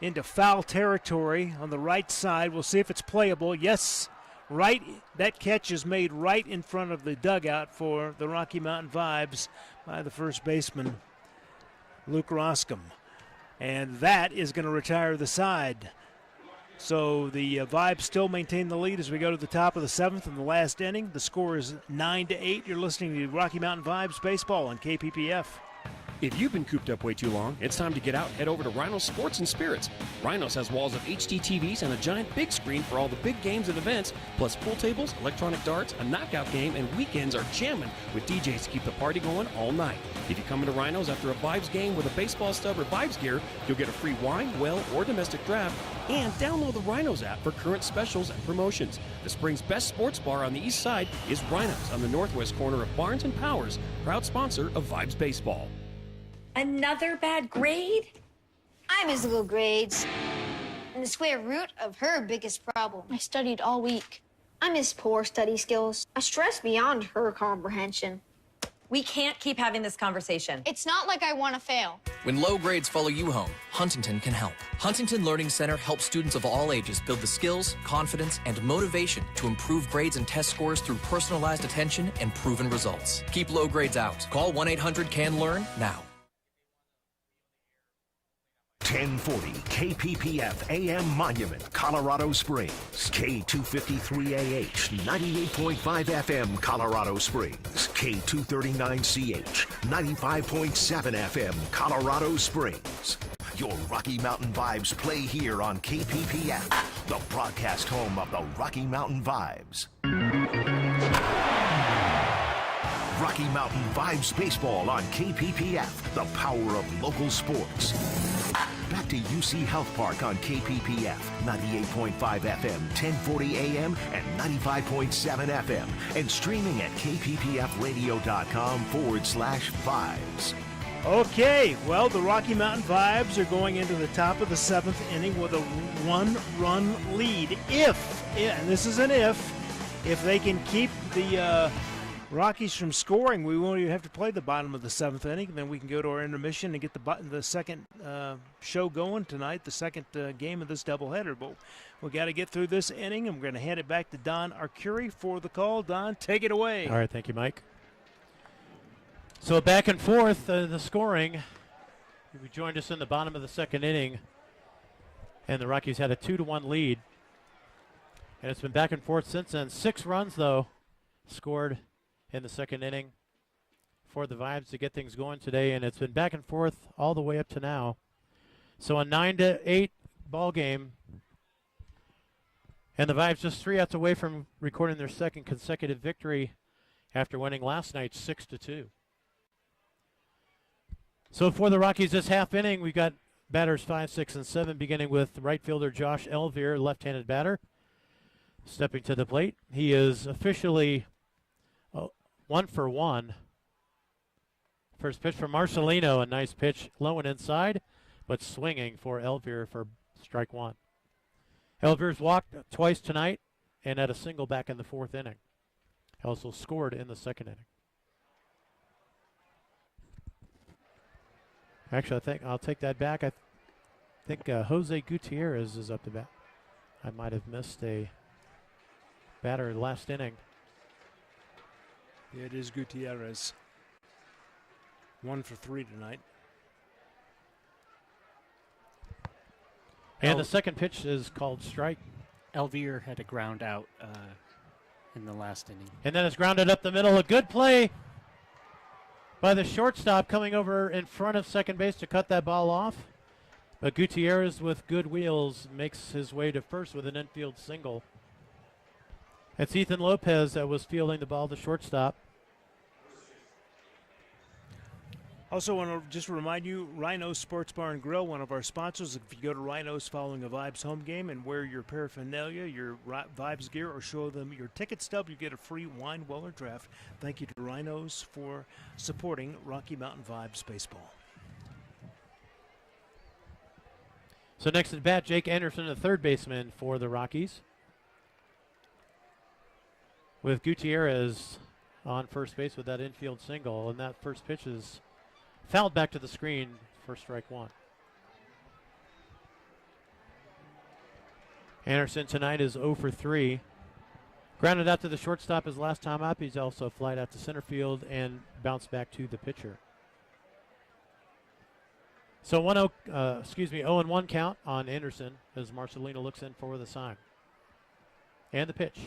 into foul territory on the right side. We'll see if it's playable. Yes, right. That catch is made right in front of the dugout for the Rocky Mountain Vibes by the first baseman, Luke Roskom. And that is going to retire the side. So the Vibes still maintain the lead as we go to the top of the 7th in the last inning. The score is 9-8. You're listening to Rocky Mountain Vibes Baseball on KPPF. If you've been cooped up way too long, it's time to get out. Head over to Rhinos Sports and Spirits. Rhinos has walls of HD TVs and a giant big screen for all the big games and events, plus pool tables, electronic darts, a knockout game, and weekends are jamming with DJs to keep the party going all night. If you come into Rhinos after a Vibes game with a baseball stub or Vibes gear, you'll get a free wine, well, or domestic draft, and download the Rhinos app for current specials and promotions. The spring's best sports bar on the east side is Rhinos on the northwest corner of Barnes and Powers, proud sponsor of Vibes Baseball. Another bad grade? I miss little grades. And the square root of her biggest problem. I studied all week. I miss poor study skills. I stress beyond her comprehension. We can't keep having this conversation. It's not like I want to fail. When low grades follow you home, Huntington can help. Huntington Learning Center helps students of all ages build the skills, confidence, and motivation to improve grades and test scores through personalized attention and proven results. Keep low grades out. Call 1-800-CAN-LEARN now. 1040 KPPF AM Monument, Colorado Springs. K253AH, 98.5 FM, Colorado Springs. K239CH, 95.7 FM, Colorado Springs. Your Rocky Mountain Vibes play here on KPPF, the broadcast home of the Rocky Mountain Vibes. Rocky Mountain Vibes Baseball on KPPF, the power of local sports. Back to UC Health Park on KPPF, 98.5 FM, 1040 AM, and 95.7 FM, and streaming at kppfradio.com/vibes. Okay, well, the Rocky Mountain Vibes are going into the top of the 7th inning with a 1-run lead. And this is an if they can keep the Rockies from scoring, we won't even have to play the bottom of the 7th inning. Then we can go to our intermission and get the second show going tonight, the second game of this doubleheader. But we got to get through this inning, and we're going to hand it back to Don Arcuri for the call. Don, take it away. All right, thank you, Mike. So back and forth, the scoring. You joined us in the bottom of the 2nd inning, and the Rockies had a 2-1 lead. And it's been back and forth since then. 6 runs, though, scored in the 2nd inning for the Vibes to get things going today, and it's been back and forth all the way up to now. So a 9-8 ball game, and the Vibes just 3 outs away from recording their 2nd consecutive victory after winning last night 6-2. So for the Rockies this half inning, we've got batters 5, 6, and 7, beginning with right fielder Josh Elvire, left-handed batter, stepping to the plate. He is officially 1 for 1. First pitch from Marcelino, a nice pitch, low and inside, but swinging for Elvire for strike 1. Elvire's walked twice tonight and had a single back in the 4th inning. He also scored in the 2nd inning. Actually, I think I'll take that back. I think Jose Gutierrez is up to bat. I might have missed a batter last inning. It is Gutierrez. 1 for 3 tonight. And the second pitch is called strike. Elvire had a ground out in the last inning. And then it's grounded up the middle. A good play by the shortstop coming over in front of second base to cut that ball off. But Gutierrez, with good wheels, makes his way to first with an infield single. It's Ethan Lopez that was fielding the ball to shortstop. Also want to just remind you, Rhino's Sports Bar and Grill, one of our sponsors. If you go to Rhino's following a Vibes home game and wear your paraphernalia, your Vibes gear, or show them your ticket stub, you get a free wine, well, or draft. Thank you to Rhinos for supporting Rocky Mountain Vibes baseball. So next at bat, Jake Anderson, the third baseman for the Rockies, with Gutierrez on first base with that infield single, and that first pitch is fouled back to the screen for strike 1. Anderson tonight is 0 for 3. Grounded out to the shortstop his last time up. He's also flied out to center field and bounced back to the pitcher. So 0-1 count on Anderson as Marcelino looks in for the sign. And the pitch.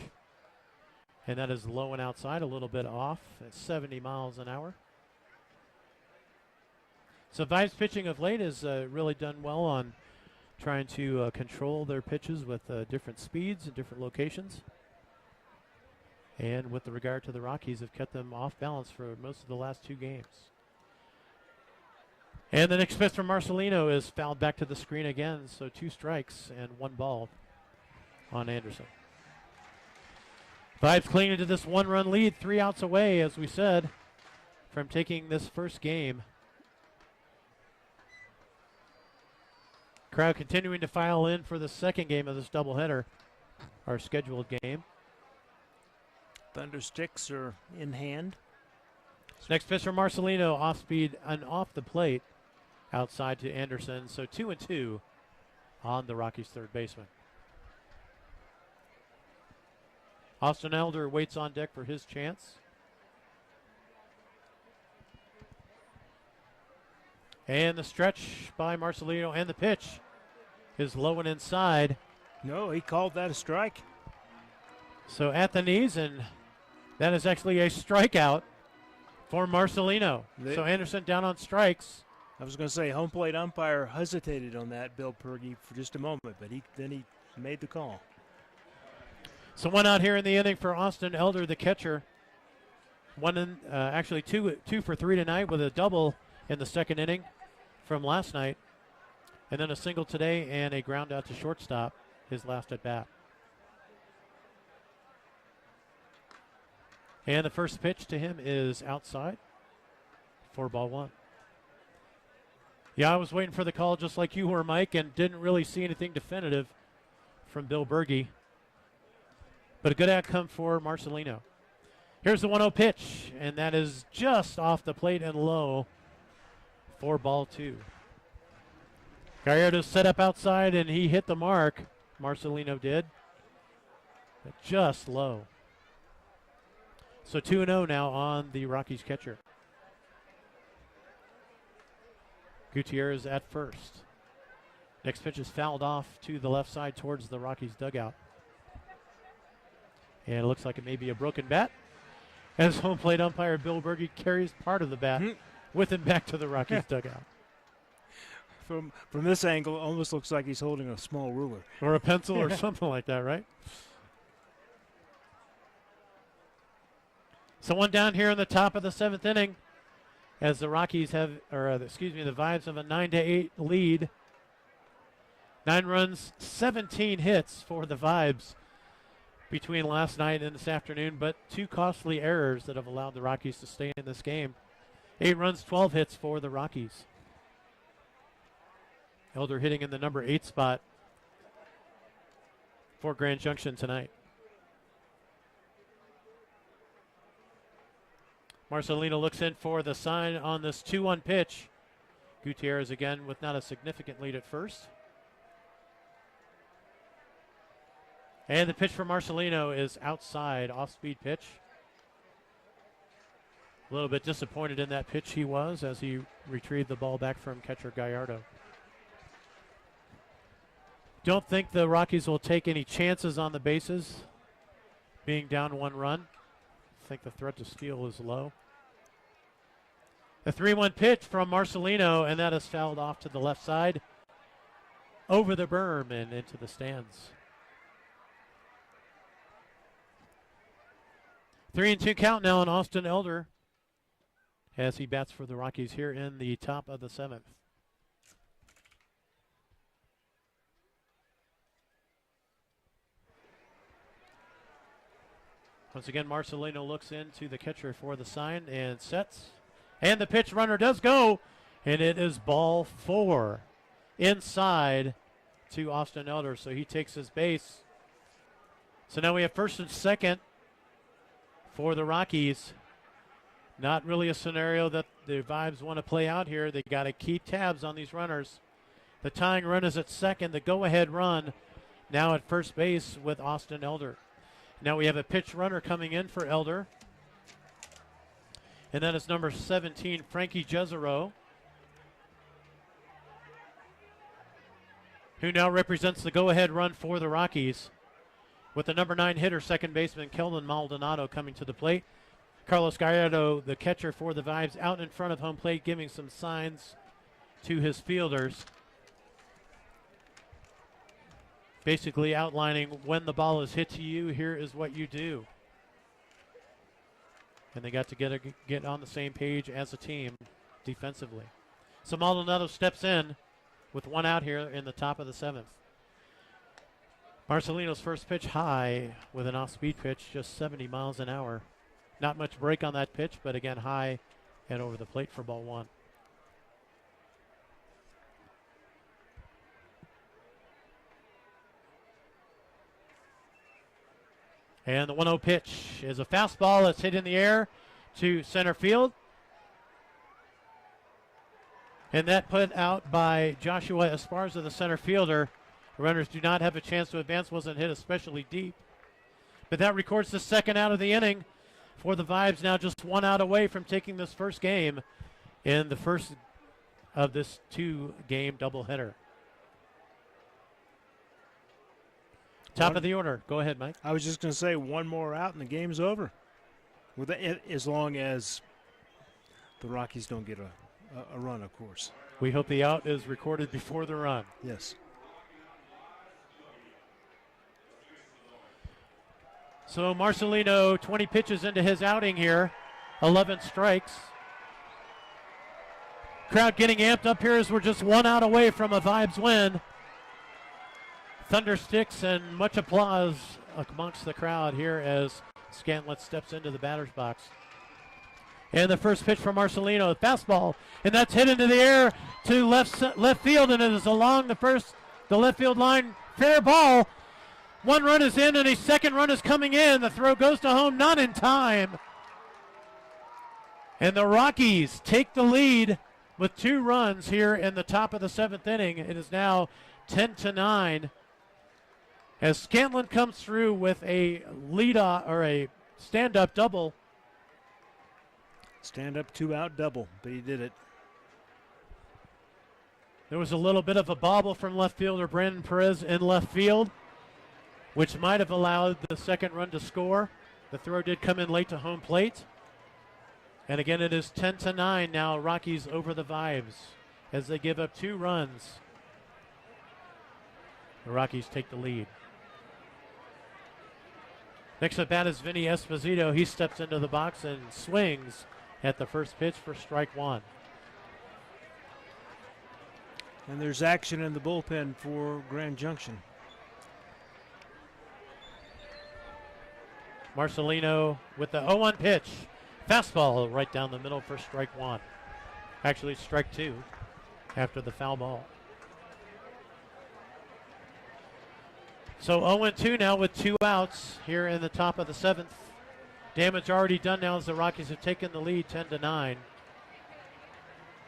And that is low and outside, a little bit off at 70 miles an hour. So Vibes pitching of late has really done well on trying to control their pitches with different speeds and different locations. And with regard to the Rockies, have kept them off balance for most of the last 2 games. And the next pitch from Marcelino is fouled back to the screen again, so 2 strikes and 1 ball on Anderson. Vibes clinging to this 1-run lead, 3 outs away, as we said, from taking this first game. Crowd continuing to file in for the second game of this doubleheader, our scheduled game. Thunder sticks are in hand. Next pitch from Marcelino, off speed and off the plate, outside to Anderson. So 2-2 on the Rockies' third baseman. Austin Elder waits on deck for his chance. And the stretch by Marcelino, and the pitch is low and inside. No, he called that a strike. So at the knees, and that is actually a strikeout for Marcelino. So Anderson down on strikes. I was going to say, home plate umpire hesitated on that, Bill Pergy, for just a moment, but then he made the call. So 1 out here in the inning for Austin Elder, the catcher. Actually two for 3 tonight with a double in the second inning from last night. And then a single today and a ground out to shortstop, his last at bat. And the first pitch to him is outside for ball 1. Yeah, I was waiting for the call just like you were, Mike, and didn't really see anything definitive from Bill Berge. But a good outcome for Marcelino. Here's the 1-0 pitch, and that is just off the plate and low for ball 2. Gallardo set up outside, and he hit the mark. Marcelino did, but just low. So 2-0 now on the Rockies catcher. Gutierrez at first. Next pitch is fouled off to the left side towards the Rockies dugout. And it looks like it may be a broken bat, as home plate umpire Bill Berge carries part of the bat with him back to the Rockies dugout. From this angle, it almost looks like he's holding a small ruler. Or a pencil or something like that, right? So 1 down here in the top of the 7th inning, as the Rockies the Vibes have a 9-8 lead. 9 runs, 17 hits for the Vibes between last night and this afternoon, but 2 costly errors that have allowed the Rockies to stay in this game. 8 runs, 12 hits for the Rockies. Elder hitting in the number 8 spot for Grand Junction tonight. Marcelino looks in for the sign on this 2-1 pitch. Gutierrez again with not a significant lead at first. And the pitch for Marcelino is outside, off-speed pitch. A little bit disappointed in that pitch he was as he retrieved the ball back from catcher Gallardo. Don't think the Rockies will take any chances on the bases, being down 1 run. I think the threat to steal is low. A 3-1 pitch from Marcelino, and that is fouled off to the left side, over the berm and into the stands. 3-2 count now on Austin Elder as he bats for the Rockies here in the top of the 7th. Once again, Marcelino looks into the catcher for the sign and sets. And the pitch runner does go, and it is ball 4 inside to Austin Elder. So he takes his base. So now we have first and second for the Rockies. Not really a scenario that the Vibes want to play out here. They got to keep tabs on these runners. The tying run is at second. The go-ahead run now at first base with Austin Elder. Now we have a pitch runner coming in for Elder. And that is number 17, Frankie Jezero. who now represents the go-ahead run for the Rockies, with the number 9 hitter, second baseman Kelvin Maldonado, coming to the plate. Carlos Gallardo, the catcher for the Vibes, out in front of home plate, giving some signs to his fielders, basically outlining when the ball is hit to you, here is what you do. And they got to get on the same page as a team defensively. So Maldonado steps in with one out here in the top of the 7th. Marcelino's first pitch high with an off-speed pitch, just 70 miles an hour. Not much break on that pitch, but again, high and over the plate for ball 1. And the 1-0 pitch is a fastball that's hit in the air to center field. And that put out by Joshua Esparza, the center fielder. The runners do not have a chance to advance, wasn't hit especially deep. But that records the second out of the inning for the Vibes, now just one out away from taking this first game in the first of this 2-game doubleheader. Top of the order. Go ahead, Mike. I was just going to say one more out and the game's over. With as long as the Rockies don't get a run, of course. We hope the out is recorded before the run. Yes. So Marcelino, 20 pitches into his outing here, 11 strikes. Crowd getting amped up here as we're just one out away from a Vibes win. Thunder sticks and much applause amongst the crowd here as Scantland steps into the batter's box. And the first pitch from Marcelino, fastball, and that's hit into the air to left field, and it is along the left field line. Fair ball. One run is in, and a second run is coming in. The throw goes to home, not in time. And the Rockies take the lead with 2 runs here in the top of the 7th inning. It is now 10-9. As Scantland comes through with a a stand-up double. Stand-up 2-out double, but he did it. There was a little bit of a bobble from left fielder Brandon Perez in left field, which might have allowed the second run to score. The throw did come in late to home plate. And again, it is 10-9 now, Rockies over the Vibes as they give up 2 runs. The Rockies take the lead. Next at bat is Vinny Esposito. He steps into the box and swings at the first pitch for strike 1. And there's action in the bullpen for Grand Junction. Marcelino with the 0-1 pitch. Fastball right down the middle for strike 1. Actually, strike 2 after the foul ball. So 0-2 now with 2 outs here in the top of the 7th. Damage already done now as the Rockies have taken the lead 10-9.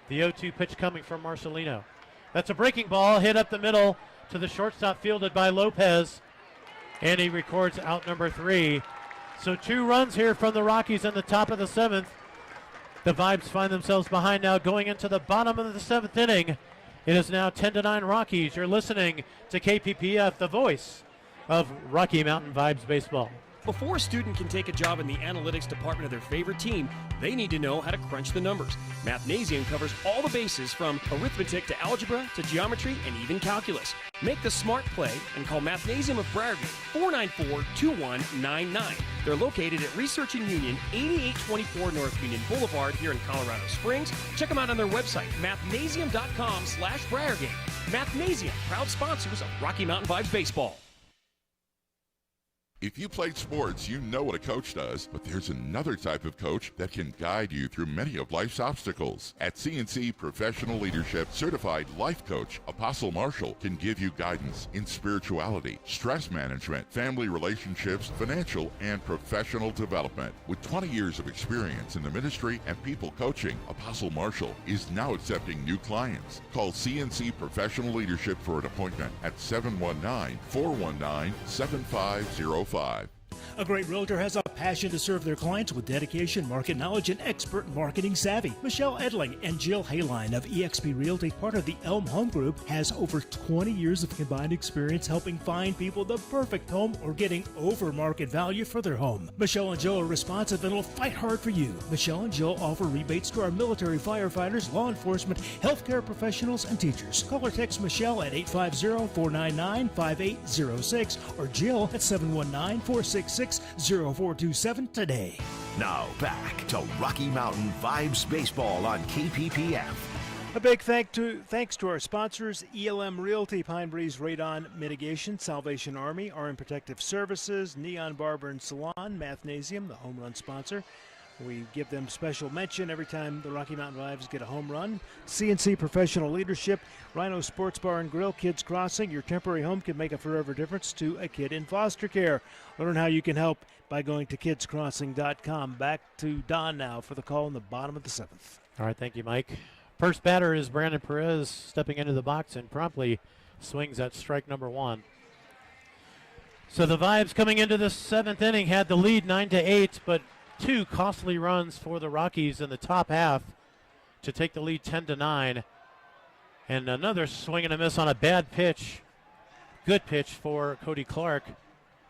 The 0-2 pitch coming from Marcelino. That's a breaking ball hit up the middle to the shortstop, fielded by Lopez. And he records out number 3. So 2 runs here from the Rockies in the top of the 7th. The Vibes find themselves behind now going into the bottom of the 7th inning. It is now 10-9 Rockies. You're listening to KPPF, the voice of Rocky Mountain Vibes baseball. Before a student can take a job in the analytics department of their favorite team, they need to know how to crunch the numbers. Mathnasium covers all the bases from arithmetic to algebra to geometry and even calculus. Make the smart play and call Mathnasium of Briargate 494-2199. They're located at Research and Union, 8824 North Union Boulevard here in Colorado Springs. Check them out on their website, mathnasium.com/Briargate. Mathnasium, proud sponsors of Rocky Mountain Vibes baseball. If you played sports, you know what a coach does, but there's another type of coach that can guide you through many of life's obstacles. At CNC Professional Leadership, certified life coach Apostle Marshall can give you guidance in spirituality, stress management, family relationships, financial and professional development. With 20 years of experience in the ministry and people coaching, Apostle Marshall is now accepting new clients. Call CNC Professional Leadership for an appointment at 719-419-7505. A great realtor has a passion to serve their clients with dedication, market knowledge, and expert marketing savvy. Michelle Edling and Jill Hayline of eXp Realty, part of the Elm Home Group, has over 20 years of combined experience helping find people the perfect home or getting over market value for their home. Michelle and Jill are responsive and will fight hard for you. Michelle and Jill offer rebates to our military firefighters, law enforcement, healthcare professionals, and teachers. Call or text Michelle at 850-499-5806 or Jill at 719-466-0427 today. Now back to Rocky Mountain Vibes Baseball on KPPF. A big thanks to our sponsors, ELM Realty, Pine Breeze Radon Mitigation, Salvation Army, RM Protective Services, Neon Barber and Salon, Mathnasium, the home run sponsor. We give them special mention every time the Rocky Mountain Vibes get a home run. CNC Professional Leadership, Rhino Sports Bar and Grill, Kids Crossing. Your temporary home can make a forever difference to a kid in foster care. Learn how you can help by going to kidscrossing.com. Back to Don now for the call in the bottom of the seventh. All right, thank you, Mike. First batter is Brandon Perez stepping into the box and promptly swings at strike number one. So the Vibes coming into the seventh inning had the lead 9-8, but two costly runs for the Rockies in the top half to take the lead 10-9. And another swing and a miss on a bad pitch. Good pitch for Cody Clark.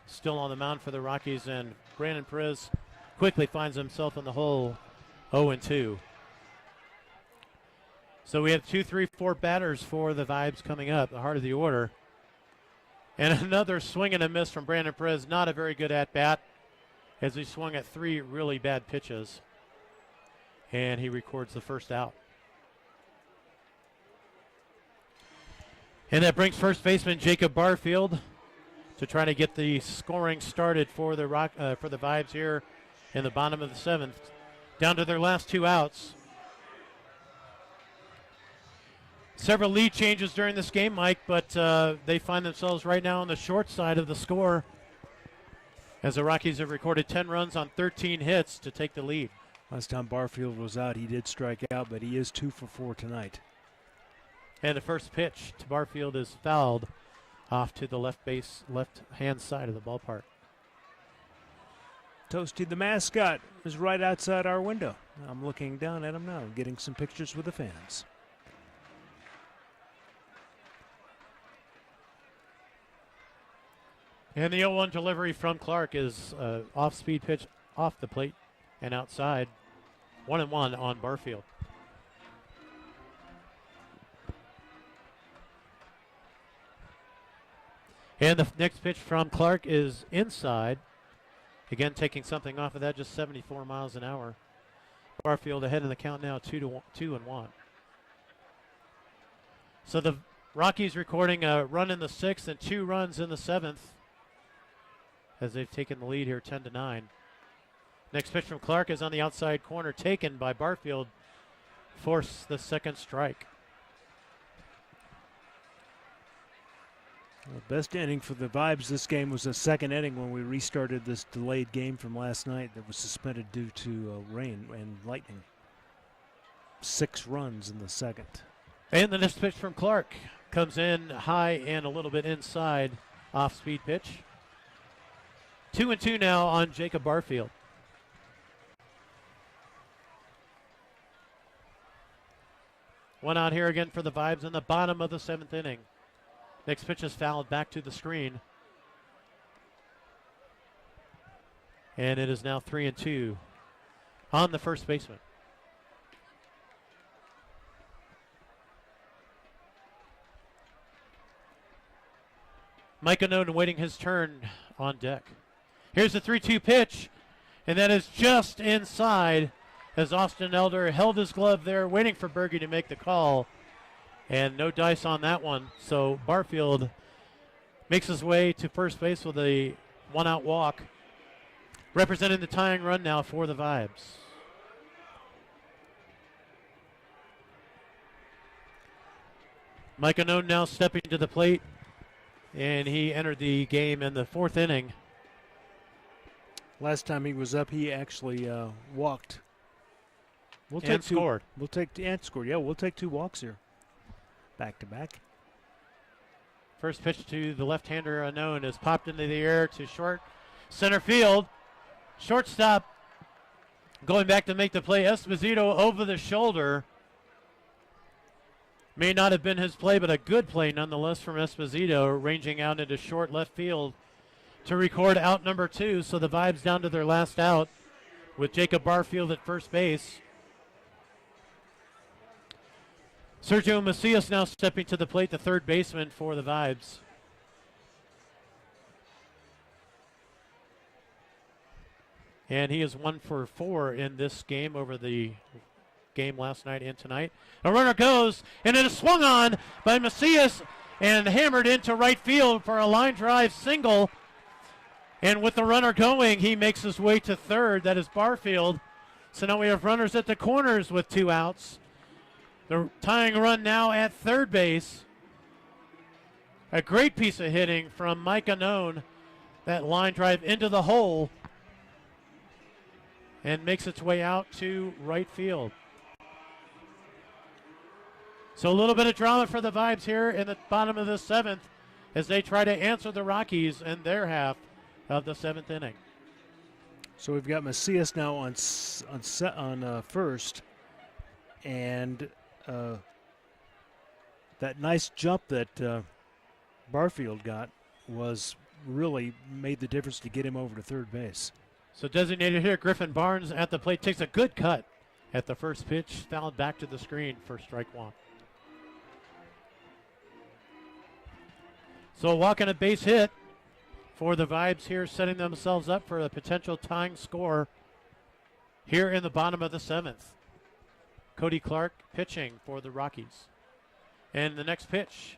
Still on the mound for the Rockies, and Brandon Perez quickly finds himself in the hole 0-2. So we have 2, 3, 4 batters for the Vibes coming up, the heart of the order. And another swing and a miss from Brandon Perez. Not a very good at-bat, as he swung at 3 really bad pitches. And he records the first out. And that brings first baseman Jacob Barfield to try to get the scoring started for the Vibes here in the bottom of the seventh. Down to their last 2 outs. Several lead changes during this game, Mike, but they find themselves right now on the short side of the score, as the Rockies have recorded 10 runs on 13 hits to take the lead. Last time Barfield was out, he did strike out, but he is 2 for 4 tonight. And the first pitch to Barfield is fouled off to the left-hand side of the ballpark. Toasty the mascot is right outside our window. I'm looking down at him now, getting some pictures with the fans. And the 0-1 delivery from Clark is off-speed pitch off the plate and outside. 1-1 on Barfield. And the next pitch from Clark is inside. Again, taking something off of that, just 74 miles an hour. Barfield ahead in the count now, 2-1. So the Rockies recording a run in the 6th and 2 runs in the 7th, as they've taken the lead here 10-9. Next pitch from Clark is on the outside corner, taken by Barfield, force the second strike. The best inning for the Vibes this game was the second inning when we restarted this delayed game from last night that was suspended due to rain and lightning. 6 runs in the second. And the next pitch from Clark comes in high and a little bit inside, off-speed pitch. 2-2 now on Jacob Barfield. One out here again for the Vibes in the bottom of the 7th inning. Next pitch is fouled back to the screen. And it is now 3-2 on the first baseman. Mike Onoden waiting his turn on deck. Here's the 3-2 pitch, and that is just inside as Austin Elder held his glove there waiting for Berge to make the call, and no dice on that one. So Barfield makes his way to first base with a 1-out walk, representing the tying run now for the Vibes. Mike Onoden now stepping to the plate, and he entered the game in the 4th inning. Last time he was up, he actually walked. Scored. We'll take two walks here, back to back. First pitch to the left-hander unknown is popped into the air to short. Center field. Shortstop going back to make the play. Esposito over the shoulder. May not have been his play, but a good play nonetheless from Esposito, ranging out into short left field to record out number 2. So the Vibes down to their last out with Jacob Barfield at first base. Sergio Marcias now stepping to the plate, the third baseman for the Vibes. And he is 1 for 4 in this game over the game last night and tonight. A runner goes, and it is swung on by Macias and hammered into right field for a line drive single. And with the runner going, he makes his way to third. That is Barfield. So now we have runners at the corners with 2 outs. The tying run now at third base. A great piece of hitting from Mike Unknown. That line drive into the hole and makes its way out to right field. So a little bit of drama for the Vibes here in the bottom of the 7th as they try to answer the Rockies in their half of the 7th inning. So we've got Macias now on first, and that nice jump that Barfield got was really made the difference to get him over to third base. So designated here, Griffin Barnes at the plate takes a good cut at the first pitch, fouled back to the screen for strike 1. So a walk and a base hit for the Vibes here, setting themselves up for a potential tying score here in the bottom of the 7th. Cody Clark pitching for the Rockies. And the next pitch.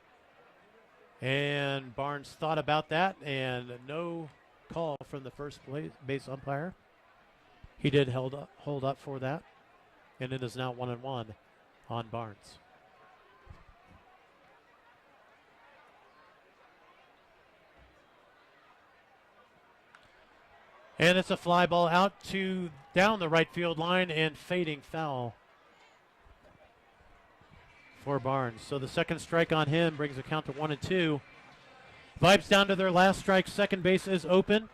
And Barnes thought about that, and no call from the first base umpire. He did hold up for that. And it is now 1-1 on Barnes. And it's a fly ball out to down the right field line and fading foul for Barnes. So the second strike on him brings a count to 1-2. Vibes down to their last strike. Second base is open.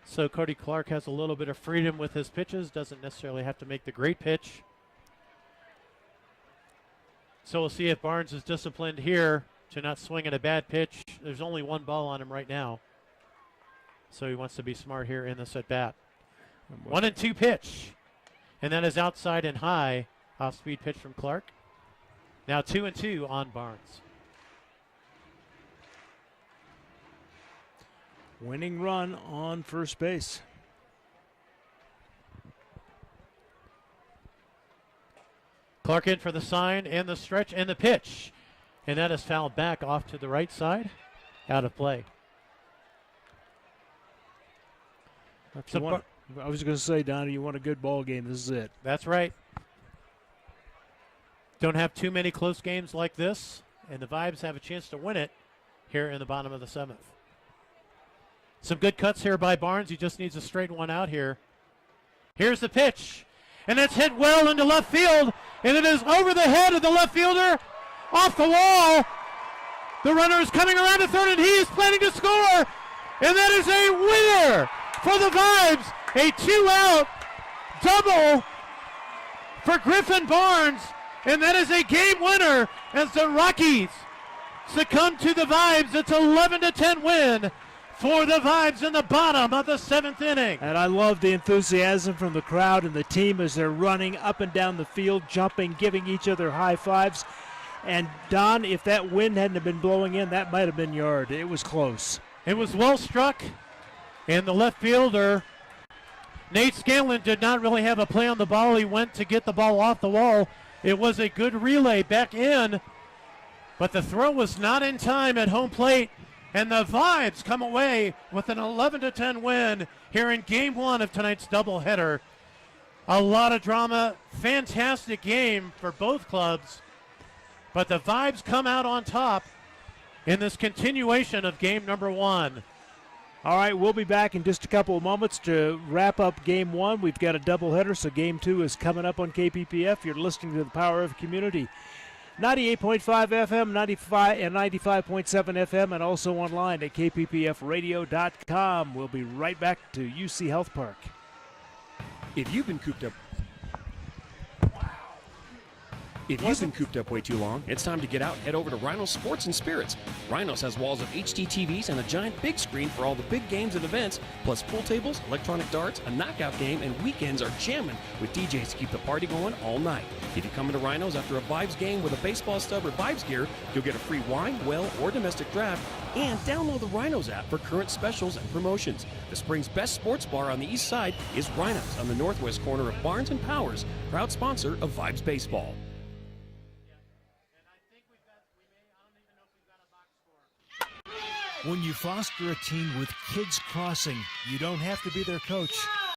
So Cody Clark has a little bit of freedom with his pitches. Doesn't necessarily have to make the great pitch. So we'll see if Barnes is disciplined here to not swing at a bad pitch. There's only 1 ball on him right now. So he wants to be smart here in this at-bat. 1-2 pitch. And that is outside and high. Off-speed pitch from Clark. Now 2-2 on Barnes. Winning run on first base. Clark in for the sign and the stretch and the pitch. And that is fouled back off to the right side. Out of play. I was going to say, Donnie, you want a good ball game. This is it. That's right. Don't have too many close games like this, and the Vibes have a chance to win it here in the bottom of the 7th. Some good cuts here by Barnes. He just needs to straighten one out here. Here's the pitch, and it's hit well into left field, and it is over the head of the left fielder, off the wall. The runner is coming around to third, and he is planning to score, and that is a winner for the Vibes. A 2-out double for Griffin Barnes, and that is a game winner as the Rockies succumb to the Vibes. It's 11-10 win for the Vibes in the bottom of the 7th inning. And I love the enthusiasm from the crowd and the team as they're running up and down the field, jumping, giving each other high fives. And Don, if that wind hadn't been blowing in, that might have been yard. It was close. It was well struck, and the left fielder, Nate Scantland, did not really have a play on the ball. He went to get the ball off the wall. It was a good relay back in, but the throw was not in time at home plate, and the Vibes come away with an 11-10 win here in Game 1 of tonight's doubleheader. A lot of drama, fantastic game for both clubs, but the Vibes come out on top in this continuation of game number 1. All right, we'll be back in just a couple of moments to wrap up Game 1. We've got a doubleheader, so Game 2 is coming up on KPPF. You're listening to the Power of Community. 98.5 FM, 95 and 95.7 FM, and also online at kppfradio.com. We'll be right back to UC Health Park. If you've been cooped up way too long, it's time to get out and head over to Rhinos Sports and Spirits. Rhinos has walls of HD TVs and a giant big screen for all the big games and events, plus pool tables, electronic darts, a knockout game, and weekends are jamming with DJs to keep the party going all night. If you come into Rhinos after a Vibes game with a baseball stub or Vibes gear, you'll get a free wine, well, or domestic draft, and download the Rhinos app for current specials and promotions. The spring's best sports bar on the east side is Rhinos on the northwest corner of Barnes and Powers, proud sponsor of Vibes Baseball. When you foster a team with kids crossing, you don't have to be their coach.